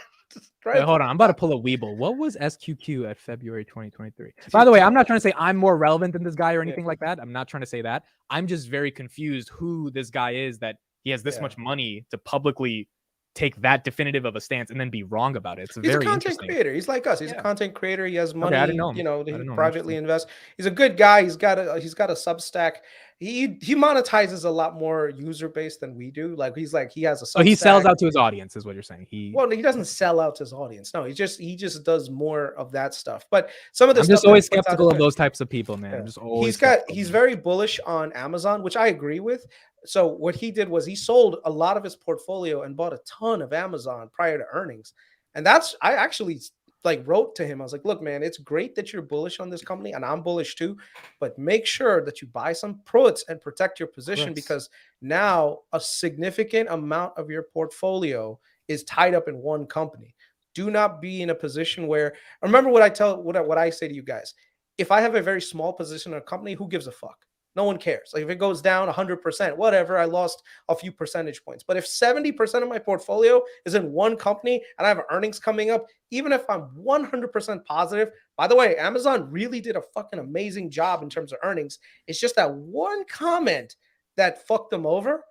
Wait, hold on. I'm about to pull a Weeble. What was SQQ at February 2023? By the way, I'm not trying to say I'm more relevant than this guy or anything like that. I'm not trying to say that. I'm just very confused who this guy is that he has this much money to publicly take that definitive of a stance and then be wrong about it. It's He's very a content creator. He's like us. He's a content creator. He has money. I didn't know him. You know, I he didn't know him. privately invests. He's a good guy. He's got a Substack. He monetizes a lot more user base than we do. Like he has a Substack. So he sells out to his audience, is what you're saying. He doesn't sell out to his audience. No, he just does more of that stuff. But some of the I'm stuff just always skeptical of those types of people, man. Yeah. I'm just always he's very bullish on Amazon, which I agree with. So what he did was he sold a lot of his portfolio and bought a ton of Amazon prior to earnings. And I actually like wrote to him. I was like, look, man, it's great that you're bullish on this company and I'm bullish too, but make sure that you buy some puts and protect your position because now a significant amount of your portfolio is tied up in one company. Do not be in a position where, remember what I say to you guys. If I have a very small position in a company, who gives a fuck? No one cares. Like if it goes down 100%, whatever, I lost a few percentage points. But if 70% of my portfolio is in one company and I have earnings coming up, even if I'm 100% positive, by the way, Amazon really did a fucking amazing job in terms of earnings. It's just that one comment that fucked them over.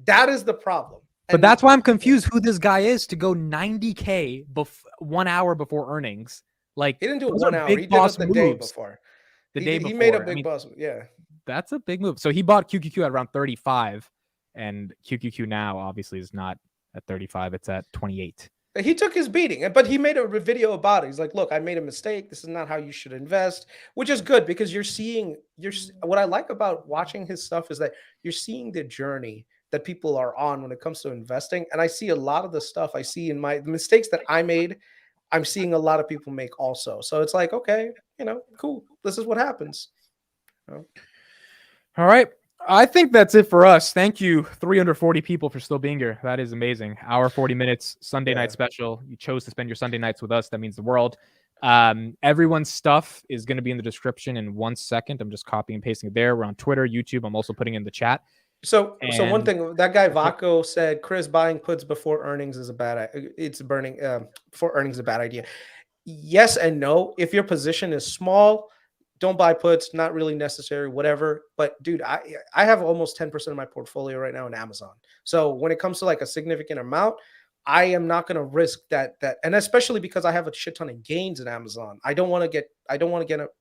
That is the problem. But that's why I'm confused who this guy is to go 90K 1 hour before earnings. Like he didn't do it 1 hour. He did it the day before. He made a big boss. Yeah. That's a big move. So he bought QQQ at around 35, and QQQ now obviously is not at 35. It's at 28. He took his beating, but he made a video about it. He's like, look, I made a mistake. This is not how you should invest, which is good because what I like about watching his stuff is that you're seeing the journey that people are on when it comes to investing. And I see a lot of the stuff I see in the mistakes that I made, I'm seeing a lot of people make also. So it's like, okay, cool. This is what happens. All right. I think that's it for us. Thank you, 340 people, for still being here. That is amazing. Hour 40 minutes, Sunday night special. You chose to spend your Sunday nights with us. That means the world. Everyone's stuff is going to be in the description in 1 second. I'm just copying and pasting it there. We're on Twitter, YouTube. I'm also putting in the chat. So one thing that guy Vaco said, Chris, buying puts before earnings is a bad idea. Yes and no. If your position is small, don't buy puts, not really necessary, whatever. But dude, I have almost 10% of my portfolio right now in Amazon. So when it comes to like a significant amount, I am not going to risk that. And especially because I have a shit ton of gains in Amazon. I don't want to get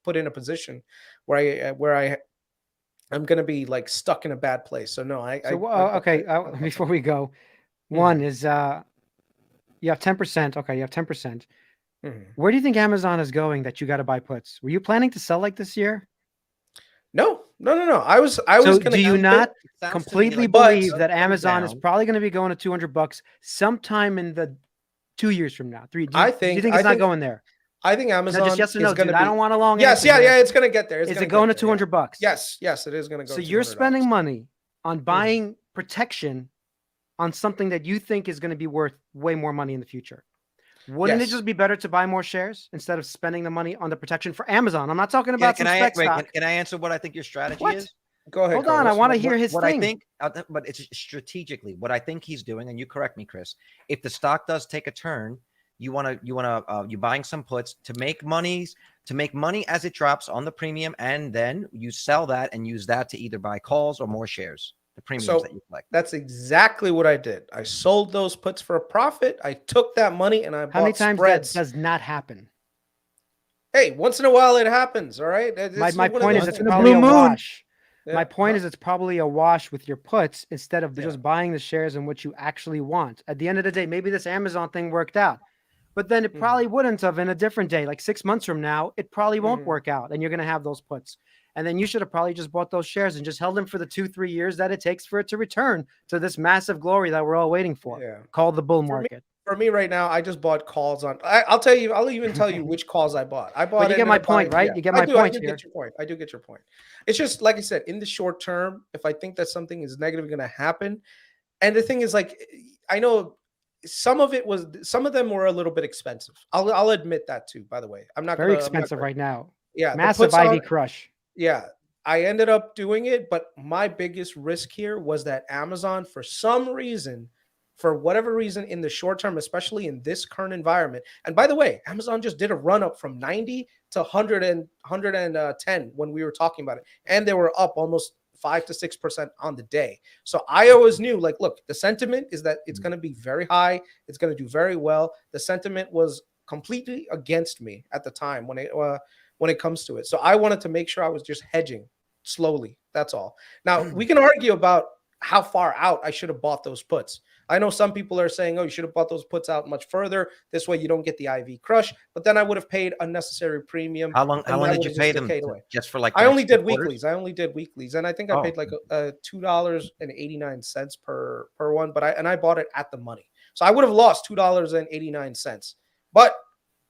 put in a position where I'm going to be like stuck in a bad place. So no, before we go, one is you have 10%. Okay. You have 10%. Where do you think Amazon is going that you got to buy puts? Were you planning to sell like this year? No. I was going to. Do you not completely believe that Amazon is probably going to be going to $200 sometime in the 2 years from now? 3. Do you think it's not going there? I think Amazon just yes or no, is going to. I don't want a long answer. Yeah, it's going to get there. Is it going to $200? Yes, it is going to go. So you're spending money on buying protection on something that you think is going to be worth way more money in the future. Wouldn't it just be better to buy more shares instead of spending the money on the protection for Amazon? I'm not talking about can I answer what I think your strategy is? Go ahead. Hold on. I want to hear his thing. I think, but it's strategically what I think he's doing, and you correct me, Chris. If the stock does take a turn, you're buying some puts to make money as it drops on the premium, and then you sell that and use that to either buy calls or more shares. The premiums that you collect. That's exactly what I did. I sold those puts for a profit. I took that money and I bought How many times spreads. That does not happen? Hey, once in a while it happens. All right. My point is it's probably a wash. Yeah. My point is it's probably a wash with your puts instead of just buying the shares in what you actually want. At the end of the day, maybe this Amazon thing worked out, but then it probably wouldn't have in a different day. Like 6 months from now, it probably won't work out and you're going to have those puts. And then you should have probably just bought those shares and just held them for the 2-3 years that it takes for it to return to this massive glory that we're all waiting for, called the bull market. For me right now, I just bought calls on. I'll even tell you which calls I bought. But you get my point, right? You get my point here. I do get your point. It's just like I said, in the short term, if I think that something is negative going to happen, and the thing is, like, I know some of them were a little bit expensive. I'll admit that too. By the way, I'm not very expensive right now. Yeah, massive IV crush. Yeah, I ended up doing it, but my biggest risk here was that Amazon, for whatever reason, in the short term, especially in this current environment. And by the way, Amazon just did a run up from 90 to 110 when we were talking about it, and they were up almost 5 to 6% on the day. So I always knew, like, look, the sentiment is that it's going to be very high. It's going to do very well. The sentiment was completely against me at the time when it comes to it. So I wanted to make sure I was just hedging slowly. That's all. Now we can argue about how far out I should have bought those puts. I know some people are saying, oh, you should have bought those puts out much further. This way you don't get the IV crush. But then I would have paid unnecessary premium. How long did you pay them? Just for like, I only did weeklies. And I think I paid like $2.89 per one. But I bought it at the money, so I would have lost $2.89. But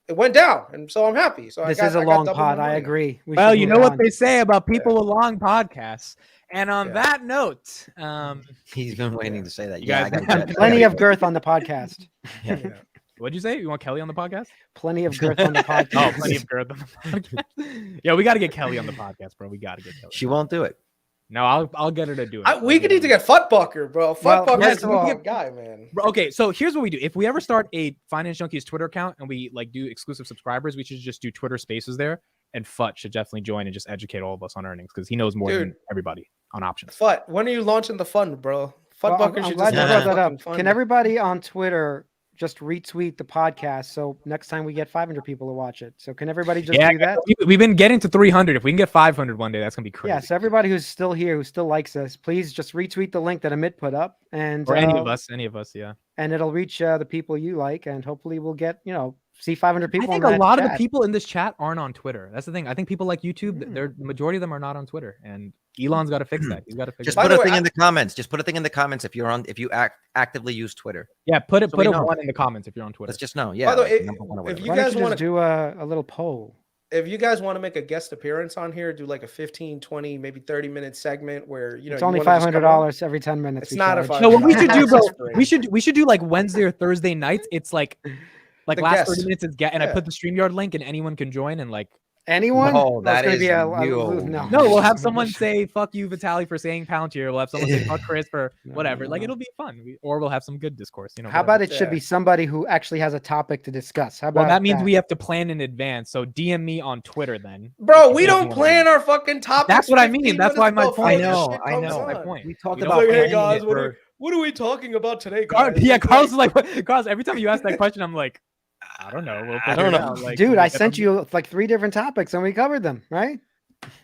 it went down, and so I'm happy. So this is a long pod. I agree. Well, you know what they say about people with long podcasts. And on that note, he's been waiting to say that. You guys got plenty of girth on the podcast. What'd you say? You want Kelly on the podcast? Plenty of girth on the podcast. Oh, plenty of girth on the podcast. Yeah, we got to get Kelly on the podcast, bro. We got to get Kelly. She won't do it. No, I'll get her to do it. We could need to get Futbucker, bro. Futbucker's the guy, man. Okay, so here's what we do. If we ever start a Finance Junkies Twitter account and we like do exclusive subscribers, we should just do Twitter Spaces there. And Fut should definitely join and just educate all of us on earnings because he knows more than everybody on options. Fut, when are you launching the fund, bro? Futbucker should just brought that up. Can everybody on Twitter just retweet the podcast so next time we get 500 people to watch it? So can everybody just do that? We've been getting to 300. If we can get 500 one day, that's gonna be crazy. Yeah. So everybody who's still here, who still likes us, please just retweet the link that Amit put up, and or any of us, yeah. And it'll reach the people you like, and hopefully we'll get see 500 people. I think a lot of the people in this chat aren't on Twitter. That's the thing. I think people like YouTube, the majority of them are not on Twitter, and Elon's got to fix that. He's got to fix. Just put a thing in the comments. Just put a thing in the comments if you actively use Twitter. Yeah, put a one in the comments if you're on Twitter. Let's just know. Yeah. By the way, if you guys want to do a little poll. If you guys want to make a guest appearance on here, do like a 15, 20, maybe 30-minute segment where it's only $500 every 10 minutes. It's not a $500. No, what we should do, bro. We should do like Wednesday or Thursday nights. It's like last guest. 30 minutes is I put the StreamYard link and anyone can join and like anyone. No, that's gonna be a no. We'll have someone say "fuck you, Vitaly," for saying Palantir. We'll have someone say "fuck Chris" for whatever. Like it'll be fun. Or we'll have some good discourse. How about it should be somebody who actually has a topic to discuss? How about that means we have to plan in advance. So DM me on Twitter then. Bro, we don't plan our fucking topics. That's what I mean. That's why my point. I know. My point. We talked about hey guys, what are we talking about today, guys? Yeah, Carl's like, Carl's. Every time you ask that question, I'm like, I don't know. I don't know. Like, dude, I sent you like 3 different topics and we covered them, right?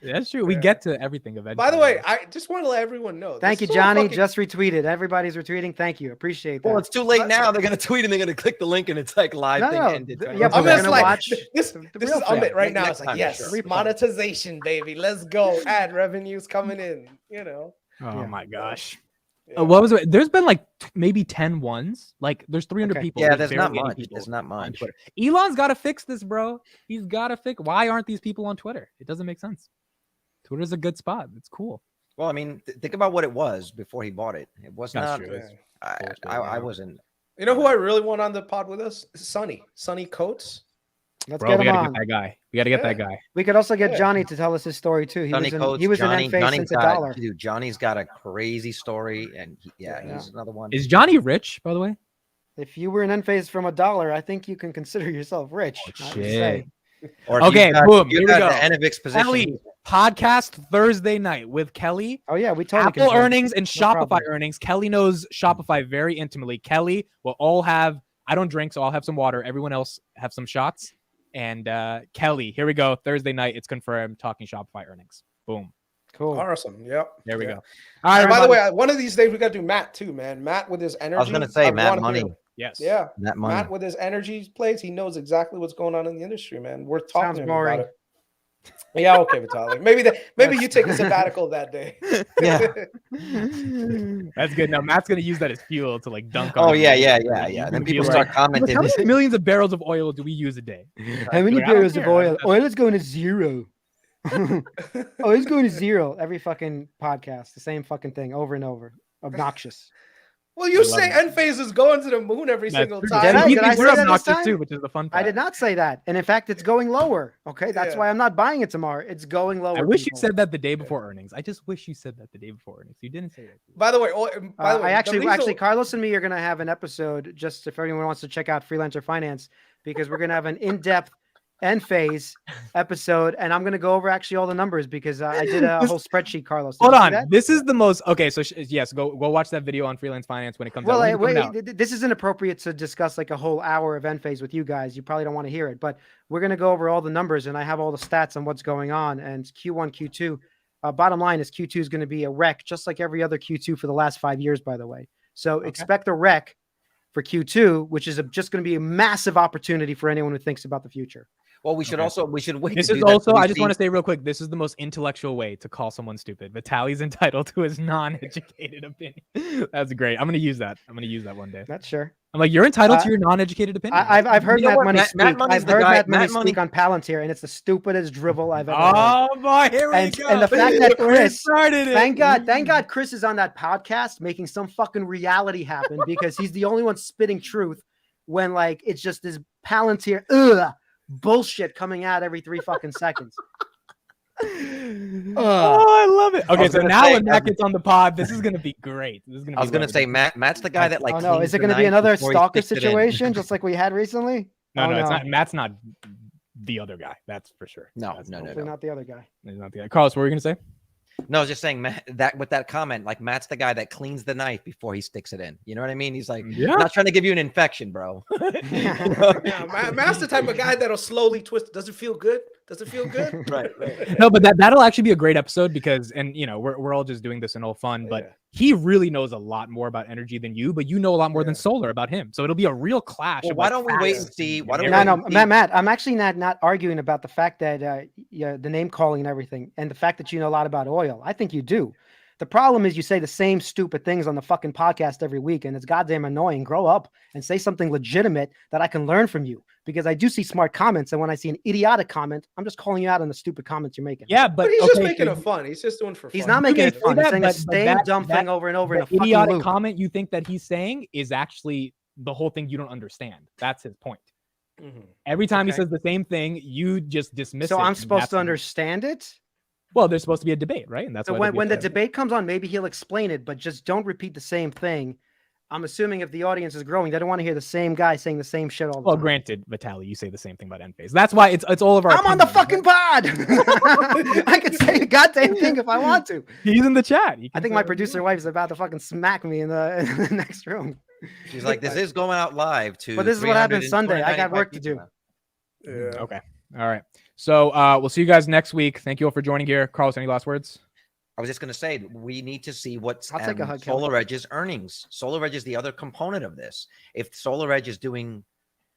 That's true. We get to everything eventually. By the way, I just want to let everyone know. Thank you, Johnny. Just retweeted. Everybody's retweeting. Thank you. Appreciate that. Well, it's too late now. They're going to tweet and they're going to click the link and it's like live thing ended. Yeah, I'm going to watch. This is Amit right now. It's like, yes, monetization, baby. Let's go. Ad revenues coming in, Oh my gosh. What was it? There's been like maybe 10 ones. Like there's 300 people. Yeah, there's not much. There's not much. Elon's got to fix this, bro. He's got to fix. Why aren't these people on Twitter? It doesn't make sense. Twitter's a good spot. It's cool. Well, I mean, think about what it was before he bought it. It was not. I wasn't. You know who I really want on the pod with us? Sonny Coates. Let's get him on. Get that guy. We got to get that guy. We could also get Johnny to tell us his story too. He was in N-Phase since $1. Dude, Johnny's got a crazy story, and he's another one. Is Johnny rich, by the way? If you were in N-Phase from $1, I think you can consider yourself rich. Shit. Okay, boom. Here we go. NFX position. Kelly, podcast Thursday night with Kelly. Oh yeah, we totally Apple earnings and Shopify earnings. Kelly knows Shopify very intimately. Kelly will all have. I don't drink, so I'll have some water. Everyone else have some shots. And Kelly, here we go. Thursday night, it's confirmed. Talking Shopify earnings. Boom. Cool. Awesome. Yep. There we go. All right. By the way, one of these days we got to do Matt too, man. Matt with his energy. I was going to say Matt Money. Yes. Yeah. Matt with his energy plays. He knows exactly what's going on in the industry, man. We're talking about it. Yeah. Okay, Vitaly. Maybe you take a sabbatical that day. Yeah. That's good. Now Matt's going to use that as fuel to like dunk on. Oh yeah. Then people start commenting. How many millions of barrels of oil do we use a day? How many barrels of oil? Oil is going to 0. Oh, it's going to 0 every fucking podcast. The same fucking thing over and over. Obnoxious. Well, you say Enphase is going to the moon every single time. Did I say that obnoxious this time? too, which is the fun part. I did not say that. And in fact, it's going lower. Okay. That's why I'm not buying it tomorrow. It's going lower. I wish you said that the day before earnings. I just wish you said that the day before earnings. You didn't say that. By the way, I actually, Carlos and me are going to have an episode just if anyone wants to check out Freelancer Finance, because we're going to have an in-depth Enphase episode, and I'm going to go over actually all the numbers because I did a whole spreadsheet, Carlos. Hold on. This is the most okay. So yes, go watch that video on Freelance Finance when it comes out. Well, this is inappropriate to discuss like a whole hour of Enphase with you guys. You probably don't want to hear it, but we're going to go over all the numbers, and I have all the stats on what's going on. And Q1, Q2. Bottom line is Q2 is going to be a wreck, just like every other Q2 for the last 5 years, by the way. So expect a wreck for Q2, which is just going to be a massive opportunity for anyone who thinks about the future. Well, we should wait. This is also, I just want to say real quick, this is the most intellectual way to call someone stupid. Vitaly's entitled to his non-educated opinion. That's great. I'm going to use that. I'm going to use that one day. That's sure. I'm like, you're entitled to your non-educated opinion. I've heard Matt Money speak. I've heard Matt Money speak on Palantir, and it's the stupidest drivel I've ever heard. Oh boy, here we go. And the fact that Chris started it. Thank God Chris is on that podcast making some fucking reality happen, because he's the only one spitting truth when like it's just this Palantir bullshit coming out every 3 fucking seconds. I love it. Okay, so now when Matt gets on the pod, this is gonna be great. I was gonna say Matt's the guy that like. Oh no, is it gonna be another stalker situation just like we had recently? No, it's not. Matt's not the other guy. That's for sure. No. Not the other guy. He's not the guy. Carlos, what were you gonna say? No, I was just saying that with that comment, like Matt's the guy that cleans the knife before he sticks it in. You know what I mean? He's like, not trying to give you an infection, bro. Matt's the type of guy that'll slowly twist. Does it feel good? Does it feel good? Right. No, but that'll actually be a great episode because, and you know, we're all just doing this in all fun, but he really knows a lot more about energy than you, but you know a lot more than solar about him. So it'll be a real clash. Well, why don't we wait and see? Matt, I'm actually not arguing about the fact that the name calling and everything, and the fact that you know a lot about oil. I think you do. The problem is you say the same stupid things on the fucking podcast every week, and it's goddamn annoying. Grow up and say something legitimate that I can learn from you, because I do see smart comments, and when I see an idiotic comment, I'm just calling you out on the stupid comments you're making. Yeah, but he's just making it fun. He's just doing it for fun. He's not making it fun. He's saying the same dumb thing over and over in a fucking idiotic loop. comment you think that he's saying is actually the whole thing you don't understand. That's his point. Mm-hmm. Every time he says the same thing, you just dismiss it. So I'm supposed to understand it? Well, there's supposed to be a debate, right? And that's so when the debate comes on, maybe he'll explain it, but just don't repeat the same thing. I'm assuming if the audience is growing, they don't want to hear the same guy saying the same shit all the time. Well, granted, Vitaly, you say the same thing about Enphase. That's why it's all of our. I'm on the fucking pod. I can say the goddamn thing if I want to. He's in the chat. I think my producer wife is about to fucking smack me in the next room. She's like, "This is going out live too." But this is what happened Sunday. I got work to do. Yeah. Okay. All right. So we'll see you guys next week. Thank you all for joining here. Carlos, any last words? I was just going to say, we need to see what's Solar Edge's earnings. Solar Edge is the other component of this. If Solar Edge is doing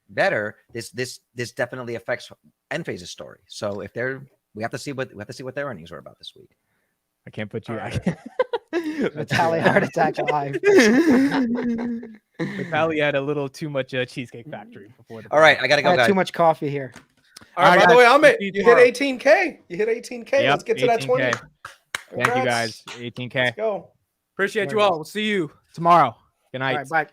better, this definitely affects Enphase's story. So if we have to see what their earnings were about this week. I can't put you. Vitaly heart attack live. Vitaly had a little too much Cheesecake Factory before. All right, I gotta go. Guys. Too much coffee here. All right. By the way, Amit, you hit 18K. You hit 18K. Yep, Let's get to that 20. Thank you guys. 18K. Let's go. Appreciate you all. We'll see you tomorrow. Good night. All right, bye.